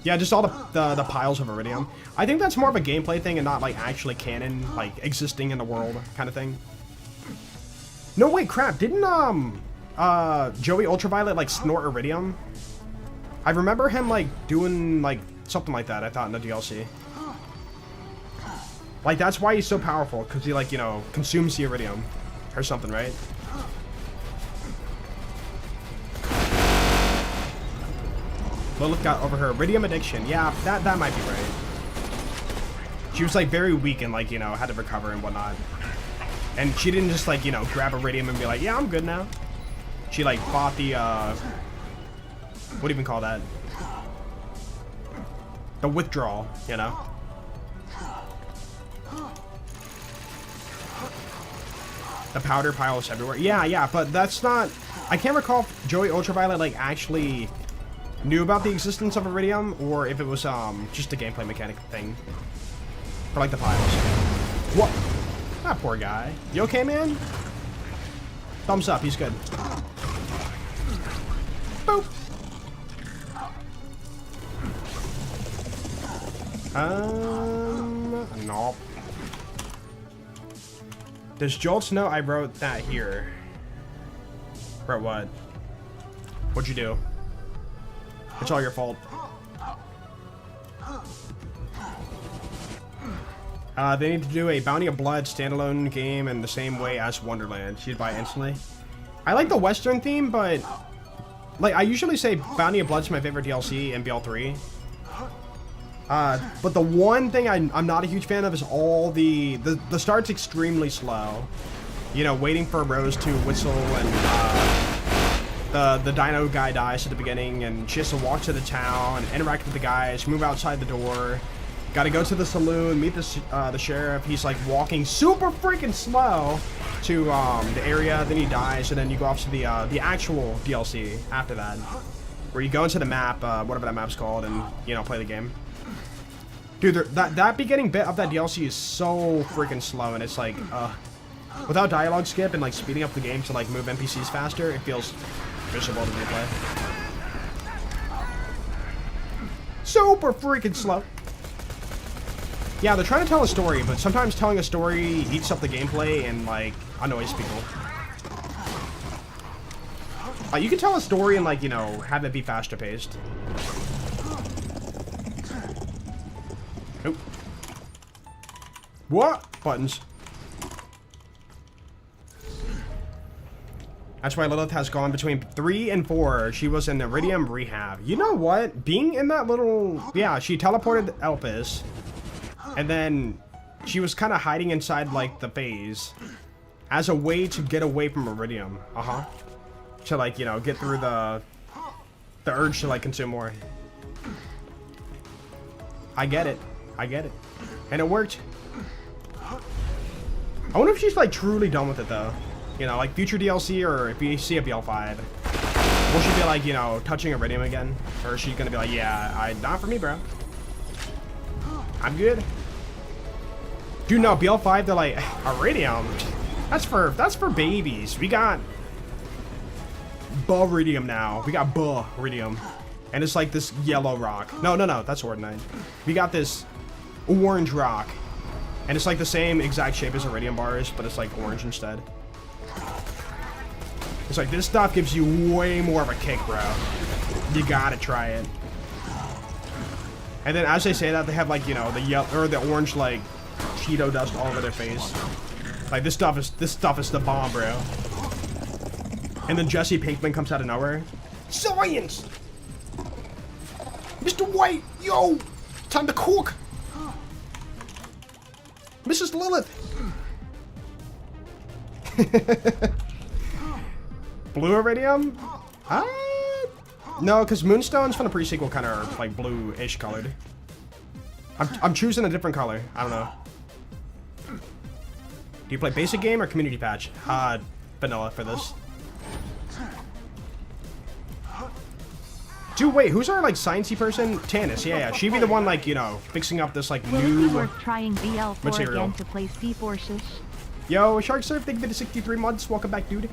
Yeah, just all the piles of Iridium. I think that's more of a gameplay thing and not like actually canon, like existing in the world kind of thing. No, wait, crap. Didn't Joey Ultraviolet like snort Iridium? I remember him like doing like something like that, I thought, in the DLC. Like that's why he's so powerful, because he like, you know, consumes the Iridium or something, right? Lilith got over her Iridium addiction. Yeah, that might be right. She was like very weak and like, you know, had to recover and whatnot. And she didn't just like, you know, grab Iridium and be like, yeah, I'm good now. She like fought the, what do you even call that? The withdrawal, you know? The powder piles everywhere. Yeah, but that's not, I can't recall if Joey Ultraviolet like actually knew about the existence of Iridium, or if it was just a gameplay mechanic thing for like the piles. What? That poor guy. You okay, man? Thumbs up. He's good. Boop. Nope. Does Jolts know I wrote that here? Wrote what? What'd you do? It's all your fault. They need to do a Bounty of Blood standalone game in the same way as Wonderland. You'd buy instantly. I like the Western theme, but like I usually say Bounty of Blood's my favorite DLC in BL3. But the one thing I'm not a huge fan of is all the start's extremely slow. You know, waiting for Rose to whistle and the dino guy dies at the beginning and she has to walk to the town, interact with the guys, move outside the door. Gotta go to the saloon, meet the sheriff. He's like walking super freaking slow to the area, then he dies, and then you go off to the actual DLC after that, where you go into the map, whatever that map's called, and you know, play the game. Dude, that beginning bit of that DLC is so freaking slow, and it's like, without dialogue skip and like speeding up the game to like move NPCs faster, it feels miserable to replay. Super freaking slow. Yeah, they're trying to tell a story, but sometimes telling a story eats up the gameplay and like annoys people. You can tell a story and like, you know, have it be faster paced. Nope. What? Buttons. That's why Lilith has gone between 3 and 4. She was in Iridium rehab. You know what? Being in that little... Yeah, she teleported Elpis. And then she was kind of hiding inside, like, the phase. As a way to get away from Iridium. To, like, you know, get through the urge to, like, consume more. I get it. I get it. And it worked. I wonder if she's, like, truly done with it, though. You know, like, future DLC, or if you see a BL5. Will she be, like, you know, touching Iridium again? Or is she gonna be like, yeah, not for me, bro. I'm good. Dude, no, BL5, they're like, Iridium? That's for babies. We got Iridium now. We got Iridium. And it's like this yellow rock. No, that's Ordinite. We got this orange rock. And it's like the same exact shape as Iridium bars, but it's like orange instead. It's like, this stuff gives you way more of a kick, bro. You gotta try it. And then as they say that, they have like, you know, the yellow or the orange like Cheeto dust all over their face. Like this stuff is the bomb, bro. And then Jesse Pinkman comes out of nowhere. Science! Mr. White, yo! Time to cook! Mrs. Lilith! Blue Iridium? No, because Moonstones from the pre-sequel kind of are like blue-ish colored. I'm choosing a different color. I don't know. Do you play basic game or community patch? Vanilla for this. Dude, wait, who's our like sciencey person? Tannis, yeah. She'd be the one like, you know, fixing up this like Will new it be worth trying BL4 material. again to play C4SH? Yo, Shark Surf, thank you for the 63 months. Welcome back, dude.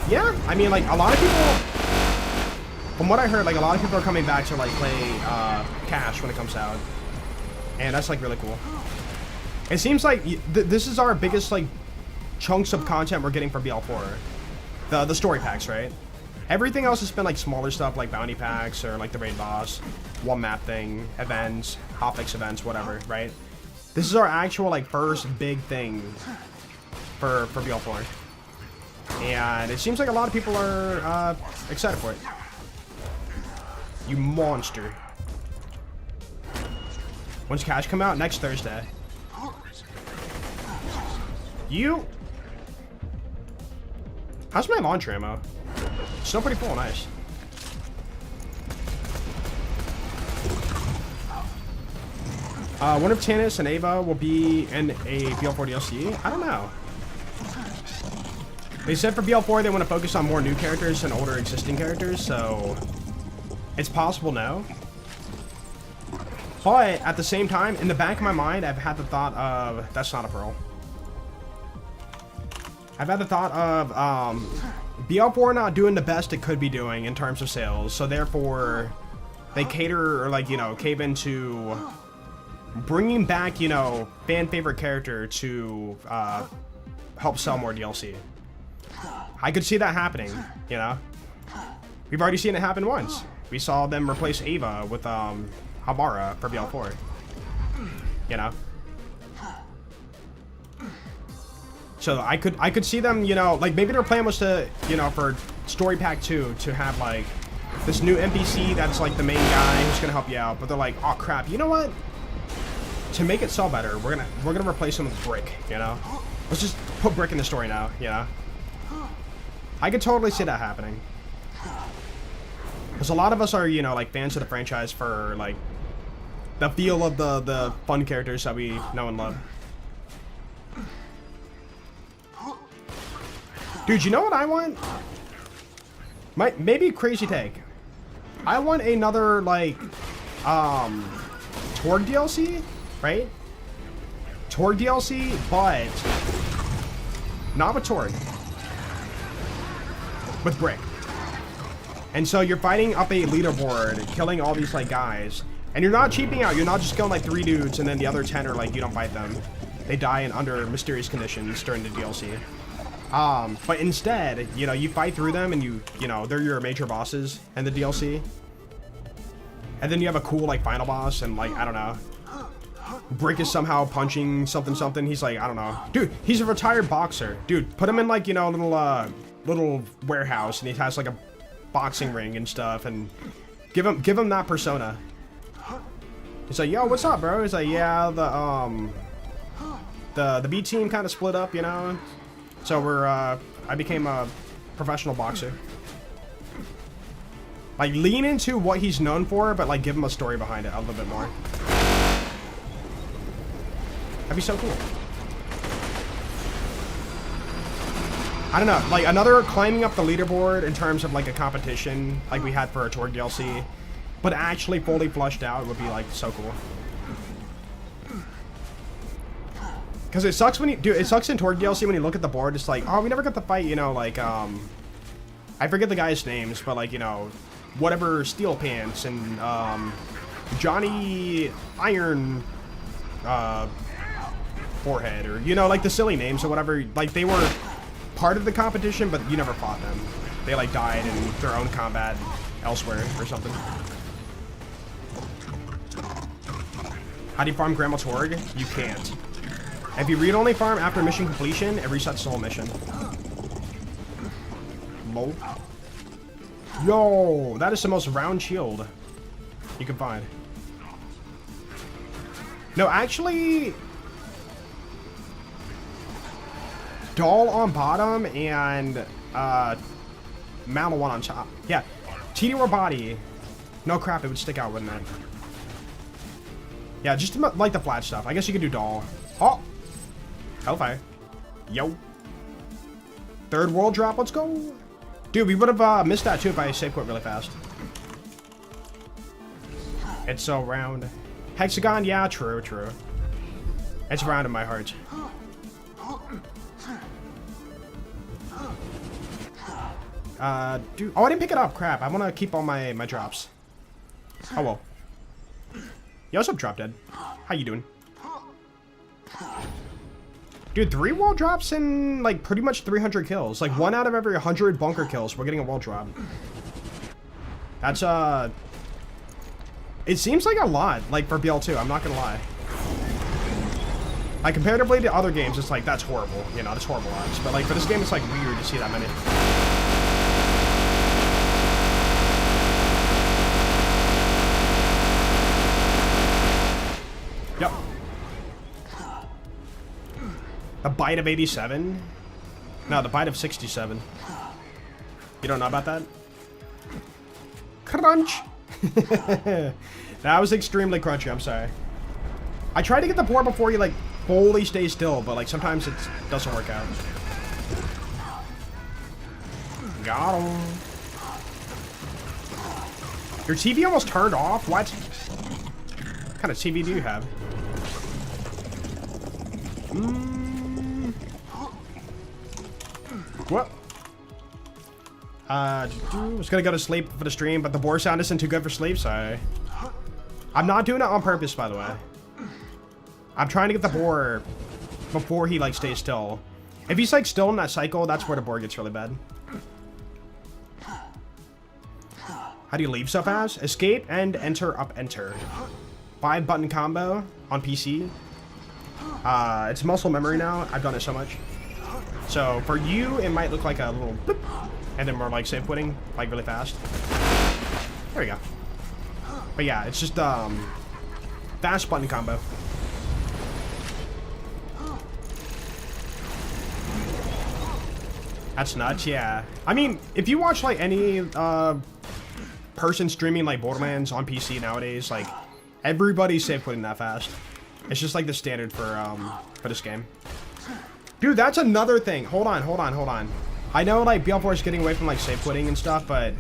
Yeah, I mean, like, a lot of people, from what I heard, like, a lot of people are coming back to, like, play, Cash when it comes out. And that's, like, really cool. It seems like this is our biggest, like, chunks of content we're getting for BL4. The story packs, right? Everything else has been, like, smaller stuff, like bounty packs or, like, the raid boss, one map thing, events, hotfix events, whatever, right? This is our actual, like, first big thing for BL4. And it seems like a lot of people are excited for it. You monster. When's Cash come out? Next Thursday. You... How's my launch ammo? Still pretty full, nice. Wonder if Tannis and Ava will be in a BL4 DLC? I don't know. They said for BL4 they want to focus on more new characters than older existing characters, so it's possible no. But at the same time, in the back of my mind, I've had the thought of that's not a pearl. I've had the thought of BL4 not doing the best it could be doing in terms of sales, so therefore they cater or like, you know, cave into bringing back, you know, fan favorite character to help sell more DLC. I could see that happening, you know. We've already seen it happen once. We saw them replace Ava with Habara for BL4. You know. So I could see them, you know, like maybe their plan was to, you know, for Story Pack 2 to have like this new NPC that's like the main guy who's gonna help you out, but they're like, oh crap, you know what? To make it sell better, we're gonna replace him with Brick, you know? Let's just put Brick in the story now, you know? I could totally see that happening. Because a lot of us are, you know, like fans of the franchise for like the feel of the fun characters that we know and love. Dude, you know what I want? Maybe crazy take. I want another like Torg DLC, right? Torg DLC, but not with Torg. With Brick. And so you're fighting up a leaderboard, killing all these like guys, and you're not cheaping out. You're not just killing like 3 dudes and then the other 10 are like you don't fight them. They die in under mysterious conditions during the DLC. But instead, you know, you fight through them and you know, they're your major bosses in the DLC. And then you have a cool like final boss and like, I don't know. Brick is somehow punching something. He's like, I don't know. Dude, he's a retired boxer. Dude, put him in like, you know, a little warehouse and he has like a boxing ring and stuff and give him that persona. He's like, yo, what's up, bro? He's like, yeah, the B team kind of split up, you know? So I became a professional boxer. Like, lean into what he's known for, but like give him a story behind it a little bit more. That'd be so cool. I don't know, like another climbing up the leaderboard in terms of like a competition like we had for a Torg DLC, but actually fully flushed out would be like so cool. Because it sucks when you do, it sucks in Torg DLC when you look at the board, it's like, oh, we never got to fight, you know, like, I forget the guys' names, but like, you know, whatever Steel Pants and, Johnny Iron, Forehead, or, you know, like the silly names or whatever, like they were part of the competition, but you never fought them. They like died in their own combat elsewhere or something. How do you farm Grandma Torg? You can't. If you read-only farm after mission completion, it resets the whole mission. Lol. Yo, that is the most round shield you can find. No, actually, Doll on bottom and Mallow one on top. Yeah. TD body. No crap, it would stick out, wouldn't it? Yeah, just like the flat stuff. I guess you could do doll. Oh! Hellfire. Yo. Third world drop, let's go. Dude, we would have missed that too if I save quit really fast. It's so round. Hexagon, yeah, true, true. It's round in my heart. Dude, oh, I didn't pick it up. Crap, I want to keep all my drops. Oh, well. Yo, what's up, Drop Dead? How you doing? Dude, 3 wall drops and, like, pretty much 300 kills. Like, 1 out of every 100 bunker kills, we're getting a wall drop. That's, it seems like a lot, like, for BL2, I'm not gonna lie. Like, comparatively to other games, it's like, that's horrible. You know, that's horrible odds. But, like, for this game, it's, like, weird to see that many. Yep. A bite of 87? No, the bite of 67. You don't know about that? Crunch! That was extremely crunchy, I'm sorry. I tried to get the board before he, like, fully stays still, but, like, sometimes it doesn't work out. Got him. Your TV almost turned off? What? What kind of TV do you have? What? I was gonna go to sleep for the stream, but the board sound isn't too good for sleep, so I'm not doing it on purpose, by the way. I'm trying to get the board before he, like, stays still. If he's, like, still in that cycle, that's where the board gets really bad. How do you leave so fast? Escape and enter up enter. 5-button combo on PC. It's muscle memory now. I've done it so much. So for you, it might look like a little bloop, and then more like save quitting, like really fast. There we go. But yeah, it's just fast button combo. That's nuts, yeah. I mean, if you watch like any person streaming like Borderlands on PC nowadays, like everybody's save quitting that fast. It's just like the standard for this game. Dude, that's another thing. Hold on. I know like BL4 is getting away from like save quitting and stuff, but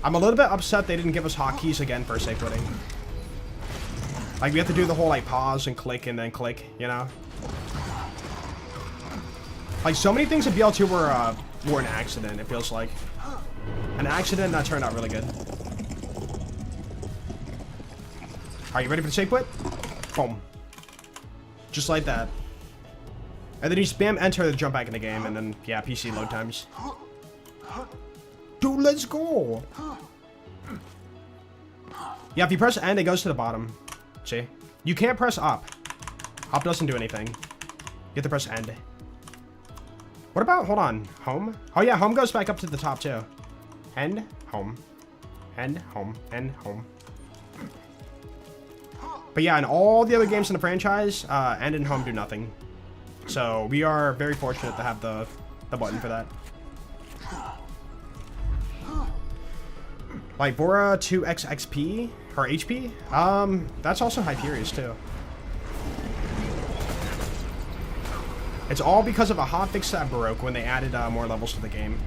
I'm a little bit upset they didn't give us hotkeys again for save quitting. Like we have to do the whole like pause and then click, you know? Like so many things in BL2 were an accident, it feels like. An accident that turned out really good. Are you ready for the save quit? Boom. Just like that. And then you spam enter to jump back in the game, and then, yeah, PC load times. Dude, let's go! Yeah, if you press N, it goes to the bottom. See? You can't press up. Up doesn't do anything. You have to press N. What about, hold on, home? Oh yeah, home goes back up to the top too. End, home. End, home, end, home. But yeah, in all the other games in the franchise, end and home do nothing. So we are very fortunate to have the button for that. Like Bora 2x XP or HP, that's also Hyperius too. It's all because of a hotfix that broke when they added more levels to the game.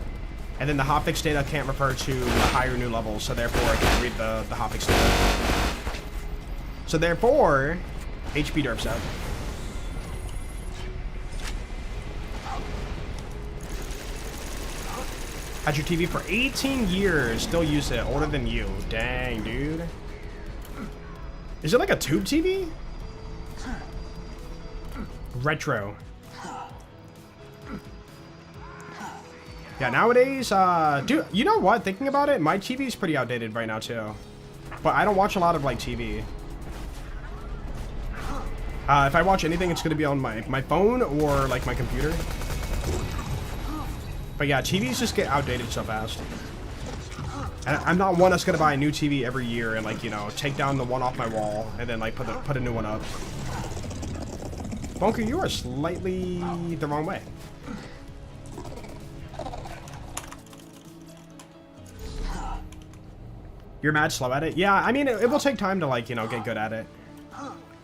And then the hotfix data can't refer to the higher new levels, so therefore it can't read the hotfix data. So therefore, HP derps out. Had your TV for 18 years, still use it, older than you. Dang, dude. Is it like a tube TV? Retro. Yeah, nowadays, dude, you know what? Thinking about it, my TV is pretty outdated right now too. But I don't watch a lot of like TV. If I watch anything, it's gonna be on my phone or like my computer. But yeah, TVs just get outdated so fast. And I'm not one that's gonna buy a new TV every year and like, you know, take down the one off my wall and then like put a new one up. Bunker, you are slightly the wrong way. You're mad slow at it? Yeah, I mean, it will take time to, like, you know, get good at it.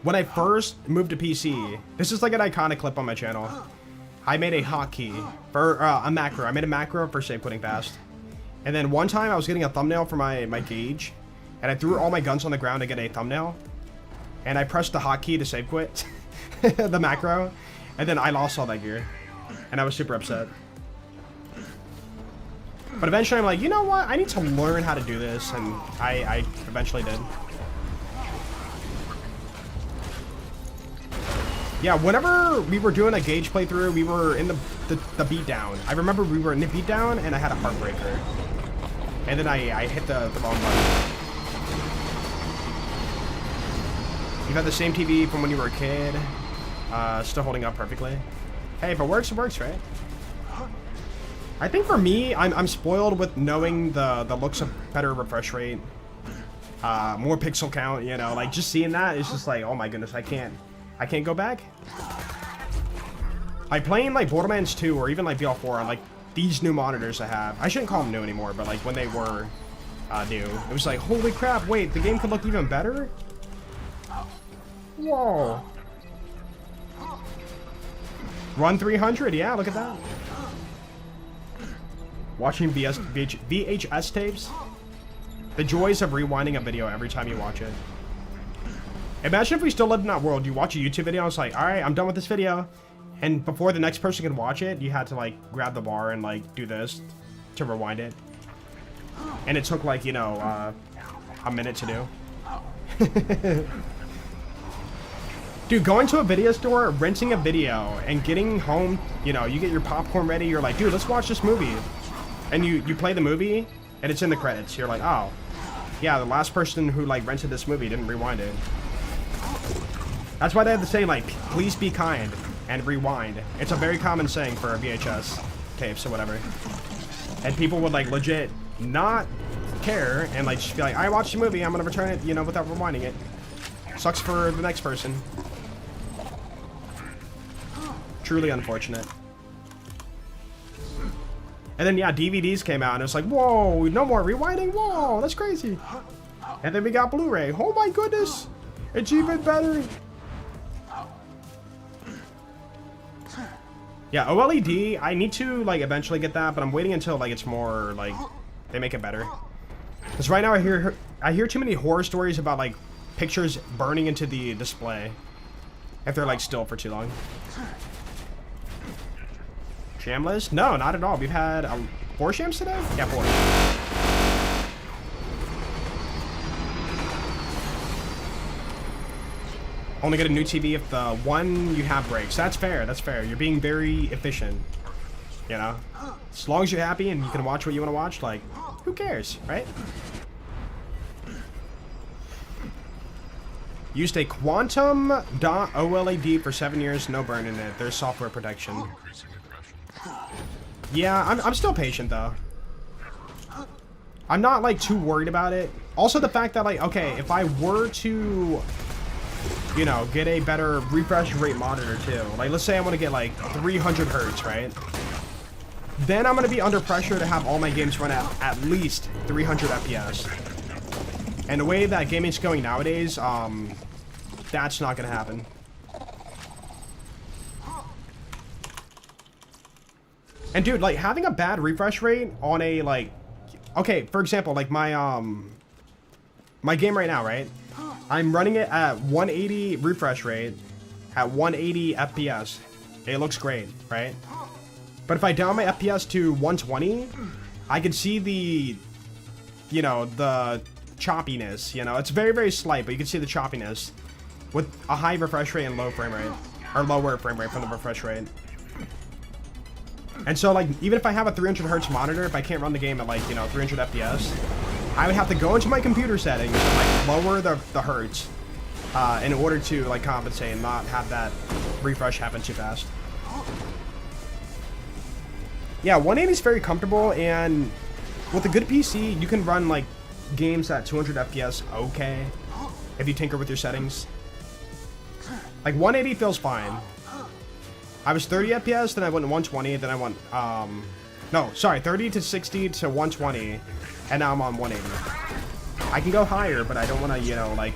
When I first moved to PC, this is like an iconic clip on my channel. I made a hotkey for a macro. I made a macro for save quitting fast. And then one time I was getting a thumbnail for my gauge, and I threw all my guns on the ground to get a thumbnail. And I pressed the hotkey to save quit, the macro, and then I lost all that gear. And I was super upset. But eventually I'm like, you know what? I need to learn how to do this, and I eventually did. Yeah, whenever we were doing a gauge playthrough, we were in the beatdown. I remember we were in the beatdown, and I had a heartbreaker. And then I hit the wrong button. You've had the same TV from when you were a kid. Still holding up perfectly. Hey, if it works, right? I think for me, I'm spoiled with knowing the looks of better refresh rate. More pixel count, you know, like just seeing that is just like, oh my goodness, I can't go back. Like playing like Borderlands 2 or even like BL4 on like these new monitors I have. I shouldn't call them new anymore, but like when they were new, it was like, holy crap, wait, the game could look even better? Whoa. Run 300, yeah, look at that. Watching VHS tapes. The joys of rewinding a video every time you watch it. Imagine if we still lived in that world. You watch a YouTube video, and it's like, alright, I'm done with this video. And before the next person can watch it, you had to like grab the bar and like do this to rewind it. And it took like, you know, a minute to do. Dude, going to a video store, renting a video, and getting home, you know, you get your popcorn ready, you're like, dude, let's watch this movie. And you play the movie, and it's in the credits. You're like, oh, yeah, the last person who like rented this movie didn't rewind it. That's why they have to say, like, please be kind and rewind. It's a very common saying for VHS tapes or whatever. And people would, like, legit not care and, like, just be like, I watched the movie, I'm gonna return it, you know, without rewinding it. Sucks for the next person. Truly unfortunate. And then, yeah, DVDs came out, and it's like, whoa, no more rewinding? Whoa, that's crazy. And then we got Blu-ray. Oh, my goodness. It's even better. Yeah, OLED, I need to, like, eventually get that, but I'm waiting until, like, it's more, like, they make it better. Because right now I hear too many horror stories about, like, pictures burning into the display if they're, like, still for too long. Sham list? No, not at all. We've had 4 shams today? Yeah, 4. Only get a new TV if the one you have breaks. That's fair. That's fair. You're being very efficient. You know? As long as you're happy and you can watch what you want to watch, like, who cares, right? Used a Quantum OLED for 7 years, no burn in it. There's software protection. Yeah, I'm still patient, though. I'm not, like, too worried about it. Also, the fact that, like, okay, if I were to, you know, get a better refresh rate monitor, too. Like, let's say I want to get, like, 300 hertz, right? Then I'm going to be under pressure to have all my games run at least 300 FPS. And the way that gaming's going nowadays, that's not going to happen. And dude, like, having a bad refresh rate on a, like, okay, for example, like my my game right now, right? I'm running it at 180 refresh rate at 180 FPS. It looks great, right? But if I down my FPS to 120, I can see the, you know, the choppiness, you know? It's very, very slight, but you can see the choppiness with a high refresh rate and low frame rate, or lower frame rate from the refresh rate. And so, like, even if I have a 300 hertz monitor, if I can't run the game at, like, you know, 300 FPS, I would have to go into my computer settings and, like, lower the hertz in order to, like, compensate and not have that refresh happen too fast. Yeah, 180 is very comfortable, and with a good PC, you can run, like, games at 200 FPS okay if you tinker with your settings. Like, 180 feels fine. I was 30 FPS, then I went 120, then I went, no, sorry, 30 to 60 to 120, and now I'm on 180. I can go higher, but I don't want to, you know, like,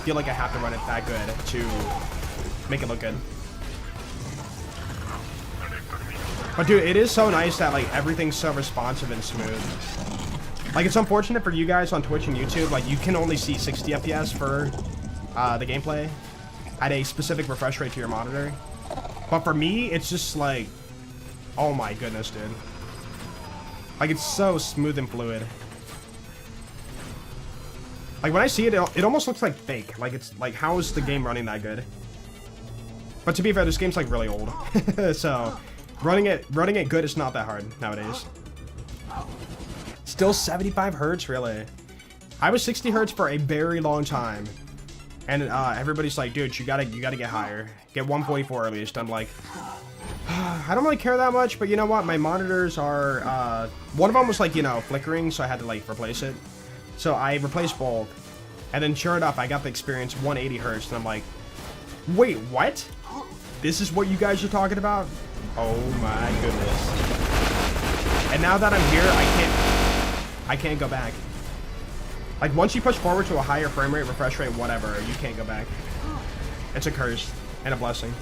feel like I have to run it that good to make it look good. But dude, it is so nice that like everything's so responsive and smooth. Like, it's unfortunate for you guys on Twitch and YouTube, like you can only see 60 FPS for the gameplay at a specific refresh rate to your monitor. But for me, it's just like, oh my goodness, dude. Like, it's so smooth and fluid. Like, when I see it, it almost looks like fake. Like, it's like, how is the game running that good? But to be fair, this game's like really old. So running it good is not that hard nowadays. Still 75 hertz, really? I was 60 hertz for a very long time, and everybody's like, dude, you gotta get higher. Get 144 at least. I'm like, I don't really care that much, but you know what? My monitors are, one of them was like, you know, flickering, so I had to like replace it. So I replaced both, and then sure enough, I got the experience 180 hertz, and I'm like, wait, what? This is what you guys are talking about? Oh my goodness. And now that I'm here, I can't go back. Like, once you push forward to a higher frame rate, refresh rate, whatever, you can't go back. It's a curse and a blessing.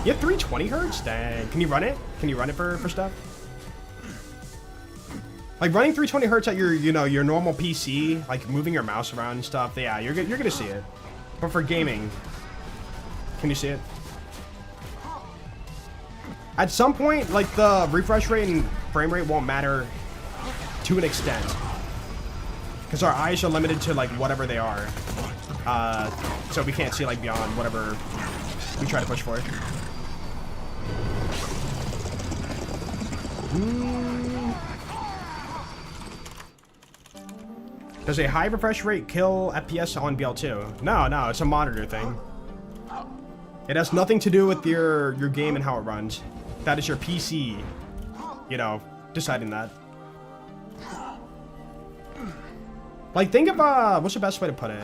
You have 320 hertz? Dang. Can you run it? Can you run it for stuff? Like, running 320 hertz at your, you know, your normal PC, like moving your mouse around and stuff, yeah, you're gonna see it. But for gaming, can you see it? At some point, like, the refresh rate and frame rate won't matter to an extent, because our eyes are limited to like whatever they are, so we can't see like beyond whatever we try to push for. Does a high refresh rate kill FPS on BL2? No, it's a monitor thing. It has nothing to do with your game and how it runs. That is your PC, you know, deciding that. Like, think of, what's the best way to put it?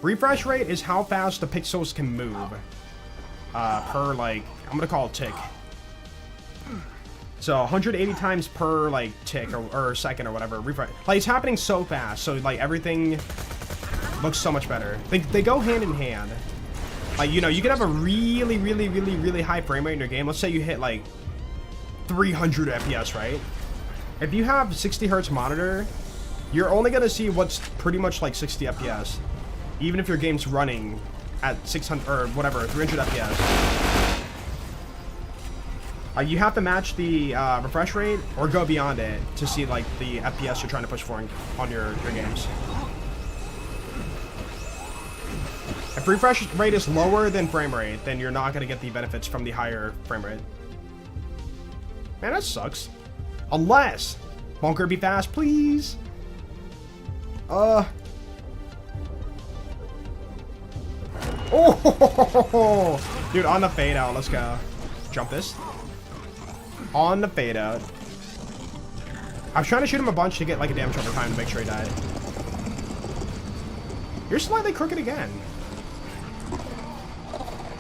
Refresh rate is how fast the pixels can move. Per, like, I'm gonna call it tick. So, 180 times per, like, tick or second or whatever. Refresh. Like, it's happening so fast, so, like, everything looks so much better. They go hand in hand. Like, you know, you can have a really high frame rate in your game. Let's say you hit, like, 300 FPS, right? If you have 60 hertz monitor, you're only gonna see what's pretty much like 60 FPS, even if your game's running at 600 or whatever, 300 FPS. You have to match the refresh rate or go beyond it to see like the FPS you're trying to push for on your games. If refresh rate is lower than frame rate, then you're not gonna get the benefits from the higher frame rate. Man, that sucks. Unless Bunker be fast, please. Oh, dude, on the fade out. Let's go. Jump this. On the fade out. I was trying to shoot him a bunch to get like a damage over time to make sure he died. You're slightly crooked again.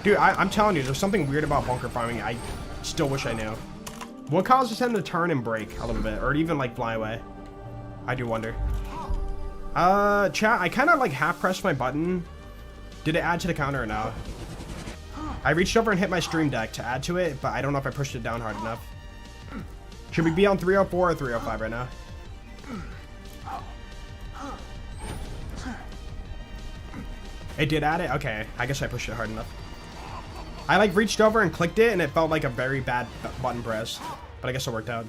Dude, I'm telling you, there's something weird about bunker farming. I still wish I knew. What causes him to turn and break a little bit, or even like fly away? I do wonder. Chat, I kind of like half pressed my button. Did it add to the counter or no? I reached over and hit my stream deck to add to it, but I don't know if I pushed it down hard enough. Should we be on 304 or 305 right now? It did add it? Okay, I guess I pushed it hard enough. I like reached over and clicked it and it felt like a very bad button press, but I guess it worked out.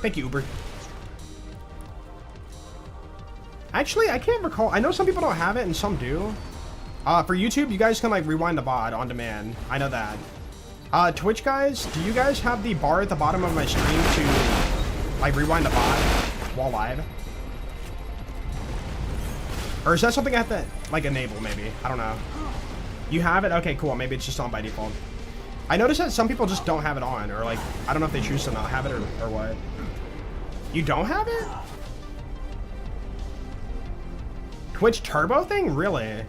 Thank you, Uber. Actually, I can't recall. I know some people don't have it and some do. For YouTube, you guys can like rewind the VOD on demand. I know that. Twitch guys, do you guys have the bar at the bottom of my stream to like rewind the VOD while live? Or is that something I have to like enable maybe? I don't know. You have it? Okay, cool. Maybe it's just on by default. I noticed that some people just don't have it on, or like, I don't know if they choose to not have it or what. You don't have it? Twitch Turbo thing? Really?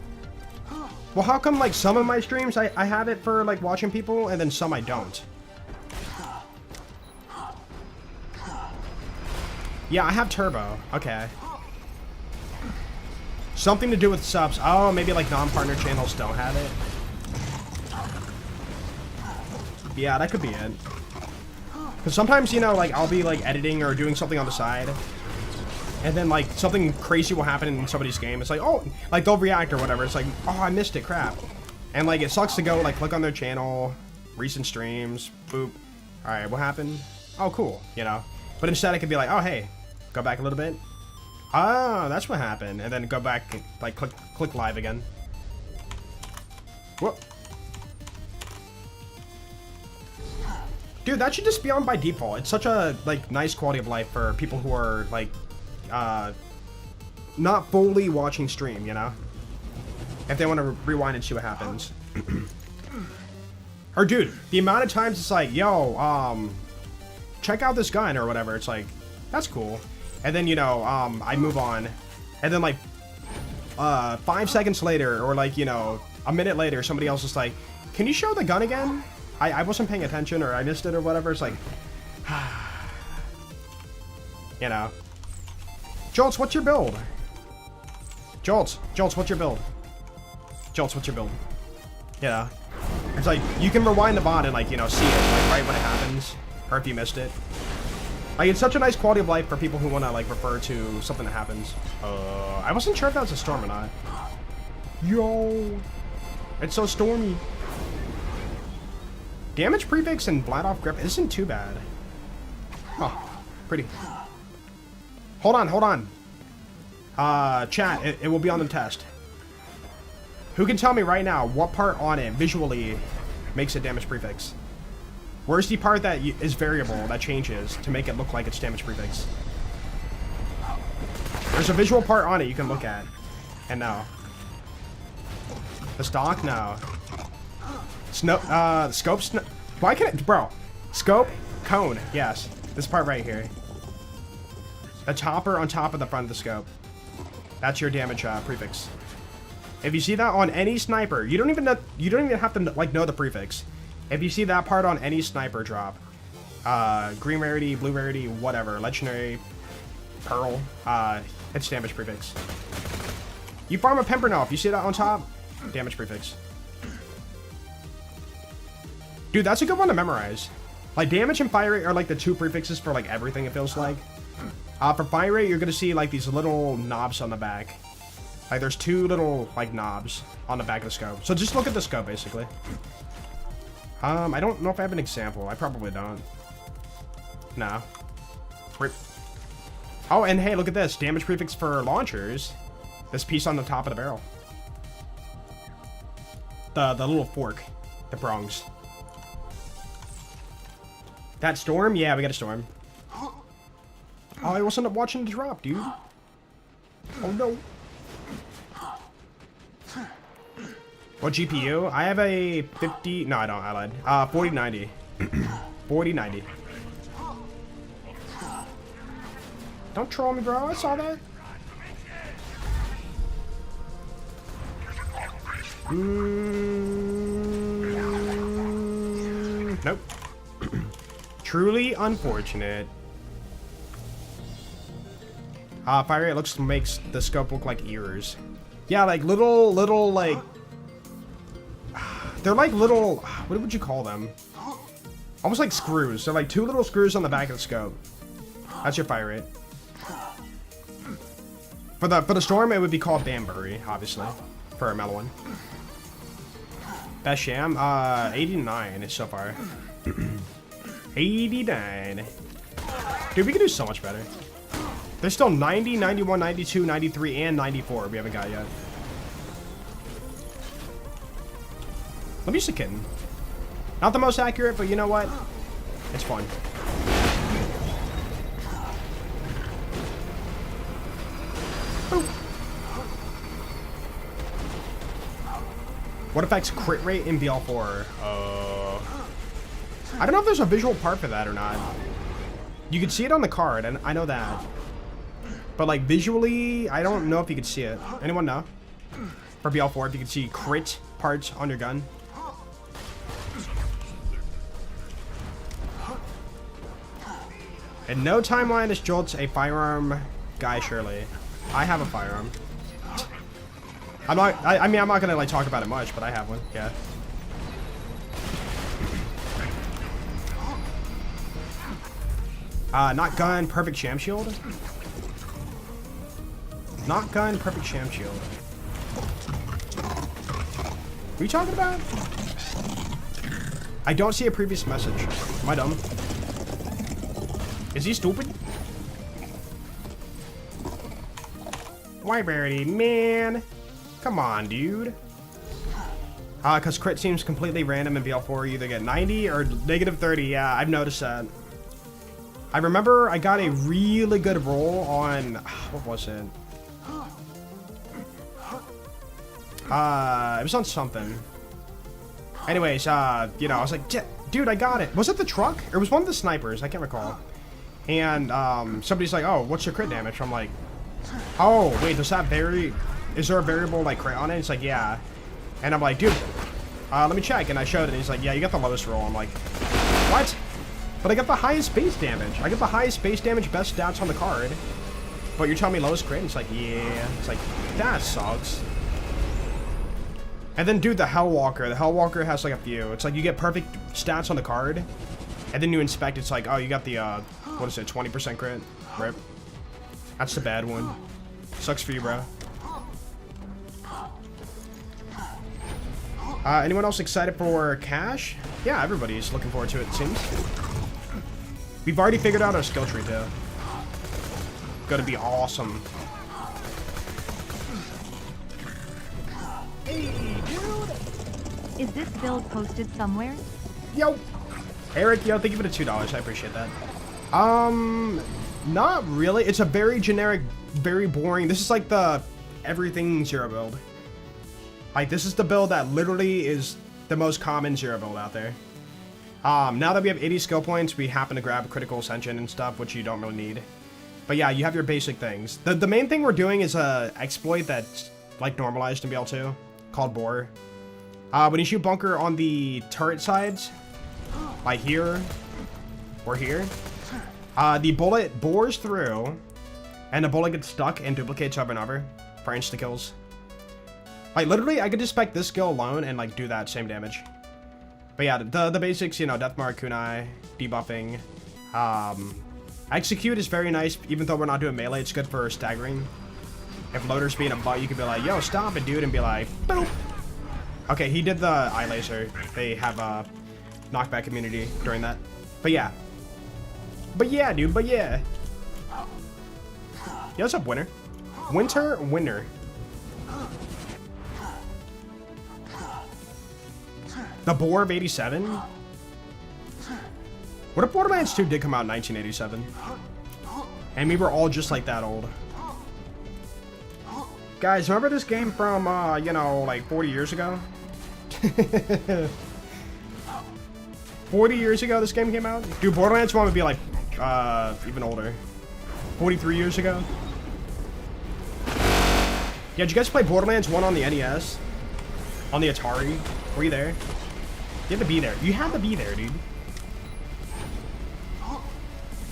Well, how come like some of my streams I have it for like watching people and then some I don't? Yeah, I have turbo. Okay. Something to do with subs. Oh, maybe like non-partner channels don't have it. Yeah, that could be it. Because sometimes, you know, like, I'll be, like, editing or doing something on the side. And then, like, something crazy will happen in somebody's game. It's like, oh, like, they'll react or whatever. It's like, oh, I missed it, crap. And, like, it sucks to go, like, click on their channel, recent streams, boop. Alright, what happened? Oh, cool, you know. But instead, I could be like, oh, hey, go back a little bit. Oh, that's what happened. And then go back, like, click live again. Whoop. Dude, that should just be on by default. It's such a, like, nice quality of life for people who are, like, not fully watching stream, you know? If they want to rewind and see what happens. Or, dude, the amount of times it's like, yo, check out this gun or whatever. It's like, that's cool. And then, you know, I move on. And then, like, 5 seconds later, or, like, you know, a minute later, somebody else is like, can you show the gun again? I wasn't paying attention, or I missed it, or whatever. It's like, you know. Jolts, what's your build? Jolts, what's your build? Jolts, what's your build? Yeah. It's like, you can rewind the bot and, like, you know, see it, like, right when it happens. Or if you missed it. Like, it's such a nice quality of life for people who want to, like, refer to something that happens. I wasn't sure if that was a storm or not. Yo. It's so stormy. Damage prefix and blast off grip isn't too bad. Oh, pretty. Hold on. Chat, it will be on the test. Who can tell me right now what part on it visually makes it damage prefix? Where's the part that is variable, that changes to make it look like it's damage prefix? There's a visual part on it you can look at. And no. The stock? No. Scope, why can't it, bro? Scope, cone, yes. This part right here. The topper on top of the front of the scope. That's your damage prefix. If you see that on any sniper, you don't even have to, like, know the prefix. If you see that part on any sniper drop, green rarity, blue rarity, whatever, legendary, pearl, it's damage prefix. You farm a Pimpernel, if you see that on top, damage prefix. Dude, that's a good one to memorize. Like, damage and fire rate are, like, the two prefixes for, like, everything, it feels like. For fire rate, you're gonna see, like, these little knobs on the back. Like, there's two little, like, knobs on the back of the scope. So just look at the scope, basically. I don't know if I have an example. I probably don't. No. Rip. Oh, and hey, look at this. Damage prefix for launchers. This piece on the top of the barrel. The little fork. The prongs. That storm? Yeah, we got a storm. Oh, I wasn't watching the drop, dude. Oh, no. What GPU? I have a 50... No, I don't. I lied. 4090. 4090. Don't troll me, bro. I saw that. Nope. Truly unfortunate. Fire rate makes the scope look like ears. Yeah, like little, like... They're like little... What would you call them? Almost like screws. They're like two little screws on the back of the scope. That's your fire rate. For the storm, it would be called Banbury, obviously. For a mellow one. Best Sham? 89 so far. 89. Dude, we can do so much better. There's still 90, 91, 92, 93, and 94 we haven't got yet. Let me use a kitten. Not the most accurate, but you know what? It's fun. Ooh. What affects crit rate in BL4? I don't know if there's a visual part for that or not. You could see it on the card, and I know that. But, like, visually, I don't know if you could see it. Anyone know? For BL4, if you could see crit parts on your gun. In no timeline is Jolt's a firearm guy, surely. I have a firearm. I mean, I'm not gonna like talk about it much, but I have one, yeah. Not gun, perfect sham shield. Not gun, perfect sham shield. What are you talking about? I don't see a previous message. Am I dumb? Is he stupid? Why, Birdie, man? Come on, dude. Cause crit seems completely random in BL4. You either get 90 or negative 30. Yeah, I've noticed that. I remember I got a really good roll on, what was it? It was on something. Anyways, you know, I was like, dude, I got it. Was it the truck? Or was one of the snipers? I can't recall. And, somebody's like, oh, what's your crit damage? I'm like, oh, wait, does that vary? Is there a variable, like, crit on it? It's like, yeah. And I'm like, dude, let me check. And I showed it, and he's like, yeah, you got the lowest roll. I'm like, what? But I got the highest base damage. I got the highest base damage, best stats on the card. But you're telling me lowest crit? And it's like, yeah. It's like, that sucks. And then, dude, the Hellwalker. The Hellwalker has, like, a few. It's like you get perfect stats on the card. And then you inspect, it's like, oh, you got the, what is it, 20% crit? Rip. That's the bad one. Sucks for you, bro. Anyone else excited for cash? Yeah, everybody's looking forward to it, it seems. We've already figured out our skill tree, too. Gonna be awesome. Hey, dude! Is this build posted somewhere? Yo! Eric, yo, thank you for the $2. I appreciate that. Not really. It's a very generic, very boring. This is like the everything zero build. Like, this is the build that literally is the most common zero build out there. Now that we have 80 skill points, we happen to grab critical ascension and stuff, which you don't really need. But yeah, you have your basic things. The main thing we're doing is a exploit that's like normalized in BL2 called bore. When you shoot bunker on the turret sides, like here or here, the bullet bores through and the bullet gets stuck and duplicates over and over for insta kills. Like, literally, I could just spec this skill alone and, like, do that same damage. But yeah, the basics, you know, Deathmark, Kunai, debuffing. Execute is very nice, even though we're not doing melee. It's good for staggering. If loader's being a butt, you could be like, yo, stop it, dude, and be like, boop. Okay, he did the eye laser. They have a knockback immunity during that. But yeah. But yeah, dude, but yeah. Yo, what's up, winner? Winner. The Boar of 87? What if Borderlands 2 did come out in 1987? And we were all just like that old. Guys, remember this game from, you know, like 40 years ago? 40 years ago this game came out? Dude, Borderlands 1 would be like, even older. 43 years ago? Yeah, did you guys play Borderlands 1 on the NES? On the Atari? Were you there? You have to be there. You have to be there, dude.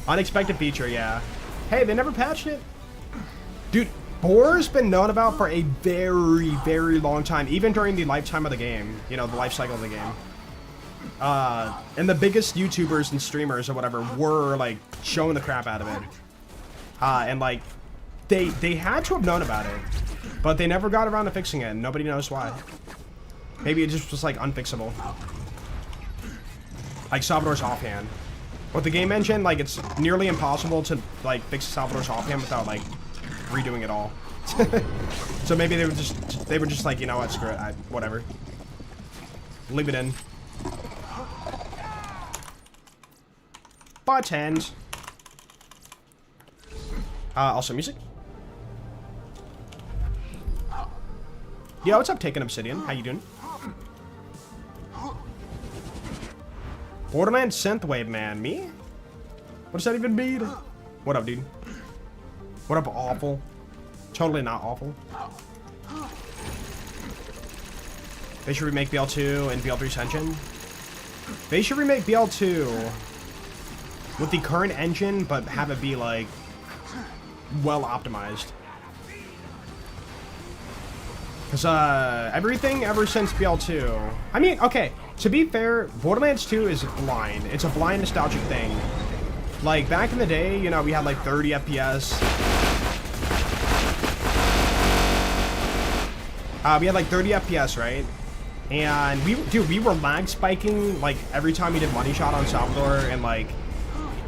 Unexpected feature, yeah. Hey, they never patched it. Dude, Boar's been known about for a very, very long time. Even during the lifetime of the game. You know, the life cycle of the game. And the biggest YouTubers and streamers or whatever were, like, showing the crap out of it. And, like, they had to have known about it. But they never got around to fixing it, and nobody knows why. Maybe it just was, like, unfixable. Like Salvador's offhand. With the game engine, like, it's nearly impossible to, like, fix Salvador's offhand without, like, redoing it all. So maybe they were just like, you know what, screw it, whatever. Leave it in. Bartend. Also music. Yo, what's up, Taken Obsidian? How you doing? Borderlands Synthwave, man. Me? What does that even mean? What up, dude? What up, awful? Totally not awful. They should remake BL2 and BL3 Ascension. They should remake BL2 with the current engine, but have it be like well optimized. Because everything ever since BL2, I mean, okay, to be fair, Borderlands 2 is blind. It's a blind nostalgic thing. Like back in the day, you know, we had like 30 FPS. We had like 30 FPS, right? And we were lag spiking like every time we did money shot on Salvador, and like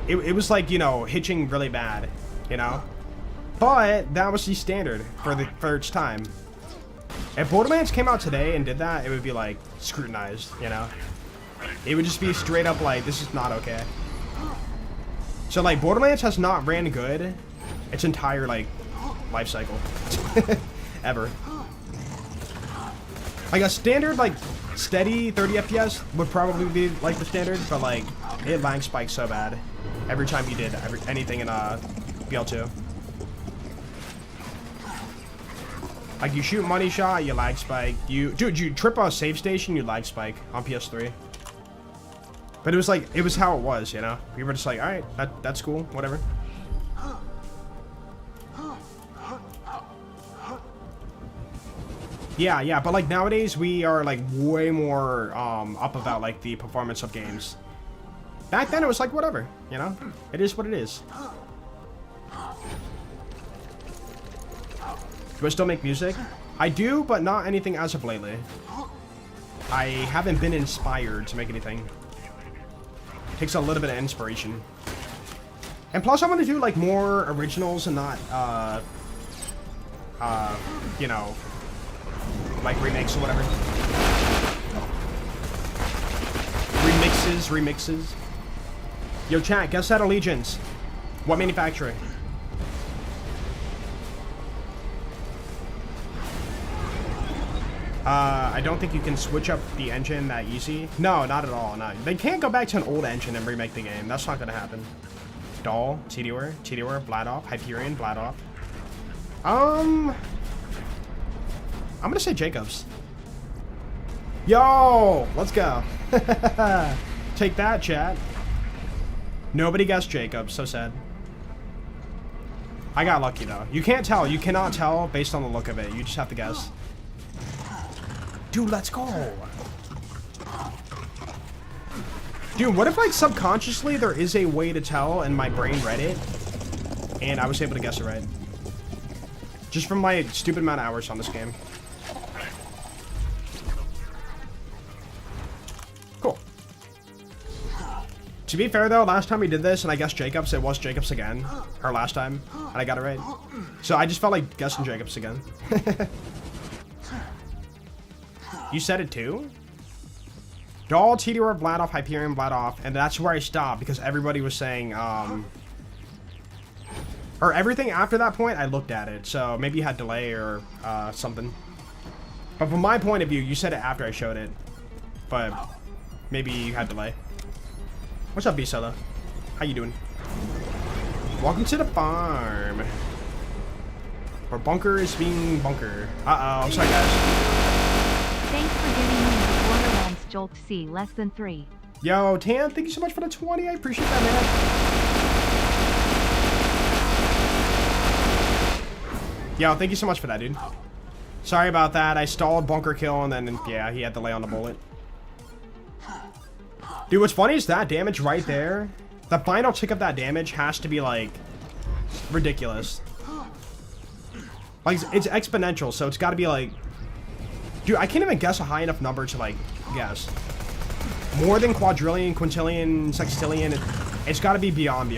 it was like, you know, hitching really bad, you know. But that was the standard for its time. If Borderlands came out today and did that, it would be like scrutinized, you know. It would just be straight up like, this is not okay. So like Borderlands has not ran good its entire like life cycle ever. Like a standard like steady 30 FPS would probably be like the standard, but like it lag spikes so bad every time you did anything in BL2. Like you shoot money shot, you lag spike. You trip on a save station, you lag spike on PS3. But it was like, it was how it was, you know? We were just like, alright, that's cool, whatever. Yeah, but like nowadays we are like way more up about like the performance of games. Back then it was like whatever, you know? It is what it is. Do I still make music? I do, but not anything as of lately. I haven't been inspired to make anything. Takes a little bit of inspiration. And plus I want to do like more originals and not, you know, like remakes or whatever. Remixes. Yo chat, guess that Allegiance. What manufacturer? I don't think you can switch up the engine that easy. No, not at all. No, they can't go back to an old engine and remake the game. That's not gonna happen. Doll, TDR, Bladoff, Hyperion, Bladoff. I'm gonna say Jacobs. Yo, let's go. Take that, chat. Nobody guessed Jacobs. So sad. I got lucky though. You can't tell. You cannot tell based on the look of it. You just have to guess. Dude, let's go. Dude, what if like subconsciously there is a way to tell and my brain read it and I was able to guess it right? Just from my stupid amount of hours on this game. Cool. To be fair though, last time we did this and I guessed Jacobs, it was Jacobs again. Or last time, and I got it right. So I just felt like guessing Jacobs again. You said it too? Doll, TDR, Bladoff, Hyperion, Bladoff, and that's where I stopped because everybody was saying, or everything after that point, I looked at it, so maybe you had delay or something. But from my point of view, you said it after I showed it, but maybe you had delay. What's up, B-Solo? How you doing? Welcome to the farm. Where bunker is being bunker. Uh-oh, I'm sorry, guys. Thanks for giving me the Borderlands Jolt C less than 3. Yo, Tan, thank you so much for the 20. I appreciate that, man. Yo, thank you so much for that, dude. Sorry about that. I stalled bunker kill and then, yeah, he had to lay on the bullet. Dude, what's funny is that damage right there. The final tick of that damage has to be, like, ridiculous. Like, it's exponential, so it's got to be, like... Dude, I can't even guess a high enough number to, like, guess. More than quadrillion, quintillion, sextillion. It's got to be beyond.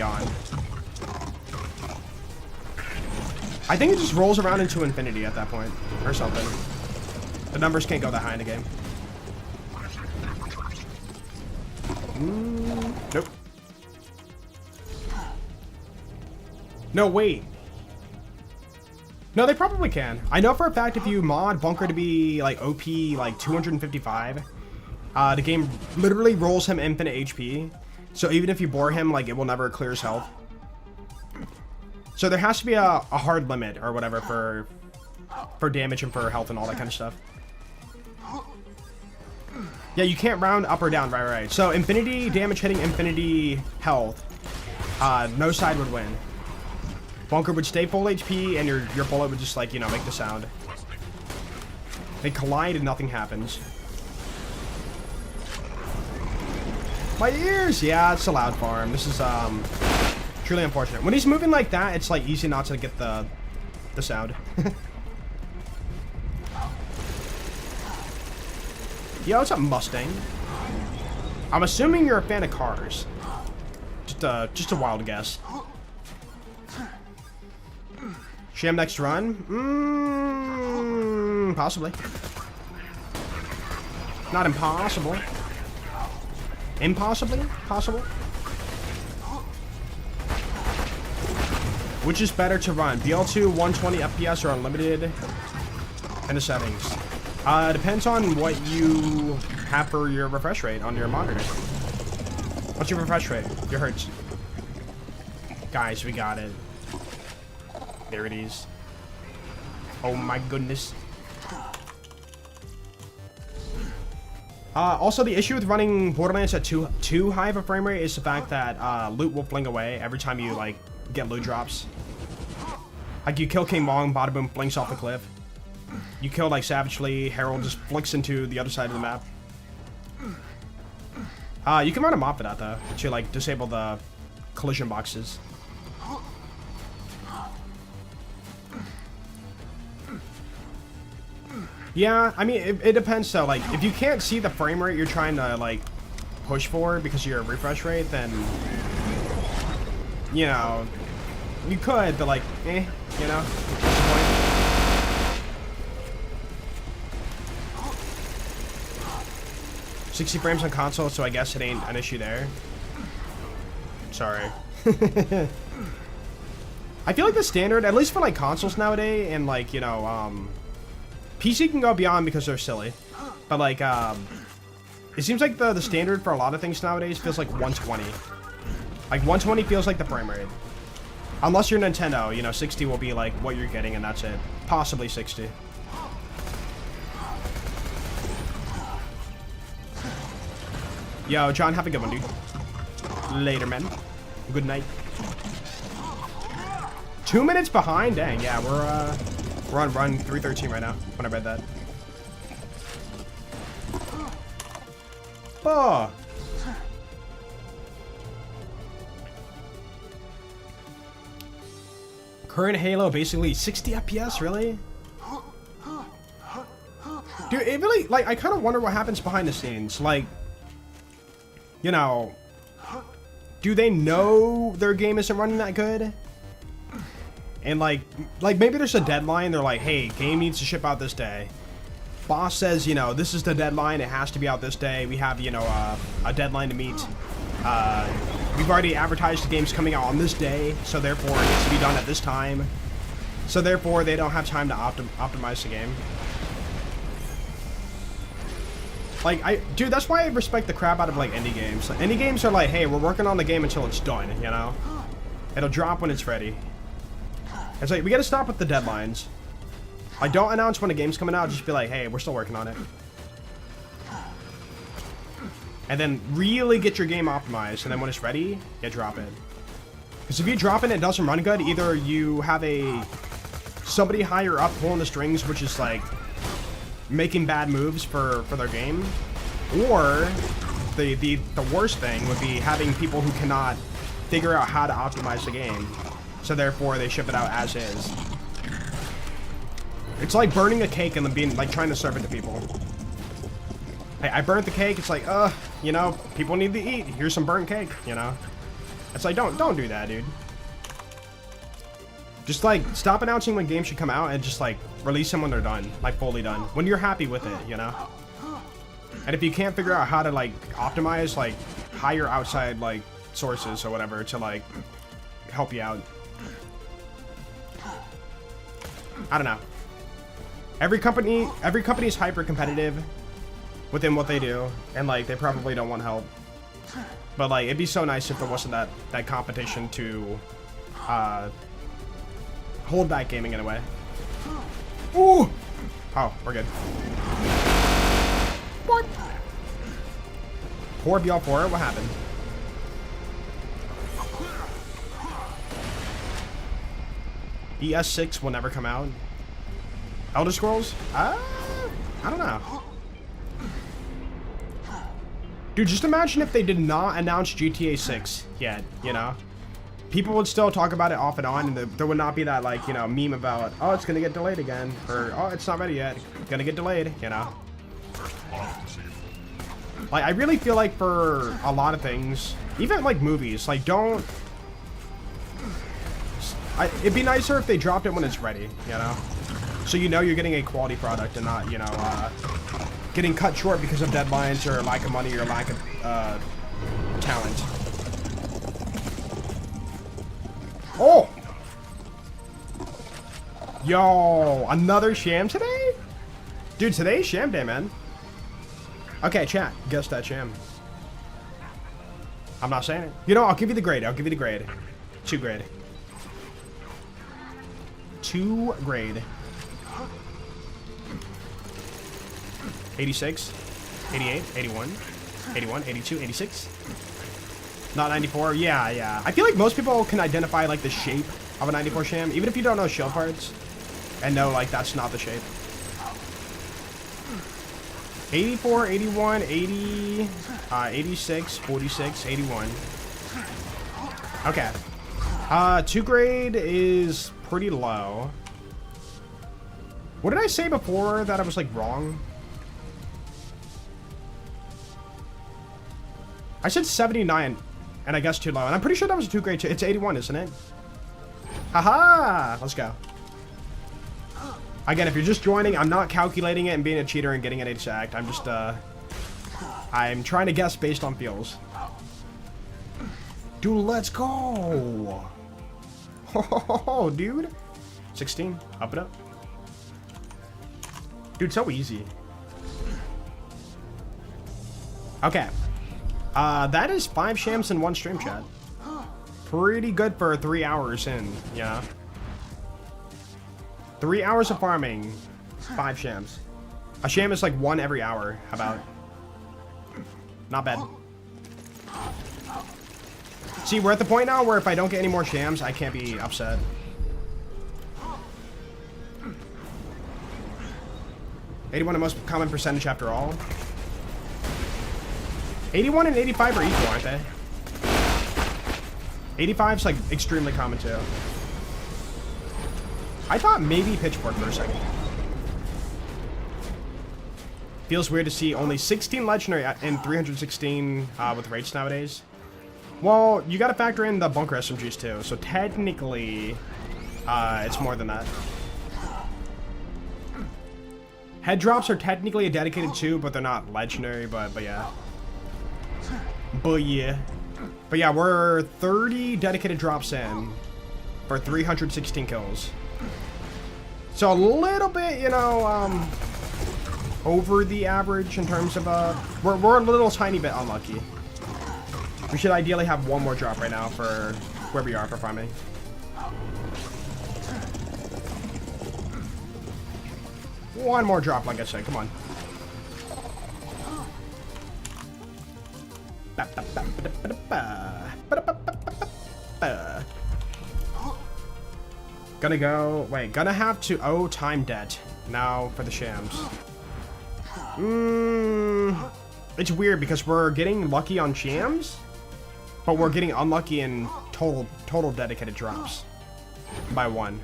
I think it just rolls around into infinity at that point. Or something. The numbers can't go that high in the game. Nope. No, wait. No, they probably can. I know for a fact if you mod Bunker to be like OP like 255, the game literally rolls him infinite HP. So even if you bore him, like it will never clear his health. So there has to be a hard limit or whatever for damage and for health and all that kind of stuff. Yeah, you can't round up or down, right. So infinity damage hitting infinity health no side would win. Bunker would stay full HP, and your bullet would just, like, you know, make the sound. They collide and nothing happens. My ears! Yeah, it's a loud farm. This is, truly unfortunate. When he's moving like that, it's, like, easy not to get the sound. Yo, what's up, Mustang? I'm assuming you're a fan of cars. Just a wild guess. Sham next run? Possibly. Not impossible. Impossibly? Possible? Which is better to run? BL2, 120 FPS, or unlimited? In the settings. Depends on what you have for your refresh rate on your monitor. What's your refresh rate? Your hertz. Guys, we got it. There it is. Oh my goodness. Also, the issue with running Borderlands at too high of a frame rate is the fact that loot will fling away every time you, like, get loot drops. Like, you kill King Mong, bada boom, flinks off the cliff. You kill, like, Savagely, Herald just flicks into the other side of the map. You can run a mod for that, though, to, like, disable the collision boxes. Yeah, I mean, it depends, though. Like, if you can't see the frame rate you're trying to, like, push for because of your refresh rate, then, you know, you could, but, like, you know, what's the point? $60 frames on console, so I guess it ain't an issue there. Sorry. I feel like the standard, at least for, like, consoles nowadays, and, like, you know, PC can go beyond because they're silly. But, like, it seems like the standard for a lot of things nowadays feels like 120. Like, 120 feels like the frame rate. Unless you're Nintendo, you know, 60 will be, like, what you're getting, and that's it. Possibly 60. Yo, John, have a good one, dude. Later, man. Good night. 2 minutes behind? Dang, yeah, we're on run 313 right now, when I read that. Oh! Current Halo, basically 60 FPS, really? Dude, it really, like, I kind of wonder what happens behind the scenes. Like, you know, do they know their game isn't running that good? And like maybe there's a deadline. They're like, hey, game needs to ship out this day. Boss says, you know, this is the deadline. It has to be out this day. We have, you know, a deadline to meet. We've already advertised the game's coming out on this day, so therefore it needs to be done at this time. So therefore they don't have time to optimize the game. Like, dude, that's why I respect the crap out of, like, indie games. Like, indie games are like, hey, we're working on the game until it's done, you know? It'll drop when it's ready. It's like, we gotta stop with the deadlines. Like, don't announce when a game's coming out, just be like, hey, we're still working on it. And then really get your game optimized, and then when it's ready, you drop it. Because if you drop it and it doesn't run good, either you have somebody higher up pulling the strings, which is, like, making bad moves for their game, or the worst thing would be having people who cannot figure out how to optimize the game, so therefore they ship it out as is. It's like burning a cake and then being like trying to serve it to people. Hey, I burnt the cake. It's like, you know, people need to eat. Here's some burnt cake, you know. It's like, don't do that, dude. Just, like, stop announcing when games should come out and just, like, release them when they're done. Like, fully done. When you're happy with it, you know? And if you can't figure out how to, like, optimize, like, hire outside, like, sources or whatever to, like, help you out. I don't know. Every company is hyper competitive within what they do, and, like, they probably don't want help. But, like, it'd be so nice if there wasn't that competition to, hold back gaming in a way. Ooh! Oh, we're good. What? Poor BL4, what happened? ES6 will never come out. Elder Scrolls? I don't know. Dude, just imagine if they did not announce GTA 6 yet, you know? People would still talk about it off and on, and there would not be that, like, you know, meme about, oh, it's gonna get delayed again, or, oh, it's not ready yet, it's gonna get delayed, you know? Like, I really feel like for a lot of things, even, like, movies, like, don't... it'd be nicer if they dropped it when it's ready, you know? So you know you're getting a quality product and not, you know, getting cut short because of deadlines or lack of money or lack of talent. Oh! Yo, another Sham today? Dude, today's Sham day, man. Okay, chat, guess that Sham. I'm not saying it. You know, I'll give you the grade. 2 grade. 2 grade. 86, 88, 81, 81, 82, 86. Not 94. Yeah. I feel like most people can identify like the shape of a 94 Sham, even if you don't know shield parts, and know like that's not the shape. 84, 81, 80, 86, 46, 81. Okay. 2 grade is pretty low. What did I say before that I was like wrong? I said 79, and I guess too low. And I'm pretty sure that was a 2 grade too. It's 81, isn't it? Haha! Let's go. Again, if you're just joining, I'm not calculating it and being a cheater and getting it exact. I'm just, I'm trying to guess based on feels. Dude, let's go! Oh, dude. 16. Up it up. Dude, so easy. Okay. That is 5 Shams in 1 stream, chat. Pretty good for 3 hours in, yeah. 3 hours of farming, 5 Shams. A Sham is like 1 every hour. How about? Not bad. See, we're at the point now where if I don't get any more Shams, I can't be upset. $81 the most common percentage after all. 81 and 85 are equal, aren't they? 85's like extremely common too. I thought maybe Pitchfork for a second. Feels weird to see only 16 legendary and 316 with rates nowadays. Well, you gotta factor in the bunker SMGs too, so technically it's more than that. Head drops are technically a dedicated 2, but they're not legendary, but yeah. But yeah, we're 30 dedicated drops in for 316 kills. So a little bit, you know, over the average in terms of, we're a little tiny bit unlucky. We should ideally have 1 more drop right now for where we are for farming. One more drop, like I said, come on. Gonna have to owe time debt now for the Shams. It's weird because we're getting lucky on Shams, but we're getting unlucky in total dedicated drops by 1.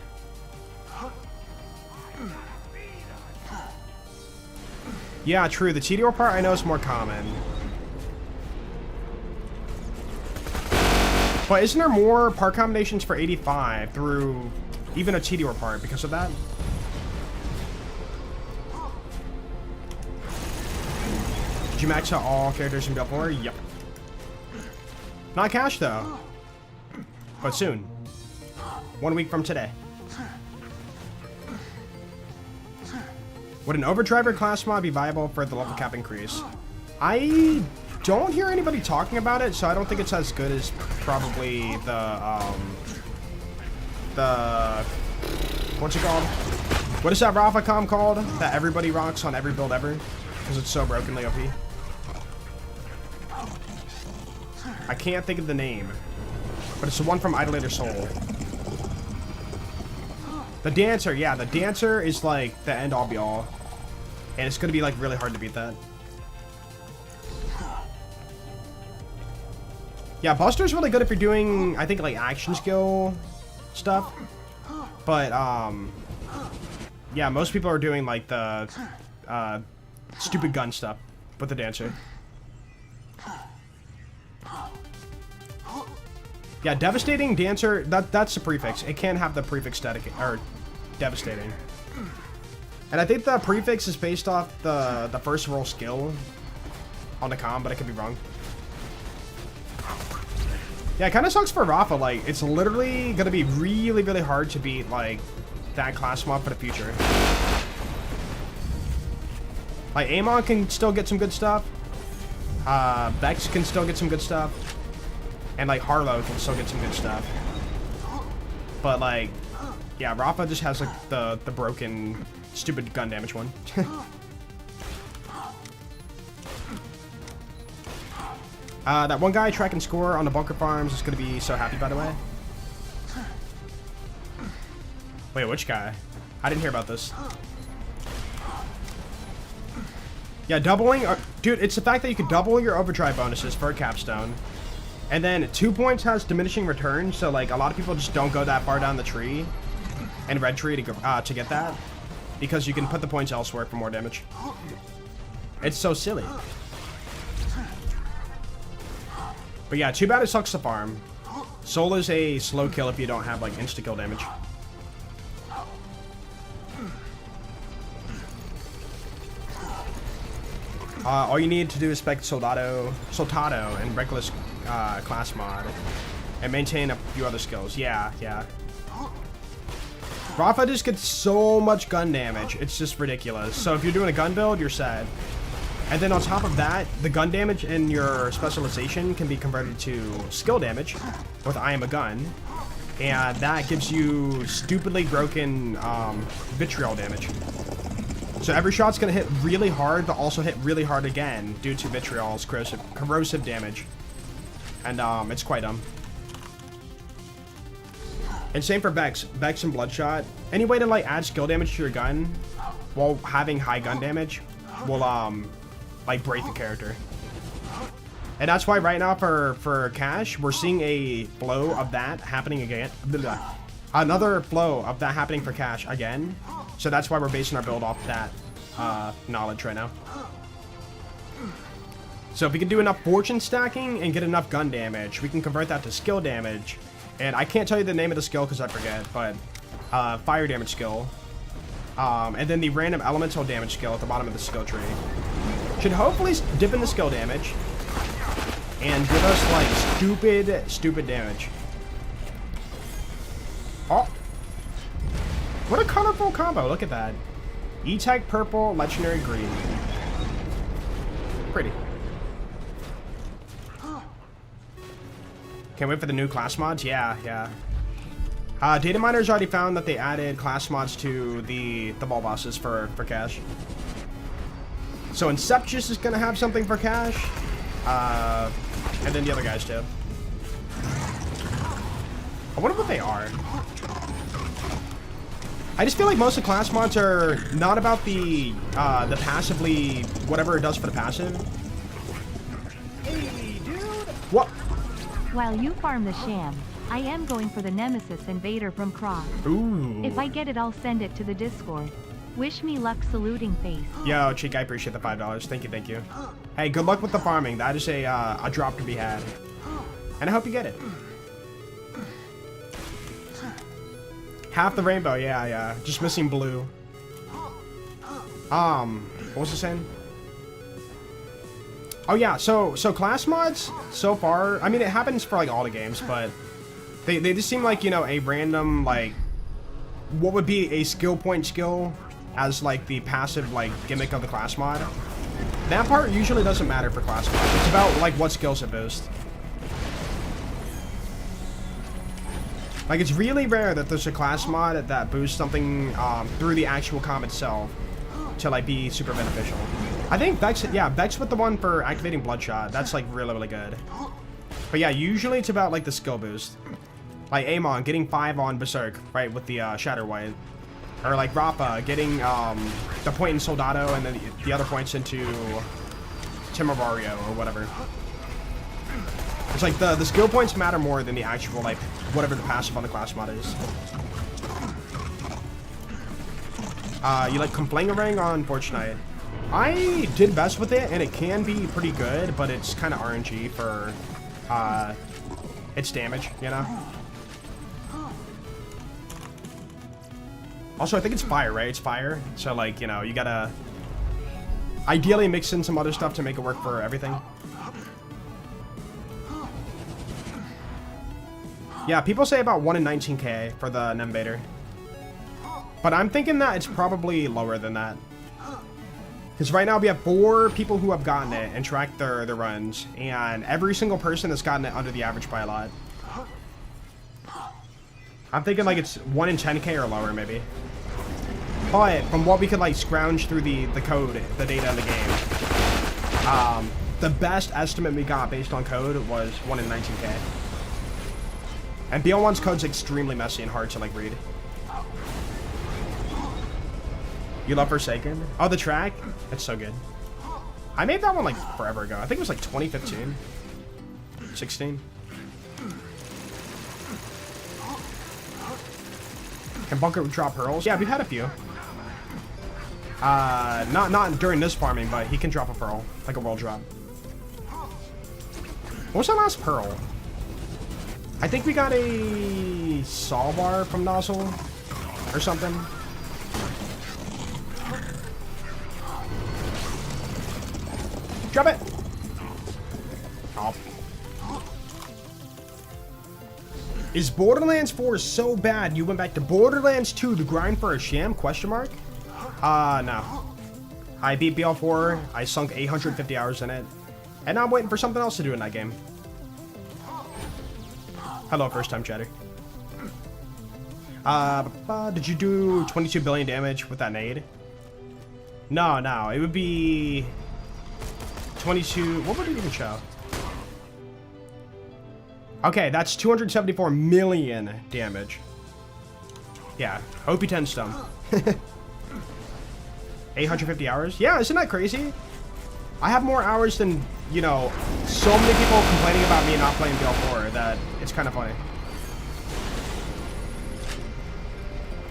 Yeah, true. The TDR part I know is more common. But isn't there more part combinations for 85 through even a TDR part because of that? Did you max out all characters in Build 4? Yep. Not cash though. But soon. 1 week from today. Would an Overdriver class mod be viable for the level cap increase? I don't hear anybody talking about it, so I don't think it's as good as probably the what's it called? What is that Rafacom called? That everybody rocks on every build ever? Because it's so brokenly OP. I can't think of the name. But it's the one from Idolator Soul. The dancer, yeah, the dancer is like the end all be all. And it's gonna be like really hard to beat that. Yeah, Buster's really good if you're doing, I think, like action skill stuff. But yeah, most people are doing like the stupid gun stuff with the dancer. Yeah, devastating dancer, that's the prefix. It can have the prefix or devastating. And I think the prefix is based off the first roll skill on the comm, but I could be wrong. Yeah, it kind of sucks for Rafa. Like, it's literally gonna be really, really hard to beat like that class mod for the future. Like, Amon can still get some good stuff. Vex can still get some good stuff. And like Harlow can still get some good stuff. But like, yeah, Rafa just has like the broken, stupid gun damage one. That one guy tracking score on the bunker farms is gonna be so happy, by the way. Wait, which guy? I didn't hear about this. Yeah, doubling, dude, it's the fact that you could double your overdrive bonuses for a capstone. And then 2 points has diminishing returns, so like a lot of people just don't go that far down the tree and red tree to get that, because you can put the points elsewhere for more damage. It's so silly. But yeah, too bad it sucks to farm. Soul is a slow kill if you don't have like insta kill damage. All you need to do is spec Soldado and Reckless class mod, and maintain a few other skills. Yeah, yeah. Rafa just gets so much gun damage. It's just ridiculous. So if you're doing a gun build, you're set. And then on top of that, the gun damage in your specialization can be converted to skill damage with I Am a Gun. And that gives you stupidly broken vitriol damage. So every shot's gonna hit really hard, but also hit really hard again due to vitriol's corrosive damage. And it's quite dumb. And same for Vex and Bloodshot. Any way to like add skill damage to your gun while having high gun damage will like break the character. And that's why right now for Cash, we're seeing a flow of that happening again. Another flow of that happening for Cash again. So that's why we're basing our build off that knowledge right now. So if we can do enough fortune stacking and get enough gun damage, we can convert that to skill damage. And I can't tell you the name of the skill because I forget, but fire damage skill. And then the random elemental damage skill at the bottom of the skill tree. Should hopefully dip in the skill damage and give us like stupid damage. Oh! What a colorful combo, look at that. E-Tech purple, legendary green. Pretty. Can't wait for the new class mods? Yeah, yeah. Data miners already found that they added class mods to the ball bosses for Cash. So Inceptious is gonna have something for Cash. And then the other guys too. I wonder what they are. I just feel like most of the class mods are not about the passively, whatever it does for the passive. Hey, dude! What? While you farm the Sham, I am going for the Nemesis Invader from Grog. Ooh. If I get it, I'll send it to the Discord. Wish me luck, saluting face. Yo, Cheek, I appreciate the $5. Thank you, thank you. Hey, good luck with the farming. That is a drop to be had. And I hope you get it. Half the rainbow, yeah. Just missing blue. What was I saying? Oh yeah, so class mods so far, I mean it happens for like all the games, but they just seem like, you know, a random like what would be a skill point skill as like the passive like gimmick of the class mod. That part usually doesn't matter for class mods. It's about like what skills it boosts. Like, it's really rare that there's a class mod that boosts something through the actual comm itself to, like, be super beneficial. I think Vex, yeah, Vex with the one for activating Bloodshot. That's, like, really, really good. But, yeah, usually it's about, like, the skill boost. Like Amon getting 5 on Berserk, right, with the Shatter White. Or like Rappa getting the point in Soldado and then the other points into Timovario or whatever. It's like the skill points matter more than the actual, like, whatever the passive on the class mod is. You like Conflangerang on Fortnite? I did best with it, and it can be pretty good, but it's kind of RNG for its damage, you know? Also, I think it's fire, right? It's fire. So, like, you know, you gotta ideally mix in some other stuff to make it work for everything. Yeah, people say about 1 in 19k for the Nemvader. But I'm thinking that it's probably lower than that. Because right now we have 4 people who have gotten it and tracked their runs. And every single person has gotten it under the average by a lot. I'm thinking like it's 1 in 10k or lower maybe. But from what we could like scrounge through the code, the data in the game, the best estimate we got based on code was 1 in 19k. And BL1's code's extremely messy and hard to like read. You love Forsaken? Oh, the track? It's so good. I made that one like forever ago. I think it was like 2015. 16. Can Bunker drop pearls? Yeah, we've had a few. Not during this farming, but he can drop a pearl. Like a world drop. What was our last pearl? I think we got a saw bar from Nozzle or something. Drop it! Oh. Is Borderlands 4 so bad you went back to Borderlands 2 to grind for a Sham? Question mark? No. I beat BL4, I sunk 850 hours in it, and I'm waiting for something else to do in that game. Hello, first time chatter. Did you do 22 billion damage with that nade? No, it would be 22, what would it even show? Okay, that's 274 million damage. Yeah, OP10 stone. 850 hours? Yeah, isn't that crazy? I have more hours than, you know, so many people complaining about me not playing BL4 that it's kind of funny.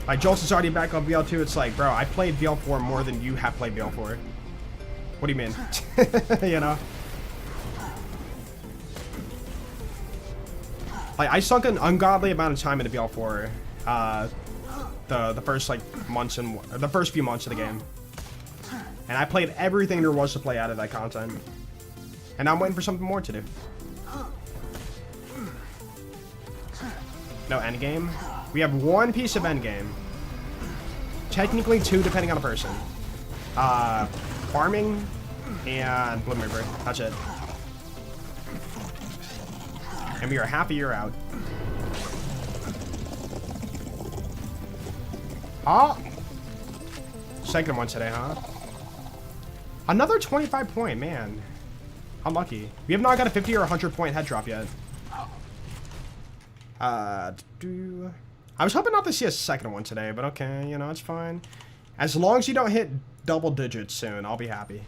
Like, Jolson's already back on BL2. It's like, bro, I played BL4 more than you have played BL4. What do you mean? You know? Like, I sunk an ungodly amount of time into BL4. The first, like, months and... the first few months of the game. And I played everything there was to play out of that content. And I'm waiting for something more to do. No Endgame? We have 1 piece of Endgame. Technically 2 depending on the person. Farming and Bloom Reaper. That's it. And we are half a year out. Oh! Second one today, huh? Another 25 point, man. Unlucky. We have not got a 50 or 100 point head drop yet. I was hoping not to see a second one today, but okay, you know, it's fine. As long as you don't hit double digits soon, I'll be happy.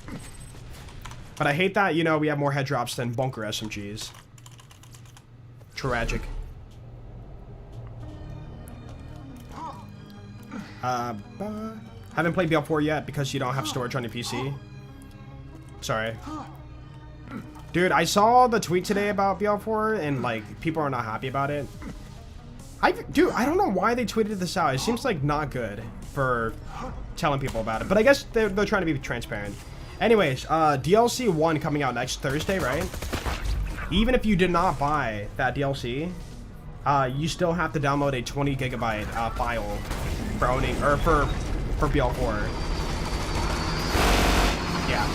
But I hate that, you know, we have more head drops than bunker SMGs. Tragic. Haven't played BL4 yet because you don't have storage on your PC. Sorry. Dude, I saw the tweet today about BL4 and, like, people are not happy about it. Dude, I don't know why they tweeted this out. It seems, like, not good for telling people about it. But I guess they're trying to be transparent. Anyways, DLC 1 coming out next Thursday, right? Even if you did not buy that DLC, you still have to download a 20 gigabyte file for owning, or for BL4. Yeah.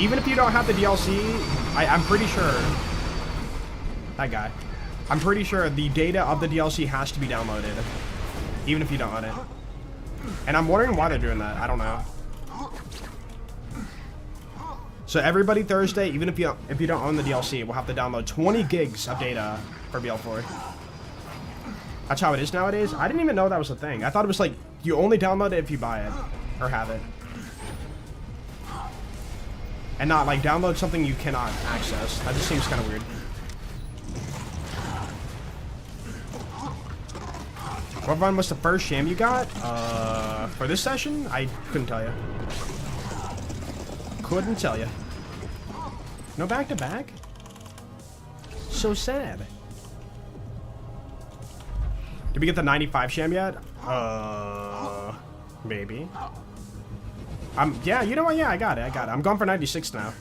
Even if you don't have the DLC, I'm pretty sure... That guy. I'm pretty sure the data of the DLC has to be downloaded. Even if you don't own it. And I'm wondering why they're doing that. I don't know. So everybody Thursday, even if you don't own the DLC, will have to download 20 gigs of data for BL4. That's how it is nowadays? I didn't even know that was a thing. I thought it was like, you only download it if you buy it. Or have it. And not like download something you cannot access. That just seems kind of weird. What run was the first sham you got? For this session? I couldn't tell you. Couldn't tell you. No back-to-back? So sad. Did we get the 95 sham yet? Maybe. Yeah, you know what? Yeah, I got it. I'm going for 96 now.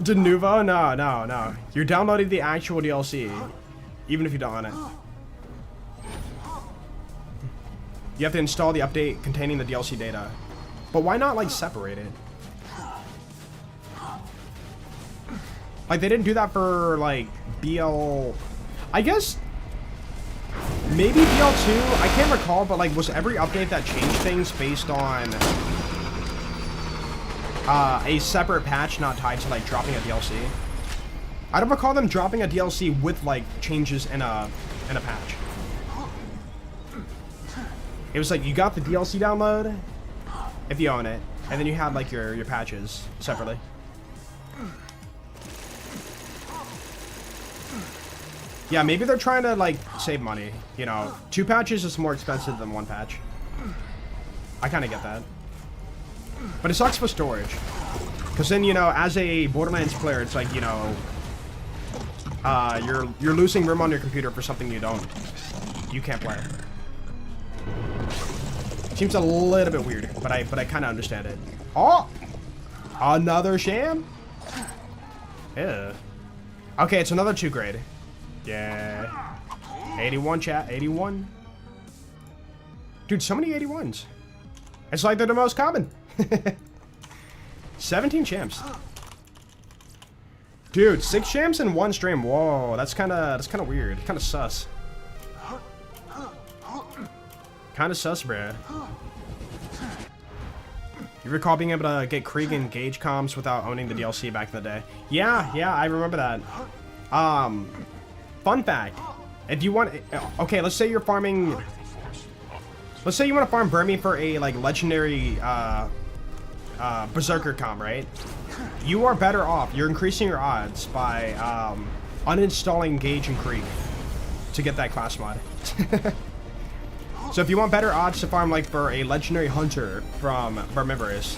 Denuvo? No. You're downloading the actual DLC, even if you don't want it. You have to install the update containing the DLC data. But why not, like, separate it? Like, they didn't do that for, like, BL... I guess... Maybe BL2? I can't recall, but, like, was every update that changed things based on... a separate patch not tied to, like, dropping a DLC? I don't recall them dropping a DLC with, like, changes in a patch. It was like, you got the DLC download, if you own it, and then you had, like, your patches separately. Yeah, maybe they're trying to, like, save money. You know, 2 patches is more expensive than 1 patch. I kind of get that. But it sucks for storage. Because then, you know, as a Borderlands player, it's like, you know, you're losing room on your computer for something you can't play. Seems a little bit weird, but I kind of understand it. Oh! Another sham? Yeah. Okay, it's another 2 grade. Yeah. 81, chat. 81. Dude, so many 81s. It's like they're the most common. 17 shams. Dude, 6 shams in 1 stream. Whoa, that's kind of weird. Kind of sus. Kind of sus, bruh. You recall being able to get Krieg and Gauge comms without owning the DLC back in the day? Yeah, I remember that. Fun fact. If you want... Okay, let's say you're farming... Let's say you want to farm Burmy for a, like, legendary, Berserker comm, right? You are better off. You're increasing your odds by, uninstalling Gauge and Krieg to get that class mod. So if you want better odds to farm, like, for a legendary hunter from Vermivorous,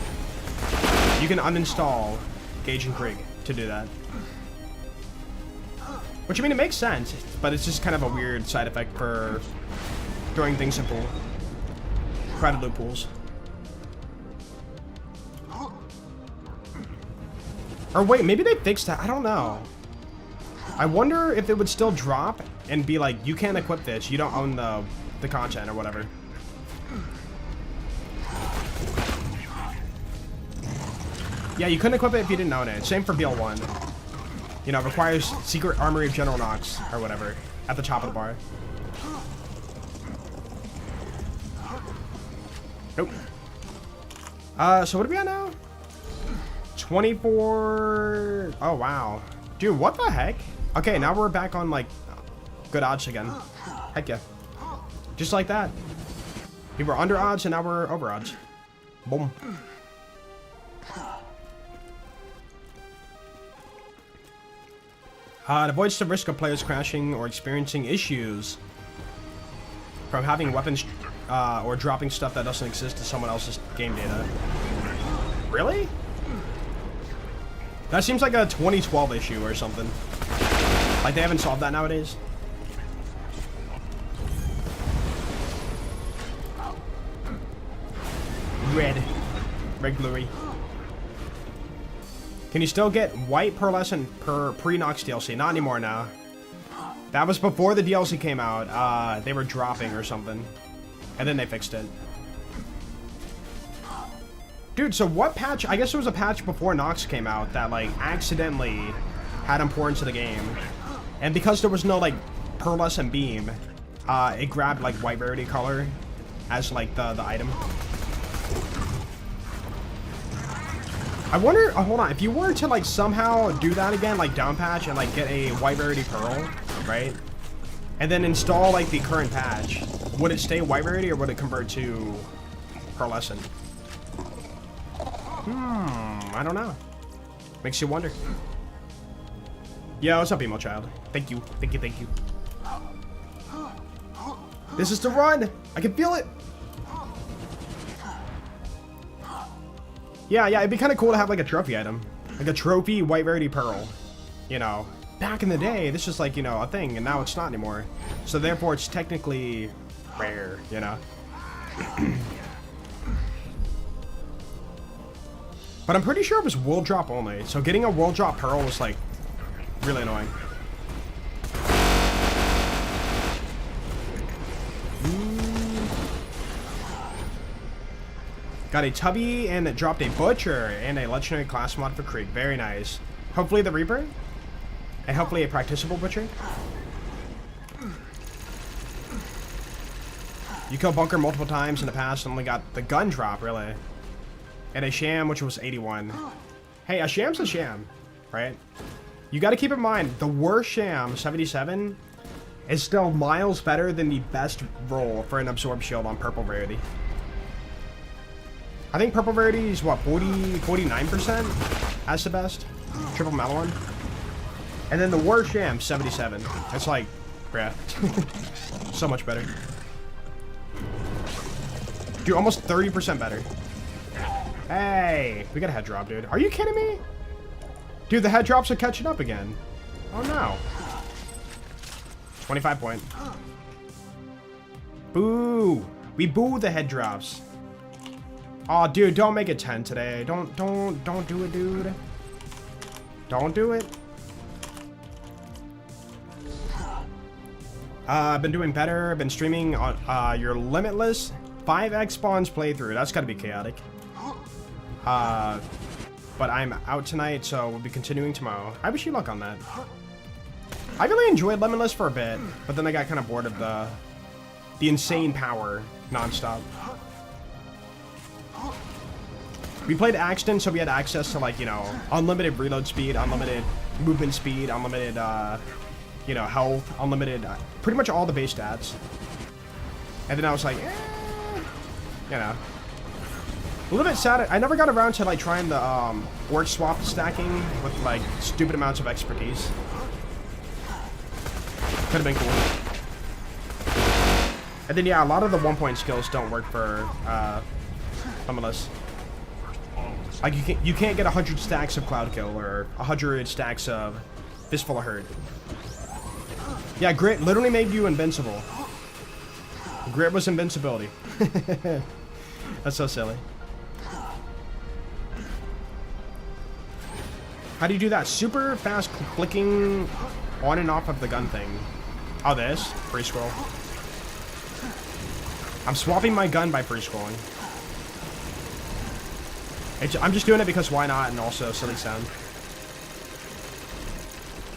you can uninstall Gauge and Krieg to do that. Which, I mean, it makes sense, but it's just kind of a weird side effect for throwing things in pool. Crowded loot pools. Or wait, maybe they fixed that. I don't know. I wonder if it would still drop and be like, you can't equip this. You don't own the content or whatever. Yeah, you couldn't equip it if you didn't own it. Same for BL1. You know, requires Secret Armory of General Knox or whatever at the top of the bar. Nope. So what are we at now? 24. Oh, wow. Dude, what the heck? Okay, now we're back on, like, good odds again. Heck yeah. Just like that. We were under odds and now we're over odds. Boom. It avoids the risk of players crashing or experiencing issues from having weapons or dropping stuff that doesn't exist in someone else's game data. Really? That seems like a 2012 issue or something. Like they haven't solved that nowadays. Red glory. Can you still get white pearlescent per pre-Nox DLC? Not anymore now. That was before the DLC came out. They were dropping or something. And then they fixed it. Dude, so what patch? I guess there was a patch before Nox came out that, like, accidentally had importance to the game. And because there was no, like, pearlescent beam, it grabbed, like, white rarity color as, like, the item. I wonder, hold on, if you were to, like, somehow do that again, like, down patch and, like, get a white rarity pearl, right? and then install like the current patch, would it stay white rarity or would it convert to pearlescent? I don't know. Makes you wonder. Yo, what's up, emo child? Thank you, thank you, thank you. This is the run. I can feel it. Yeah, it'd be kind of cool to have like a trophy item, like a trophy white rarity pearl. You know, back in the day, this was like, you know, a thing, and now it's not anymore. So therefore, it's technically rare. You know. But I'm pretty sure it was world drop only. So getting a world drop pearl was like really annoying. Got a Tubby and it dropped a Butcher and a legendary class mod for Krieg. Very nice. Hopefully the Reaper. And hopefully a practicable Butcher. You killed Bunker multiple times in the past and only got the gun drop, really. And a Sham, which was 81. Hey, a Sham's a Sham, right? You got to keep in mind, the worst Sham, 77, is still miles better than the best roll for an Absorb Shield on purple rarity. I think purple rarity is what, 49%? That's the best. Triple Malon. And then the worst Sham, 77. It's like, bruh. So much better. Dude, almost 30% better. Hey, we got a head drop, dude. Are you kidding me? Dude, the head drops are catching up again. Oh no. 25 point. Boo. We boo the head drops. Oh, dude, don't make it 10 today. Don't do it, dude. Don't do it. I've been doing better. I've been streaming on your Limitless 5x spawns playthrough. That's gotta be chaotic. But I'm out tonight, so we'll be continuing tomorrow. I wish you luck on that. I really enjoyed Limitless for a bit, but then I got kind of bored of the insane power nonstop. We played Axton, so we had access to, like, you know, unlimited reload speed, unlimited movement speed, unlimited, you know, health, unlimited, pretty much all the base stats. And then I was like, you know. A little bit sad, I never got around to, like, trying the, orc swap stacking with, like, stupid amounts of expertise. Could have been cool. And then, yeah, a lot of the 1-point skills don't work for, Limitless. Like, you can't get 100 stacks of Cloud Kill or 100 stacks of Fistful of Hurt. Yeah, Grit literally made you invincible. Grit was invincibility. That's so silly. How do you do that? Super fast clicking on and off of the gun thing. Oh, this? Free scroll. I'm swapping my gun by free scrolling. I'm just doing it because why not, and also silly sound.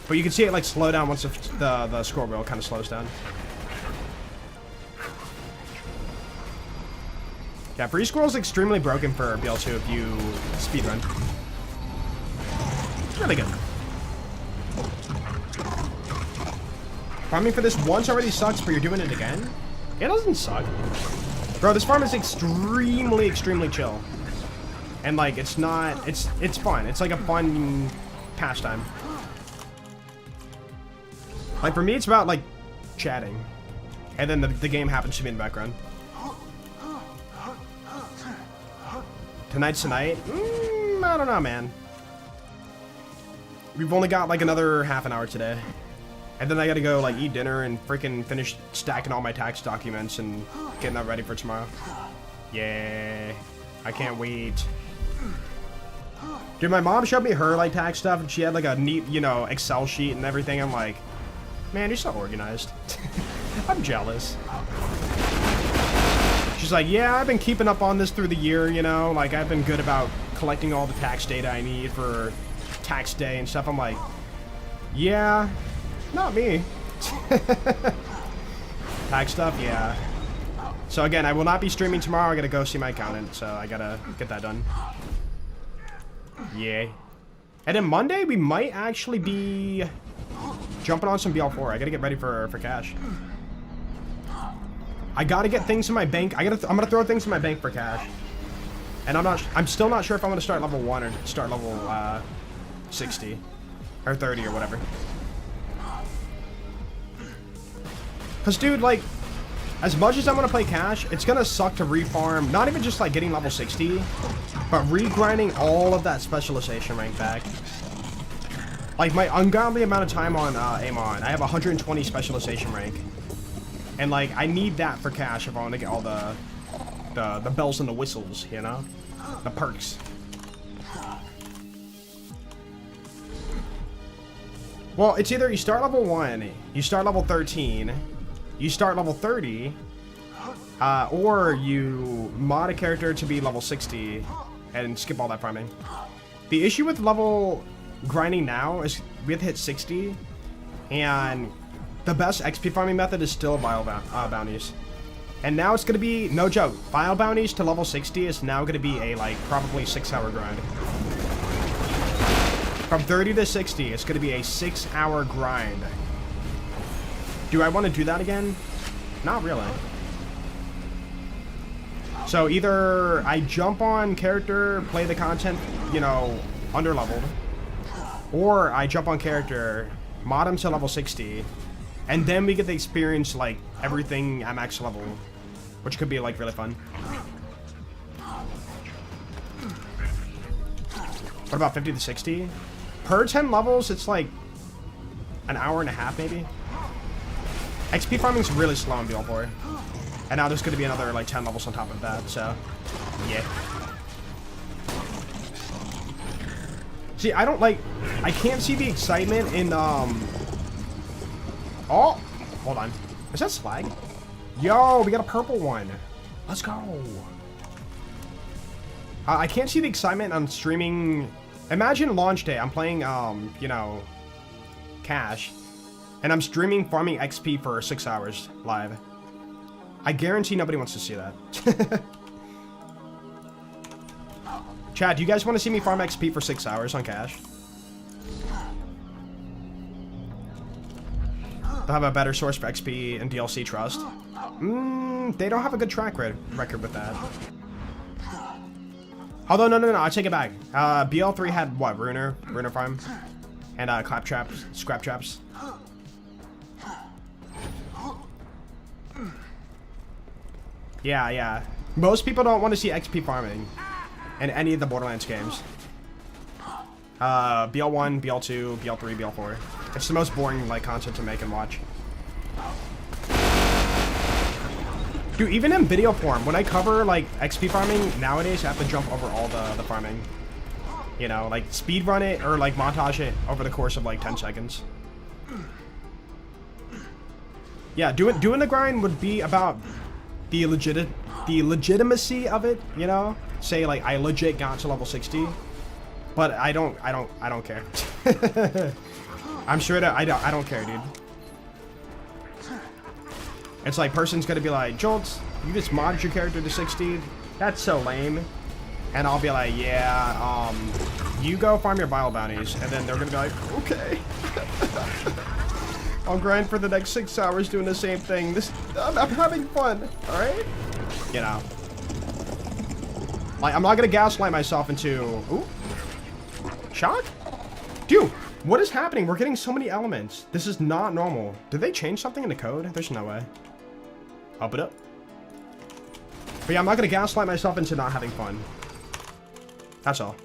But you can see it like slow down once the scroll wheel kind of slows down. Yeah, free scroll is extremely broken for BL2 if you speedrun. It's really good. Farming for this once already sucks, but you're doing it again? It doesn't suck. Bro, this farm is extremely chill. And like, it's not, it's fun. It's like a fun pastime. Like for me, it's about like chatting. And then the game happens to be in the background. Tonight's tonight? I don't know, man. We've only got like another half an hour today. And then I gotta go like eat dinner and freaking finish stacking all my tax documents and getting that ready for tomorrow. Yeah, I can't wait. Dude, my mom showed me her like tax stuff and she had like a neat, you know, Excel sheet and everything. I'm like, man, you're so organized. I'm jealous. She's like, yeah, I've been keeping up on this through the year, you know, like I've been good about collecting all the tax data I need for tax day and stuff. I'm like, yeah, not me. Tax stuff, yeah. So again, I will not be streaming tomorrow. I gotta go see my accountant, so I gotta get that done. Yeah. And then Monday, we might actually be jumping on some BL4. I gotta get ready for cash. I gotta get things in my bank. I'm gonna throw things in my bank for cash. And I'm still not sure if I'm gonna start level 1 or start level 60 or 30 or whatever. Cause dude, like, as much as I want to play cash, it's gonna suck to refarm. Not even just like getting level 60, but regrinding all of that specialization rank back. Like my ungodly amount of time on Amon, I have 120 specialization rank, and like I need that for cash if I want to get all the bells and the whistles, you know, the perks. Well, it's either you start level 1, you start level 13, you start level 30, or you mod a character to be level 60 and skip all that farming. The issue with level grinding now is we have to hit 60, and the best XP farming method is still vial bounties. And now it's going to be, no joke, vial bounties to level 60 is now going to be a, like, probably 6-hour grind. From 30 to 60, it's going to be a 6-hour grind. Do I want to do that again? Not really. So either I jump on character, play the content, you know, under-leveled, or I jump on character, mod him to level 60, and then we get to experience, like, everything at max level, which could be, like, really fun. What about 50 to 60? Per 10 levels, it's like an hour and a half, maybe. XP farming's really slow in BL4. And now there's going to be another, like, 10 levels on top of that, so, yeah. See, I don't, like, I can't see the excitement in, oh, hold on. Is that slag? Yo, we got a purple one. Let's go. I can't see the excitement on streaming. Imagine launch day. I'm playing, you know, cash, and I'm streaming farming XP for 6 hours live. I guarantee nobody wants to see that. Chat, do you guys want to see me farm XP for 6 hours on cash? They'll have a better source for XP and DLC trust. They don't have a good track record with that. Although, no, I take it back. BL3 had, what, Ruiner farm? And, clap traps, scrap traps. Yeah. Most people don't want to see XP farming in any of the Borderlands games. BL1, BL2, BL3, BL4. It's the most boring, like, content to make and watch. Dude, even in video form, when I cover, like, XP farming, nowadays I have to jump over all the farming. You know, like, speed run it or, like, montage it over the course of, like, 10 seconds. Yeah, doing the grind would be about the legitimacy of it, you know? Say, like, I legit got to level 60, but I don't care. I'm sure that I don't care, dude. It's like, person's gonna be like, Jolts, you just modded your character to 60? That's so lame. And I'll be like, yeah, you go farm your vial bounties. And then they're gonna be like, okay. I'll grind for the next 6 hours doing the same thing. I'm having fun, alright? You know. Like, I'm not gonna gaslight myself into, ooh. Shock? Dude, what is happening? We're getting so many elements. This is not normal. Did they change something in the code? There's no way. Up it up. But yeah, I'm not gonna gaslight myself into not having fun. That's all.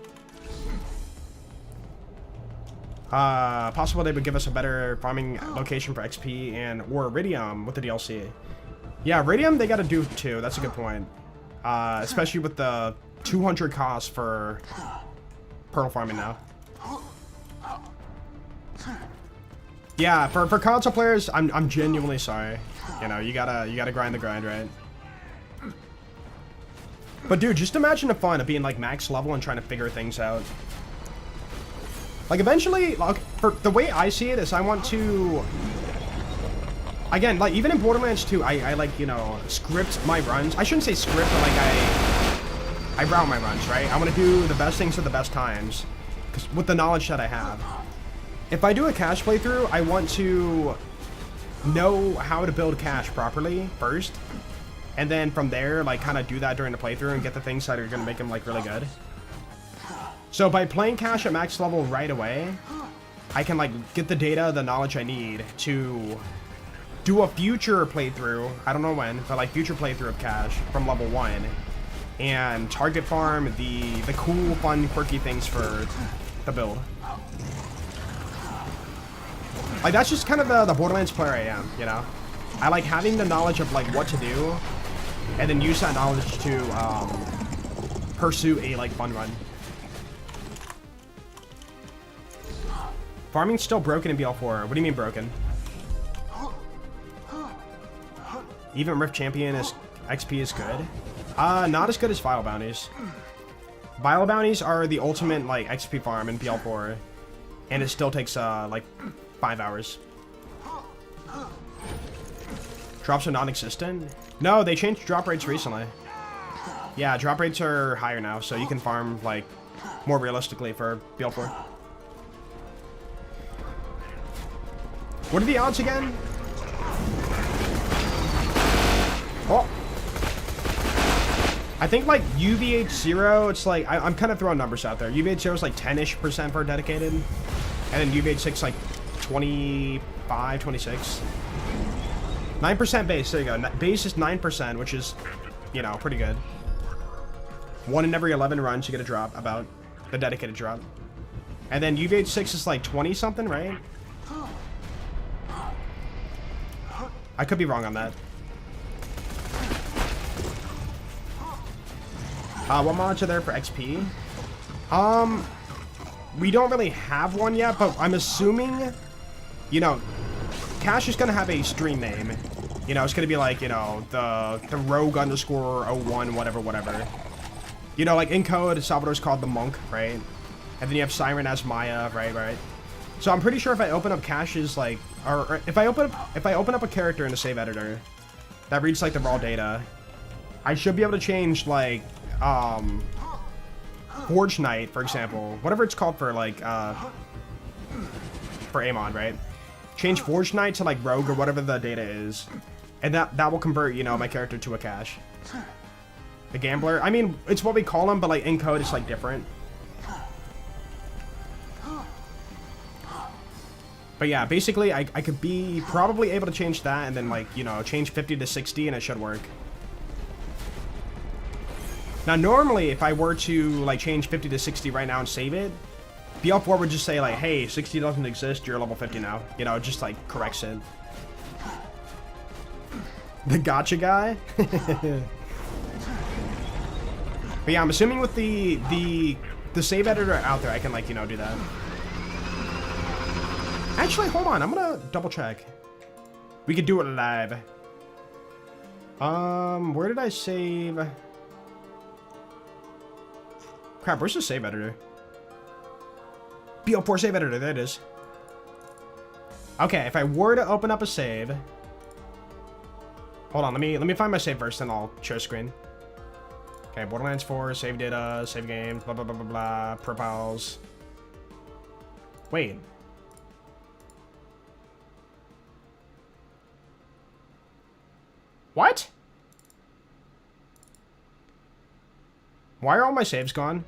Possible they would give us a better farming location for XP and or Iridium with the DLC. Yeah, Iridium they gotta do too. That's a good point. Especially with the 200 cost for pearl farming now. Yeah, for console players, I'm genuinely sorry. You know, you gotta grind the grind, right? But dude, just imagine the fun of being like max level and trying to figure things out. Like eventually, like, for the way I see it is, I want to. Again, like even in Borderlands 2, I like, you know, script my runs. I shouldn't say script, but like I route my runs, right? I want to do the best things at the best times, because with the knowledge that I have. if I do a cache playthrough, I want to know how to build cache properly first. And then from there, like, kind of do that during the playthrough and get the things that are going to make them, like, really good. So by playing cache at max level right away, I can, like, get the data, the knowledge I need to do a future playthrough. I don't know when, but, like, future playthrough of cache from level 1. And target farm the cool, fun, quirky things for the build. Like, that's just kind of the Borderlands player I am, you know? I like having the knowledge of, like, what to do, and then use that knowledge to pursue a, like, fun run. Farming's still broken in BL4. What do you mean broken? Even Rift Champion is XP is good. Not as good as Vile Bounties. Vile Bounties are the ultimate, like, XP farm in BL4. And it still takes, like, 5 hours. Drops are non-existent? No, they changed drop rates recently. Yeah, drop rates are higher now, so you can farm, like, more realistically for BL4. What are the odds again? Oh. I think, like, UVH0, it's like, I'm kind of throwing numbers out there. UVH0 is like 10-ish% for dedicated. And then UVH6 like 25, 26. 9% base, there you go. Base is 9%, which is, you know, pretty good. 1 in every 11 runs you get a drop, about the dedicated drop. And then UVH6 is like 20-something, right? I could be wrong on that. What mods are there for XP? We don't really have one yet, but I'm assuming, you know, Cash is gonna have a stream name. You know, it's gonna be like, you know, the rogue underscore 01, whatever. You know, like in code, Salvador's called the Monk, right? And then you have Siren as Maya, right? So I'm pretty sure if I open up Cash's, like, or if I open up a character in the save editor that reads like the raw data, I should be able to change, like, Forge Knight, for example, whatever it's called for, like, for Amon, right? Change Forge Knight to, like, Rogue or whatever the data is, and that will convert, you know, my character to a Cash. The Gambler, I mean, it's what we call him, but, like, in code it's, like, different. But yeah, basically, I could be probably able to change that and then, like, you know, change 50 to 60 and it should work. Now, normally, if I were to, like, change 50 to 60 right now and save it, BL4 would just say, like, hey, 60 doesn't exist, you're level 50 now. You know, it just, like, corrects it. The gotcha guy? But yeah, I'm assuming with the save editor out there, I can, like, you know, do that. Actually, hold on, I'm gonna double check. We could do it live. Where did I save? Crap, where's the save editor? BL4 save editor, there it is. Okay, if I were to open up a save. Hold on, let me find my save first, then I'll share screen. Okay, Borderlands 4, save data, save games, blah blah blah blah blah, profiles. Wait. What? Why are all my saves gone?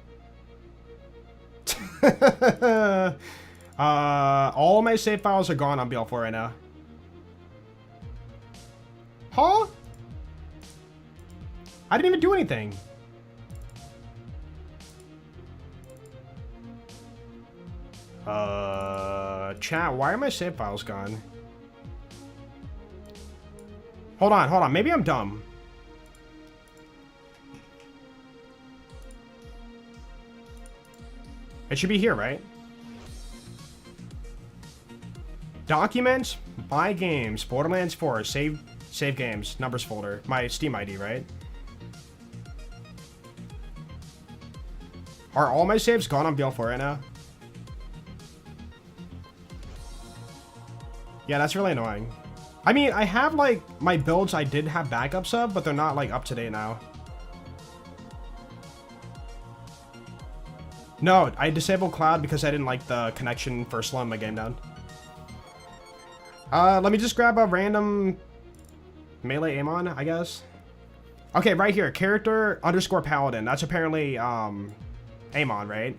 All my save files are gone on BL4 right now. Huh? I didn't even do anything. Chat, why are my save files gone? Hold on. Maybe I'm dumb. It should be here, right? Documents, buy games, Borderlands 4, save games, numbers folder, my Steam ID, right? Are all my saves gone on BL4 right now? Yeah, that's really annoying. I mean, I have, like, my builds I did have backups of, but they're not, like, up to date now. No, I disabled cloud because I didn't like the connection for slowing my game down. Let me just grab a random melee aim on, I guess. Okay, right here, character underscore paladin. That's apparently aim on, right?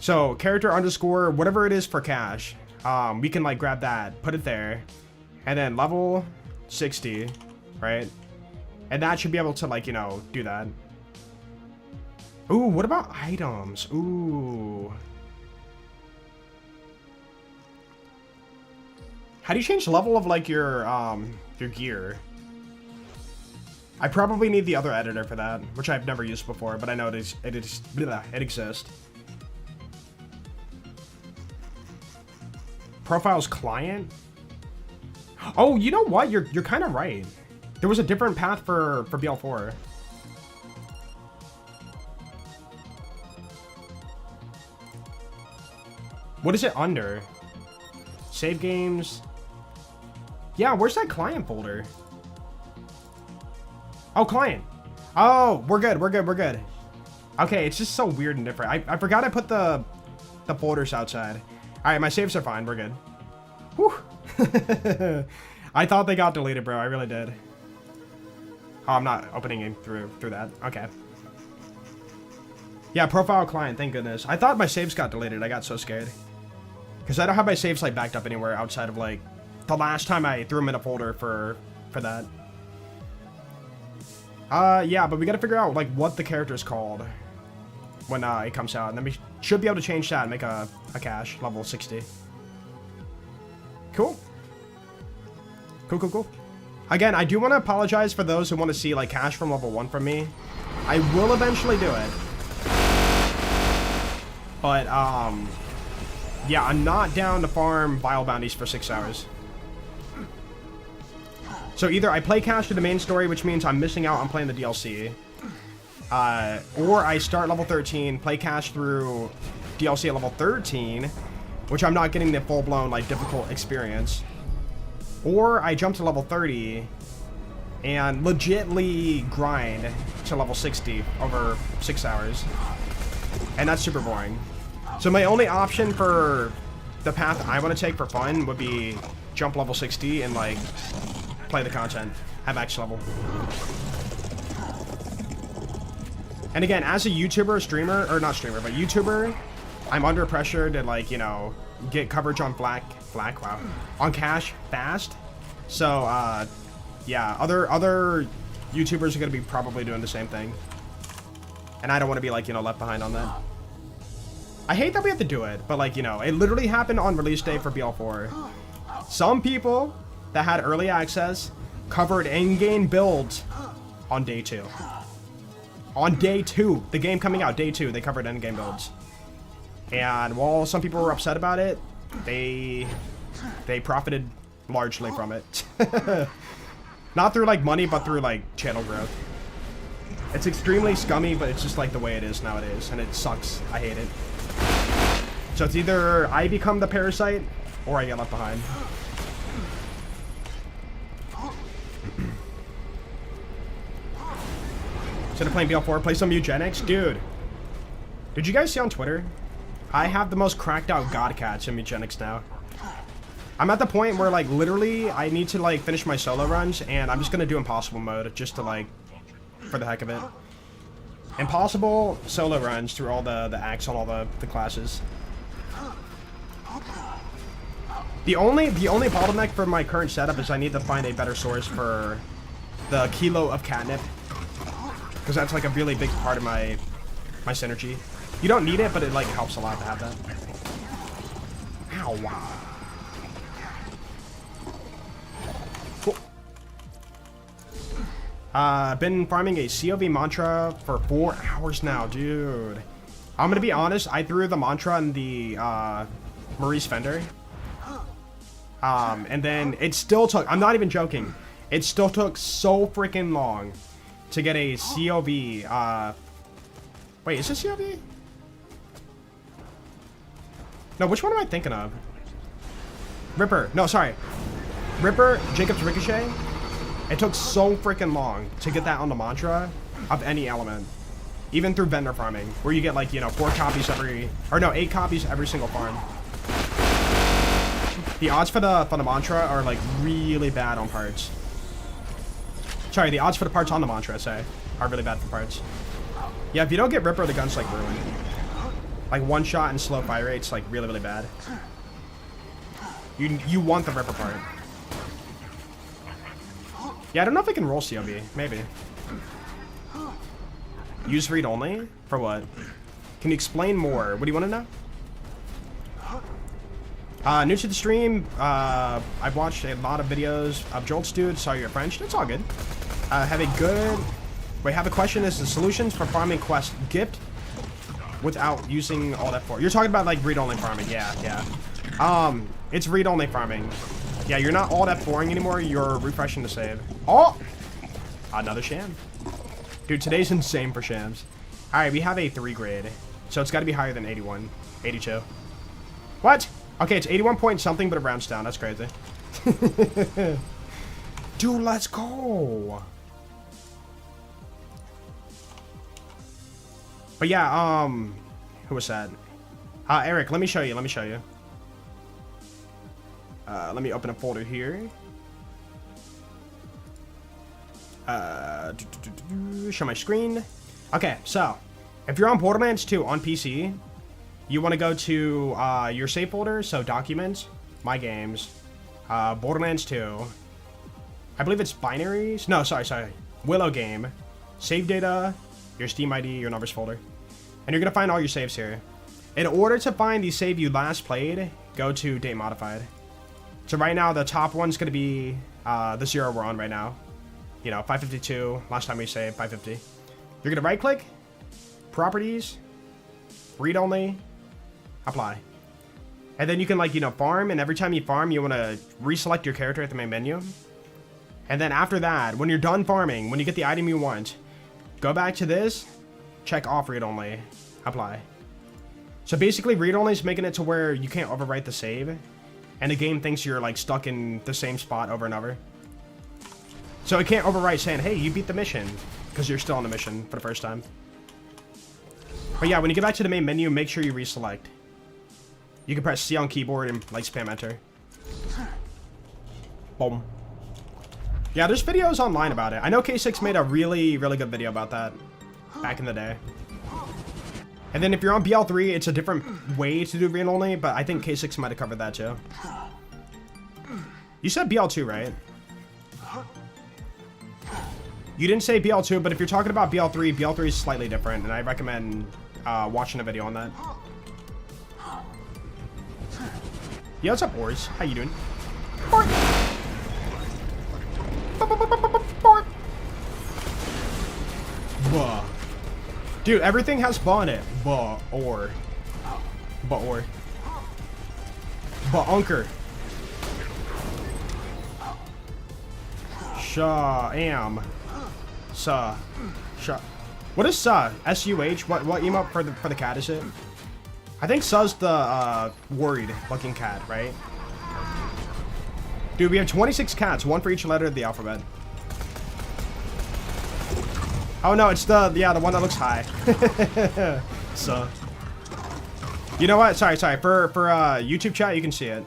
So character underscore whatever it is for cash. We can like grab that, put it there, and then level 60, right? And that should be able to like, you know, do that. Ooh, what about items? Ooh. How do you change the level of like your gear? I probably need the other editor for that, which I've never used before, but I know it exists. Profiles client? Oh, you know what? You're kind of right. There was a different path for BL4. What is it under? Save games. Yeah, where's that client folder? Oh, client. Oh, we're good. Okay, it's just so weird and different. I forgot I put the folders outside. All right, my saves are fine. We're good. Whew. I thought they got deleted, bro. I really did. Oh, I'm not opening it through that. Okay. Yeah, profile client. Thank goodness. I thought my saves got deleted. I got so scared. Because I don't have my saves like backed up anywhere outside of like the last time I threw them in a folder for that. Yeah, but we gotta figure out like what the character is called when it comes out, and then we should be able to change that and make a cache level 60. Cool. Cool. Again, I do want to apologize for those who want to see like cache from level 1 from me. I will eventually do it, but yeah, I'm not down to farm vile bounties for 6 hours. So either I play cache to the main story, which means I'm missing out on playing the DLC, or I start level 13, play cache through DLC at level 13, which I'm not getting the full-blown like difficult experience, or I jump to level 30 and legitly grind to level 60 over 6 hours, and that's super boring. So my only option for the path I want to take for fun would be jump level 60 and like play the content at max level. And again, as a YouTuber, streamer, or not streamer, but YouTuber, I'm under pressure to like, you know, get coverage on wow, on cache fast. So yeah, other YouTubers are gonna be probably doing the same thing, and I don't want to be like, you know, left behind on that. I hate that we have to do it, but like, you know, it literally happened on release day for BL4. Some people that had early access covered in-game builds on day 2. On day 2, the game coming out, day 2, they covered in-game builds. And while some people were upset about it, they profited largely from it. Not through like money, but through like channel growth. It's extremely scummy, but it's just like the way it is nowadays, and it sucks. I hate it. So it's either I become the parasite or I get left behind. Instead of playing BL4, play some eugenics? Dude. Did you guys see on Twitter? I have the most cracked out god cats in eugenics now. I'm at the point where like literally I need to like finish my solo runs, and I'm just gonna do impossible mode just to like, for the heck of it. Impossible solo runs through all the acts on all the classes. The only bottleneck for my current setup is I need to find a better source for the kilo of catnip, because that's like a really big part of my synergy. You don't need it, but it like helps a lot to have that. Ow. Cool. Been farming a COV mantra for 4 hours now, dude. I'm gonna be honest, I threw the mantra in the Maurice Fender. And then it still took, I'm not even joking, it still took so freaking long to get a COV, wait, is this COV? No, which one am I thinking of? Ripper, no, sorry. Ripper, Jacob's Ricochet. It took so freaking long to get that on the mantra of any element. even through vendor farming, where you get like, you know, 8 copies every single farm. The odds for the mantra are like really bad on parts. Sorry, the odds for the parts on the mantra, say, are really bad for parts. Yeah, if you don't get Ripper, the gun's like ruined. Like one shot and slow fire rate's like really, really bad. You want the Ripper part. Yeah, I don't know if I can roll COB. Maybe. Use read only? For what? Can you explain more? What do you want to know? New to the stream, I've watched a lot of videos of Jolt's dude. Sorry, your French. It's all good. Have a question. Is the solutions for farming quest gift without using all that for? You're talking about like read-only farming. Yeah. It's read-only farming. Yeah, you're not all that boring anymore. You're refreshing the save. Oh! Another Sham. Dude, today's insane for Shams. Alright, we have a 3 grade. So it's got to be higher than 81. 82. What? Okay, it's 81 point something, but it rounds down. That's crazy. Dude, let's go. But yeah, who was that? Eric, let me show you. Let me open a folder here. Show my screen. Okay, so if you're on Borderlands 2 on PC, you want to go to your save folder, so Documents, My Games, Borderlands 2. I believe it's binaries. No, sorry. Willow Game, Save Data, your Steam ID, your numbers folder. And you're going to find all your saves here. In order to find the save you last played, go to Date Modified. So right now, the top one's going to be the 0 we're on right now. You know, 552, last time we saved, 550. You're going to right-click, Properties, Read Only, Apply. And then you can, like, you know, farm, and every time you farm, you want to reselect your character at the main menu. And then after that, when you're done farming, when you get the item you want, go back to this, check off Read Only, Apply. So basically, Read Only is making it to where you can't overwrite the save, and the game thinks you're, like, stuck in the same spot over and over. So it can't overwrite saying, hey, you beat the mission, because you're still on the mission for the first time. But yeah, when you get back to the main menu, make sure you reselect. You can press C on keyboard and, like, spam enter. Boom. Yeah, there's videos online about it. I know K6 made a really, really good video about that back in the day. And then if you're on BL3, it's a different way to do read only, but I think K6 might have covered that too. You said BL2, right? You didn't say BL2, but if you're talking about BL3, BL3 is slightly different, and I recommend watching a video on that. Yeah, what's up, Ors? How you doing? Buh. Dude, everything has buh in it. Buh-or. Buh-or. Buh-unker. Sham. Suh. Shuh. What is Suh? S-U-H? What emote for the cat is it? I think Suh's the worried looking cat, right? Dude, we have 26 cats, one for each letter of the alphabet. Oh no, it's the one that looks high. Suh. You know what? Sorry. For YouTube chat, you can see it.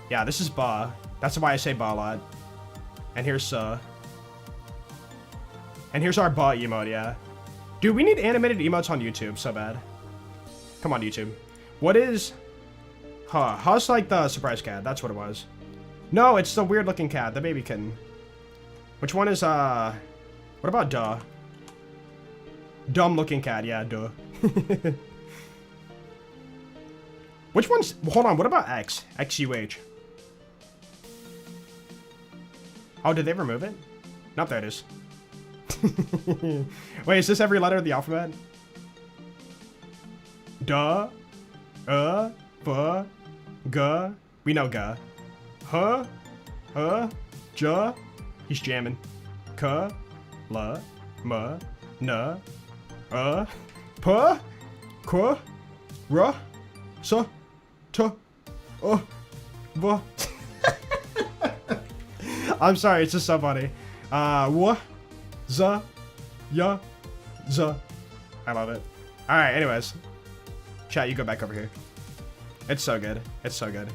Yeah, this is Ba. That's why I say Ba a lot. And here's Suh. And here's our Ba emote, yeah. Dude, we need animated emotes on YouTube so bad. Come on, YouTube. What is... Huh. Huh's like the surprise cat. That's what it was. No, it's the weird looking cat. The baby kitten. Which one is, What about Duh? Dumb looking cat. Yeah, Duh. Which one's... Hold on. What about X? X-U-H. Oh, did they remove it? Nope, there it is. Wait, is this every letter of the alphabet? Duh. Buh. Guh. We know Guh. Huh? Juh. He's jamming. Kuh. La. Ma. Na. Puh. Quah. Ruh. Suh. Tuh. Buh. I'm sorry, it's just so funny. Wah. Za. Ya. Za. I love it. All right, anyways. Chat, you go back over here. It's so good. It's so good.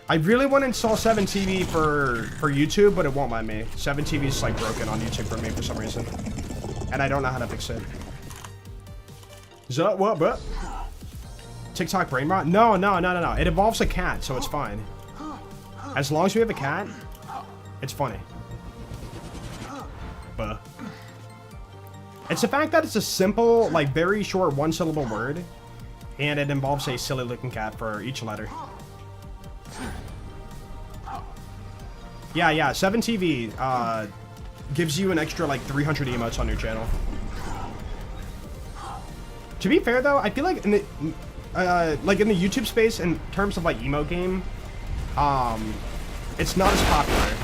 I really want to install 7TV for YouTube, but it won't let me. 7TV is like broken on YouTube for me for some reason. And I don't know how to fix it. What? TikTok brain rot? No. It involves a cat, so it's fine. As long as we have a cat, it's funny. Buh. It's the fact that it's a simple, like very short one-syllable word, and it involves a silly-looking cat for each letter. Yeah, 7TV gives you an extra like 300 emotes on your channel. To be fair though, I feel like in the YouTube space, in terms of like emote game, it's not as popular.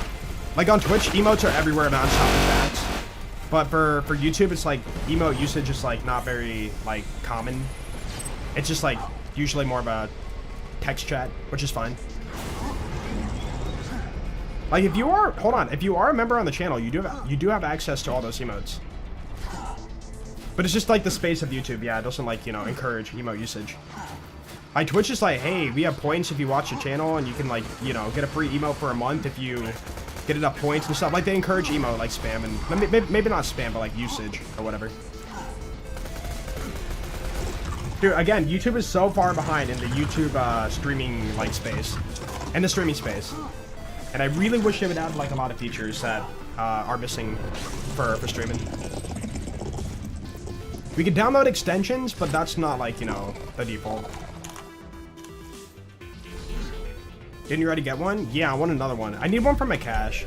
Like on Twitch, emotes are everywhere non-stop in chats. But for YouTube, it's like emote usage is like not very like common. It's just like usually more of a text chat, which is fine. Like if you are, hold on, if you are a member on the channel, you do have access to all those emotes. But it's just like the space of YouTube, yeah, it doesn't like, you know, encourage emote usage. Like Twitch is like, hey, we have points if you watch the channel, and you can like, you know, get a free emote for a month if you get enough points and stuff. Like they encourage emote like spam and maybe not spam, but like usage or whatever. Dude, again, YouTube is so far behind in the YouTube streaming like space, and the streaming space. And I really wish they would add like a lot of features that are missing for streaming. We could download extensions, but that's not like, you know, the default. Didn't you already get one? Yeah, I want another one. I need one for my cash.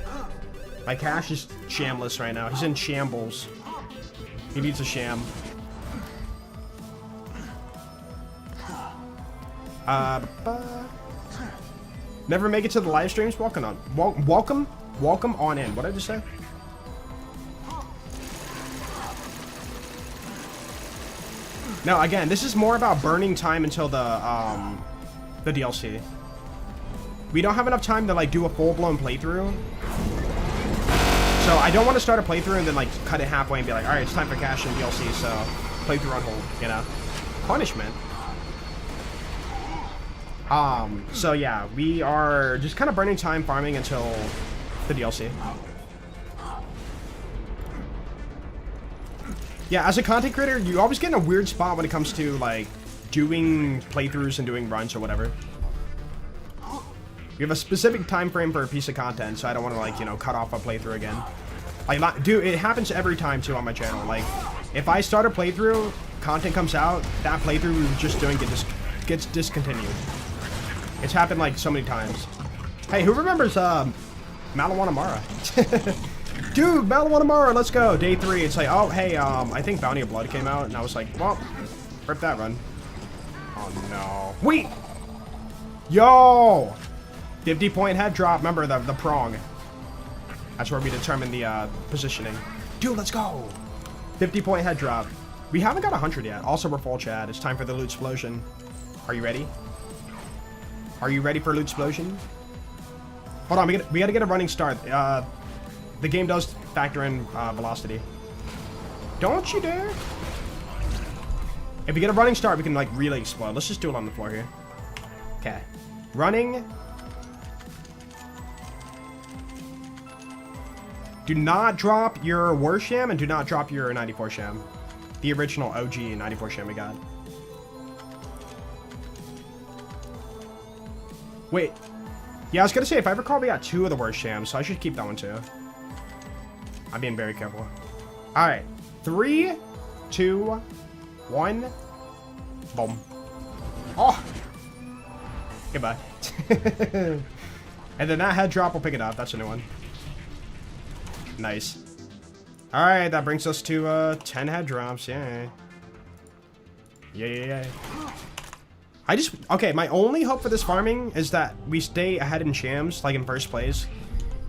My cash is shamless right now. He's in shambles. He needs a sham. Never make it to the live streams? Welcome on. Welcome on in. What did I just say? No, again, this is more about burning time until the DLC. We don't have enough time to like do a full-blown playthrough. So I don't want to start a playthrough and then like cut it halfway and be like, all right, it's time for cash and DLC, so playthrough on hold, you know? Punishment. So yeah, we are just kind of burning time farming until the DLC. Yeah, as a content creator, you always get in a weird spot when it comes to like doing playthroughs and doing runs or whatever. You have a specific time frame for a piece of content, so I don't want to like, you know, cut off a playthrough again. Like, dude, it happens every time too on my channel. Like, if I start a playthrough, content comes out, that playthrough we were just doing gets discontinued. It's happened like so many times. Hey, who remembers Malawanamara? Dude, Malawanamara, let's go. Day 3. It's like, oh hey, I think Bounty of Blood came out, and I was like, well, rip that run. Oh no. Wait! Yo! 50-point head drop. Remember the prong. That's where we determine the positioning. Dude, let's go. 50-point head drop. We haven't got 100 yet. Also, we're full chat. It's time for the loot explosion. Are you ready? Are you ready for loot explosion? Hold on, we gotta get a running start. The game does factor in velocity. Don't you dare! If we get a running start, we can like really explode. Let's just do it on the floor here. Okay, running. Do not drop your War Sham and do not drop your 94 Sham. The original OG 94 Sham we got. Wait. Yeah, I was gonna say, if I recall, we got 2 of the worst shams, so I should keep that one too. I'm being very careful. Alright. 3, 2, 1. Boom. Oh! Goodbye. And then that head drop will pick it up. That's a new one. Nice. Alright, that brings us to 10 head drops. Yay. Yay. Okay, my only hope for this farming is that we stay ahead in shams, like in first place.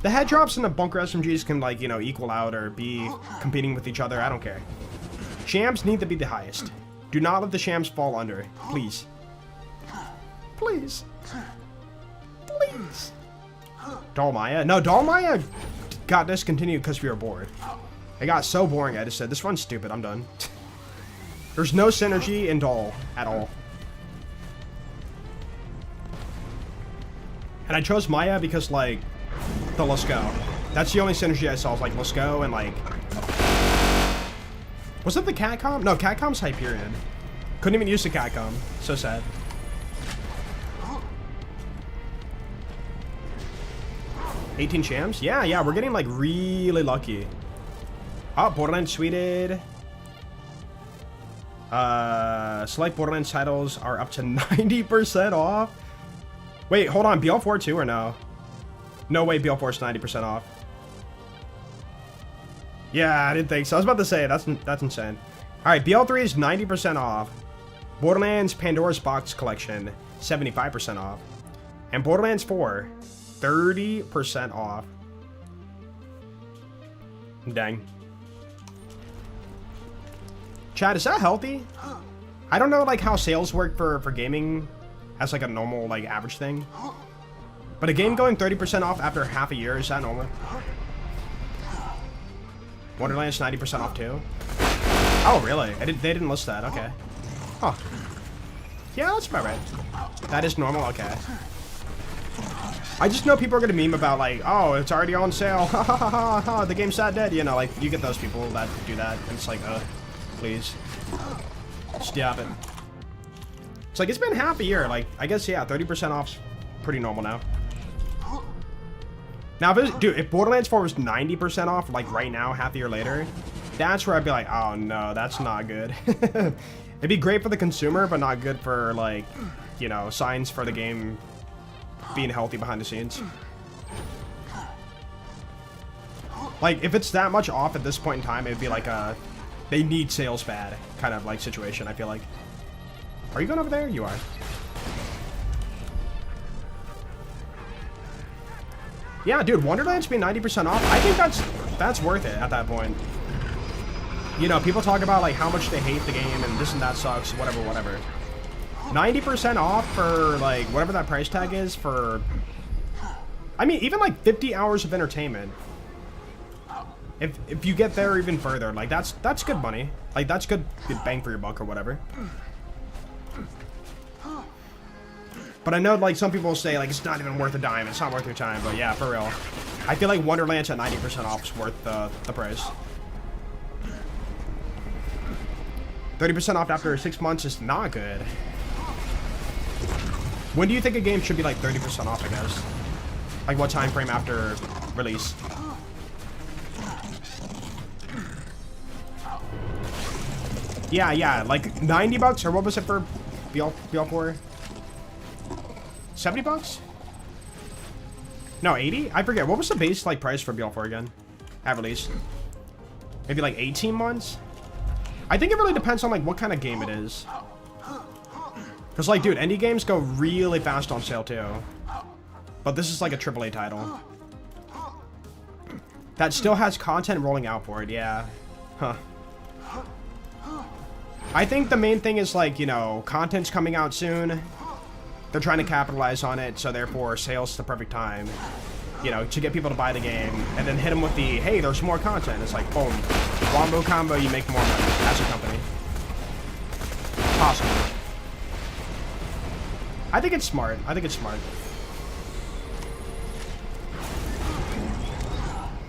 The head drops and the bunker SMGs can, like, you know, equal out or be competing with each other. I don't care. Shams need to be the highest. Do not let the shams fall under. Please. Please. Please. Dolmaya. No, Dolmaya got discontinued because we were bored. It got so boring, I just said, this run's stupid. I'm done. There's no synergy in Doll at all. And I chose Maya because, like, the let's go. That's the only synergy I saw, was like, let's go, and like... Was that the Catcom? No, Catcom's Hyperion. Couldn't even use the Catcom. So sad. $18 Shams? Yeah, we're getting, like, really lucky. Oh, Borderlands tweeted. Select Borderlands titles are up to 90% off. Wait, hold on. BL4 too or no? No way BL4 is 90% off. Yeah, I didn't think so. I was about to say, that's insane. Alright, BL3 is 90% off. Borderlands Pandora's Box Collection, 75% off. And Borderlands 4, 30% off. Dang. Chad, is that healthy? I don't know, like, how sales work for gaming as, like, a normal, like, average thing. But a game going 30% off after half a year, is that normal? Borderlands 90% off too? Oh, really? They didn't list that. Okay. Huh. Yeah, that's about right. That is normal? Okay. I just know people are gonna meme about, like, oh, it's already on sale. Ha ha ha ha, the game's not dead. You know, like, you get those people that do that, and it's like, please. Stop it. It's like, it's been half a year. Like, I guess, yeah, 30% off's pretty normal now. Now, if Borderlands 4 was 90% off, like, right now, half a year later, that's where I'd be like, oh, no, that's not good. It'd be great for the consumer, but not good for, like, you know, signs for the game being healthy behind the scenes. Like, if it's that much off at this point in time, it'd be like a they need sales bad kind of, like, situation, I feel like. Are you going over there? You are. Yeah, dude, Wonderlands being 90% off, I think that's worth it at that point. You know, people talk about, like, how much they hate the game and this and that sucks, whatever. 90% off for, like, whatever that price tag is for... I mean, even, like, 50 hours of entertainment. If you get there even further, like, that's good money. Like, that's good bang for your buck or whatever. But I know, like, some people will say, like, it's not even worth a dime, it's not worth your time, but yeah, for real. I feel like Wonderlands at 90% off is worth the price. 30% off after 6 months is not good. When do you think a game should be, like, 30% off, I guess? Like, what time frame after release? Yeah, like, 90 bucks, or what was it for BL4? 70 bucks? No, 80? I forget. What was the base, like, price for BL4 again? At release? Maybe, like, 18 months? I think it really depends on, like, what kind of game it is. Because, like, dude, indie games go really fast on sale, too. But this is, like, a AAA title. That still has content rolling out for it, yeah. Huh. I think the main thing is, like, you know, content's coming out soon. They're trying to capitalize on it, so therefore sales is the perfect time, you know, to get people to buy the game, and then hit them with the, hey, there's more content. It's like, boom, wombo combo, you make more money as a company. Possible. I think it's smart. I think it's smart.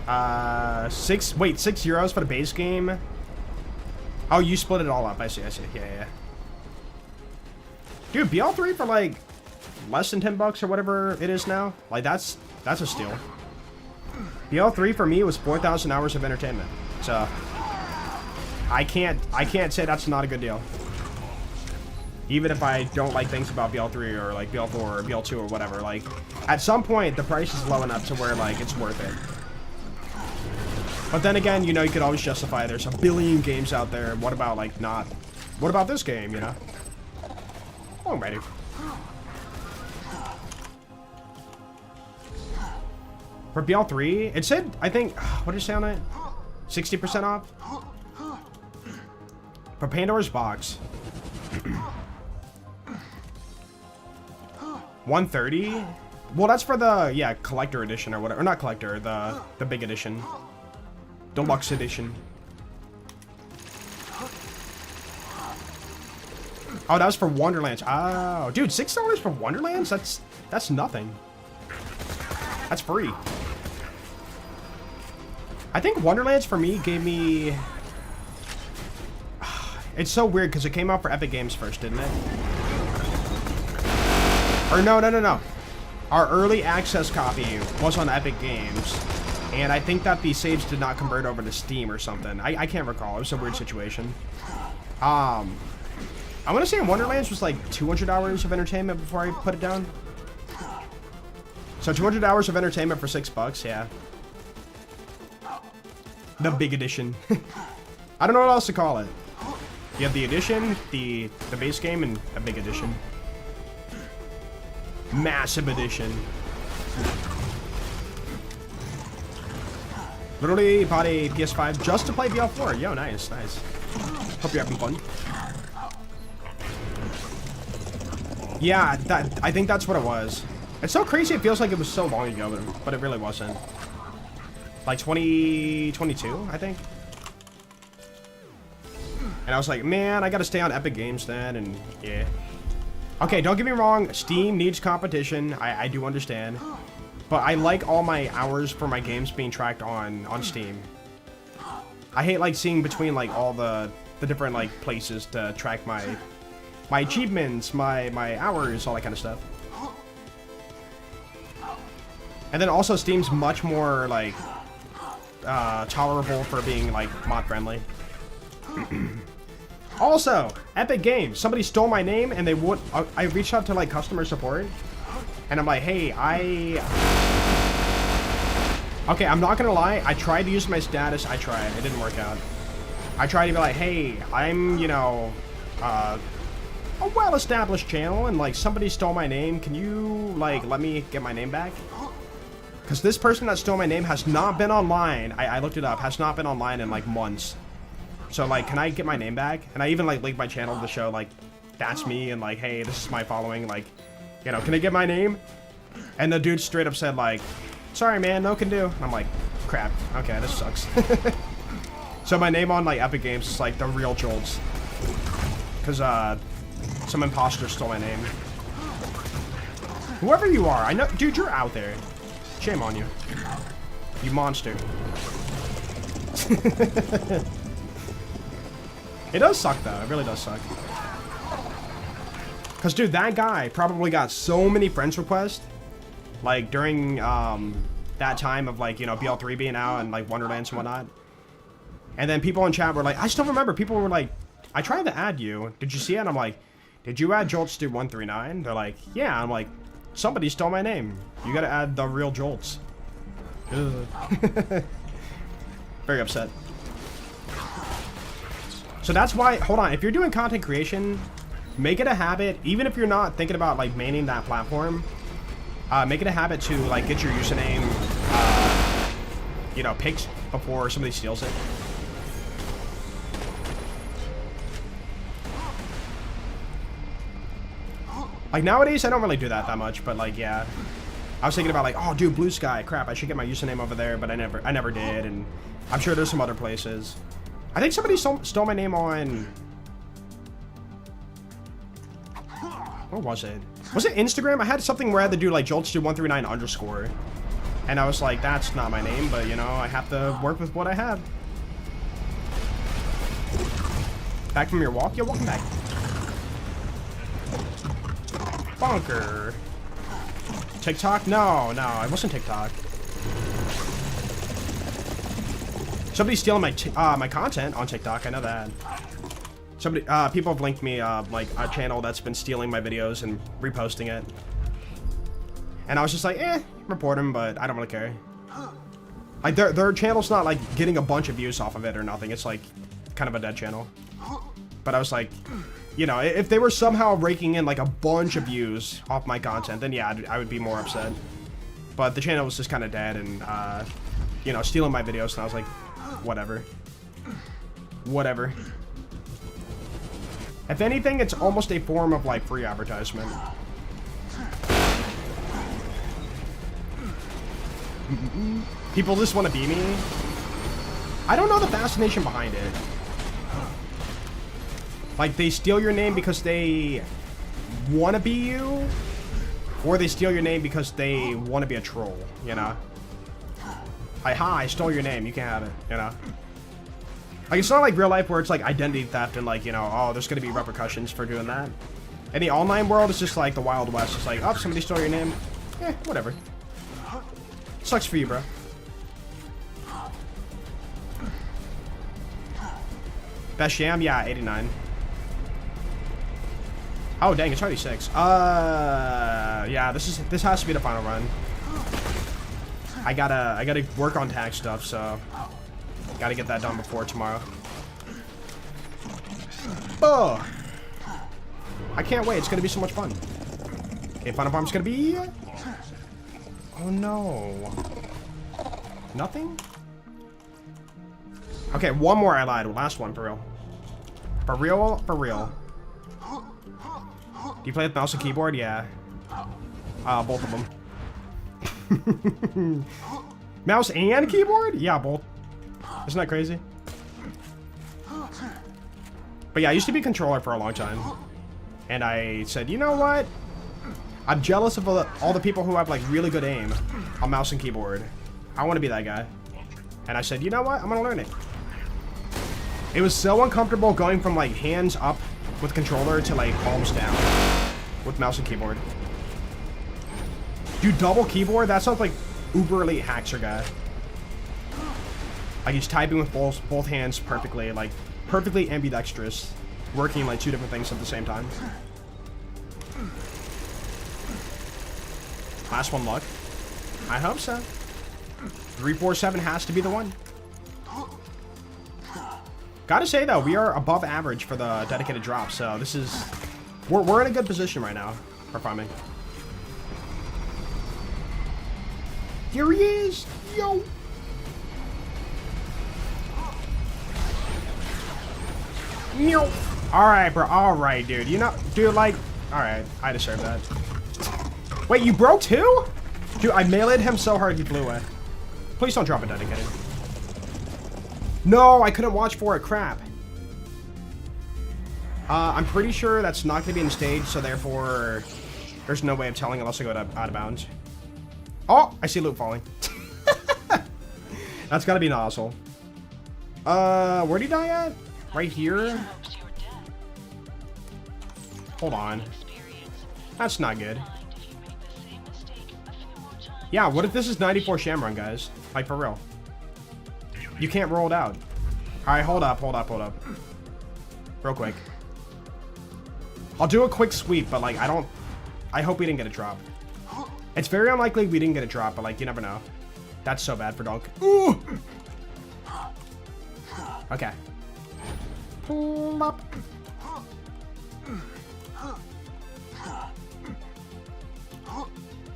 €6 for the base game. Oh, you split it all up. I see. Yeah. Dude, BL3 for, like, less than 10 bucks or whatever it is now. Like, that's a steal. BL3 for me was 4,000 hours of entertainment. So I can't say that's not a good deal. Even if I don't like things about BL3 or, like, BL4 or BL2 or whatever, like, at some point the price is low enough to where, like, it's worth it. But then again, you know, you could always justify there's a billion games out there. What about, like, not? What about this game, you know? Alrighty. For BL3, it said, I think, what did it say on it? 60% off? For Pandora's Box. 130? Well, that's for the, yeah, collector edition or whatever. Or not collector, the big edition. Deluxe edition. Oh, that was for Wonderlands. Oh, dude, $6 for Wonderlands? That's nothing. That's free. I think Wonderlands for me gave me... It's so weird because it came out for Epic Games first, didn't it? Or no. Our early access copy was on Epic Games. And I think that the saves did not convert over to Steam or something. I can't recall. It was a weird situation. I want to say Wonderlands was like 200 hours of entertainment before I put it down. So 200 hours of entertainment for $6, yeah. The big edition. I don't know what else to call it. You have the edition, the base game, and a big edition. Massive edition. Literally bought a PS5 just to play BL4. Yo, nice. Hope you're having fun. Yeah, I think that's what it was. It's so crazy. It feels like it was so long ago, but it really wasn't. Like 2022, I think. And I was like, man, I gotta stay on Epic Games then, and yeah. Okay, don't get me wrong, Steam needs competition, I do understand. But I like all my hours for my games being tracked on Steam. I hate like seeing between like all the different like places to track my achievements, my hours, all that kind of stuff. And then also Steam's much more like tolerable for being like mod friendly. Also, Epic Games. Somebody stole my name and they would. I reached out to like customer support, and I'm like, hey, okay, I'm not gonna lie. I tried to use my status. I tried. It didn't work out. I tried to be like, hey, I'm a well-established channel, and like somebody stole my name. Can you like let me get my name back? Because this person that stole my name has not been online. I looked it up. Has not been online in like months. So, like, can I get my name back? And I even, like, linked my channel to show, like, that's me, and, like, hey, this is my following, like, you know, can I get my name? And the dude straight up said, like, sorry, man, no can do. And I'm like, crap, okay, this sucks. So my name on, like, Epic Games is, like, the real Jolts. Because, some imposter stole my name. Whoever you are, I know, dude, you're out there. Shame on you. You monster. It does suck, though. It really does suck. Because, dude, that guy probably got so many friends requests, like, during, that time of, like, you know, BL3 being out and, like, Wonderlands and whatnot. And then people in chat were like, I still remember, people were like, I tried to add you. Did you see it? And I'm like, did you add Jolts139? They're like, yeah. I'm like, somebody stole my name. You gotta add the real Jolts. Very upset. So that's why, hold on, if you're doing content creation, make it a habit, even if you're not thinking about, like, manning that platform, make it a habit to, like, get your username, you know, picked before somebody steals it. Like, nowadays, I don't really do that much, but, like, yeah. I was thinking about, like, oh, dude, Blue Sky, crap, I should get my username over there, but I never did, and I'm sure there's some other places. I think somebody stole my name on... What was it? Was it Instagram? I had something where I had to do, like, Jolts139_. And I was like, that's not my name, but, you know, I have to work with what I have. Back from your walk? Yeah, welcome back. Bonker. TikTok? No, it wasn't TikTok. Somebody's stealing my content on TikTok. I know that. People have linked me like a channel that's been stealing my videos and reposting it. And I was just like, report them, but I don't really care. Like their channel's not like getting a bunch of views off of it or nothing. It's like kind of a dead channel. But I was like, you know, if they were somehow raking in like a bunch of views off my content, then yeah, I would be more upset. But the channel was just kind of dead and you know, stealing my videos, and I was like, whatever. If anything, it's almost a form of, like, free advertisement. People just want to be me. I don't know the fascination behind it. Like, they steal your name because they want to be you, or they steal your name because they want to be a troll, you know? Like, hi, I stole your name, you can't have it, you know? Like, it's not like real life where it's like identity theft and like, you know, oh, there's gonna be repercussions for doing that. In the online world, it's just like the Wild West. It's like, oh, somebody stole your name. Eh, whatever. Sucks for you, bro. Best Sham? Yeah, 89. Oh, dang, it's already 6. Yeah, this has to be the final run. I gotta work on tag stuff, so gotta get that done before tomorrow. Oh, I can't wait. It's gonna be so much fun. Okay, final farm's gonna be. Oh no, nothing. Okay, one more. I lied. Last one for real. For real. For real. Do you play with mouse and keyboard? Yeah. Both of them. Mouse and keyboard? Yeah, both. Isn't that crazy? But yeah, I used to be a controller for a long time. And I said, you know what? I'm jealous of all the people who have like really good aim on mouse and keyboard. I want to be that guy. And I said, you know what? I'm going to learn it. It was so uncomfortable going from like hands up with controller to like palms down with mouse and keyboard. Dude, double keyboard? That sounds like uber elite hacker guy. Like he's typing with both hands perfectly, like perfectly ambidextrous, working like 2 different things at the same time. Last one, luck. I hope so. 347 has to be the one. Gotta say though, we are above average for the dedicated drop, so this is we're in a good position right now for farming. Here he is, yo. Meow. All right, bro. All right, dude. You know, dude, like, all right, I deserve that. Wait, you broke too? Dude, I meleeed him so hard he blew away. Please don't drop a dedicated. No, I couldn't watch for it. Crap. I'm pretty sure that's not going to be in stage, so therefore there's no way of telling unless I go out of bounds. Oh, I see loot falling. That's got to be Nozzle. Where'd he die at? Right here? Hold on. That's not good. Yeah, what if this is 94 Shamrun, guys? Like, for real. You can't roll it out. Alright, hold up. Real quick. I'll do a quick sweep, but like, I hope we didn't get a drop. It's very unlikely we didn't get a drop, but like, you never know. That's so bad for Donk. Ooh! Okay.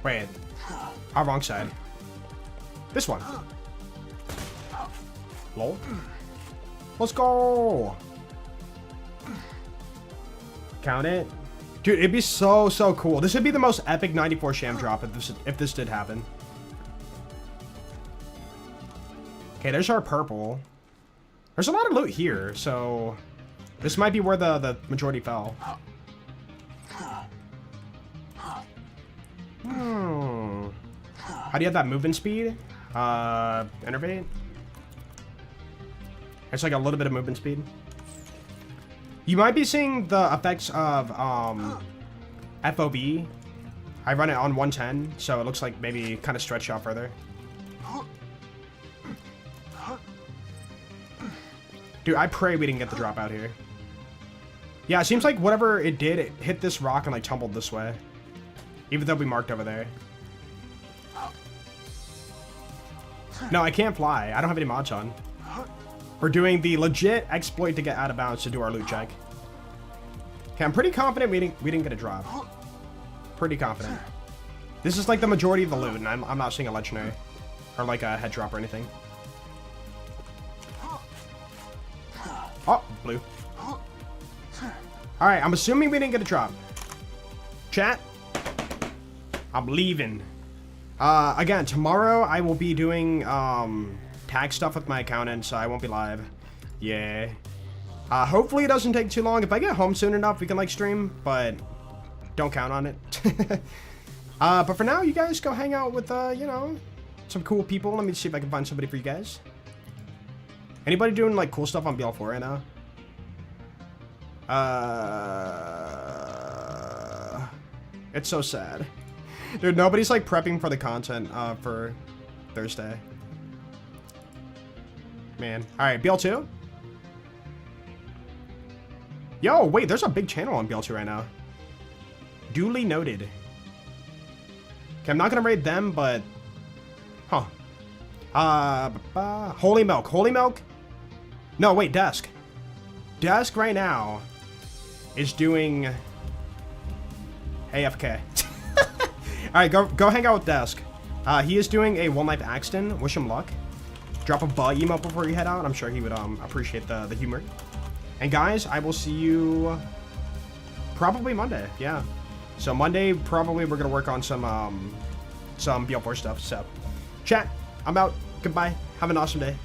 Wait. Our wrong side. This one. Lol. Let's go. Count it. Dude, it'd be so cool. This would be the most epic 94 Sham drop if this did happen. Okay, there's our purple. There's a lot of loot here, so this might be where the majority fell. How do you have that movement speed? Innervate? It's like a little bit of movement speed. You might be seeing the effects of FOV. I run it on 110, so it looks like maybe kind of stretched out further. Dude, I pray we didn't get the drop out here. Yeah, it seems like whatever it did, it hit this rock and like tumbled this way. Even though we marked over there. No, I can't fly. I don't have any mods on. We're doing the legit exploit to get out of bounds to do our loot check. Okay, I'm pretty confident we didn't get a drop. Pretty confident. This is like the majority of the loot, and I'm not seeing a legendary. Or like a head drop or anything. Oh, blue. Alright, I'm assuming we didn't get a drop. Chat. I'm leaving. Again, tomorrow I will be doing tag stuff with my accountant, so I won't be live. Yeah. Hopefully it doesn't take too long. If I get home soon enough, we can like stream, but don't count on it. But for now, you guys go hang out with, you know, some cool people. Let me see if I can find somebody for you guys. Anybody doing like cool stuff on BL4 right now? It's so sad. Dude, nobody's like prepping for the content for Thursday. Man. Alright, BL2? Yo, wait, there's a big channel on BL2 right now. Duly noted. Okay, I'm not gonna raid them, but... Huh. Holy Milk. Holy Milk? No, wait, Desk. Desk right now is doing... AFK. Alright, go hang out with Desk. He is doing a One Life accident. Wish him luck. Drop a butt emote before you head out. I'm sure he would appreciate the humor. And guys, I will see you probably Monday. Yeah. So Monday, probably we're gonna work on some BL4 stuff. So, chat. I'm out. Goodbye. Have an awesome day.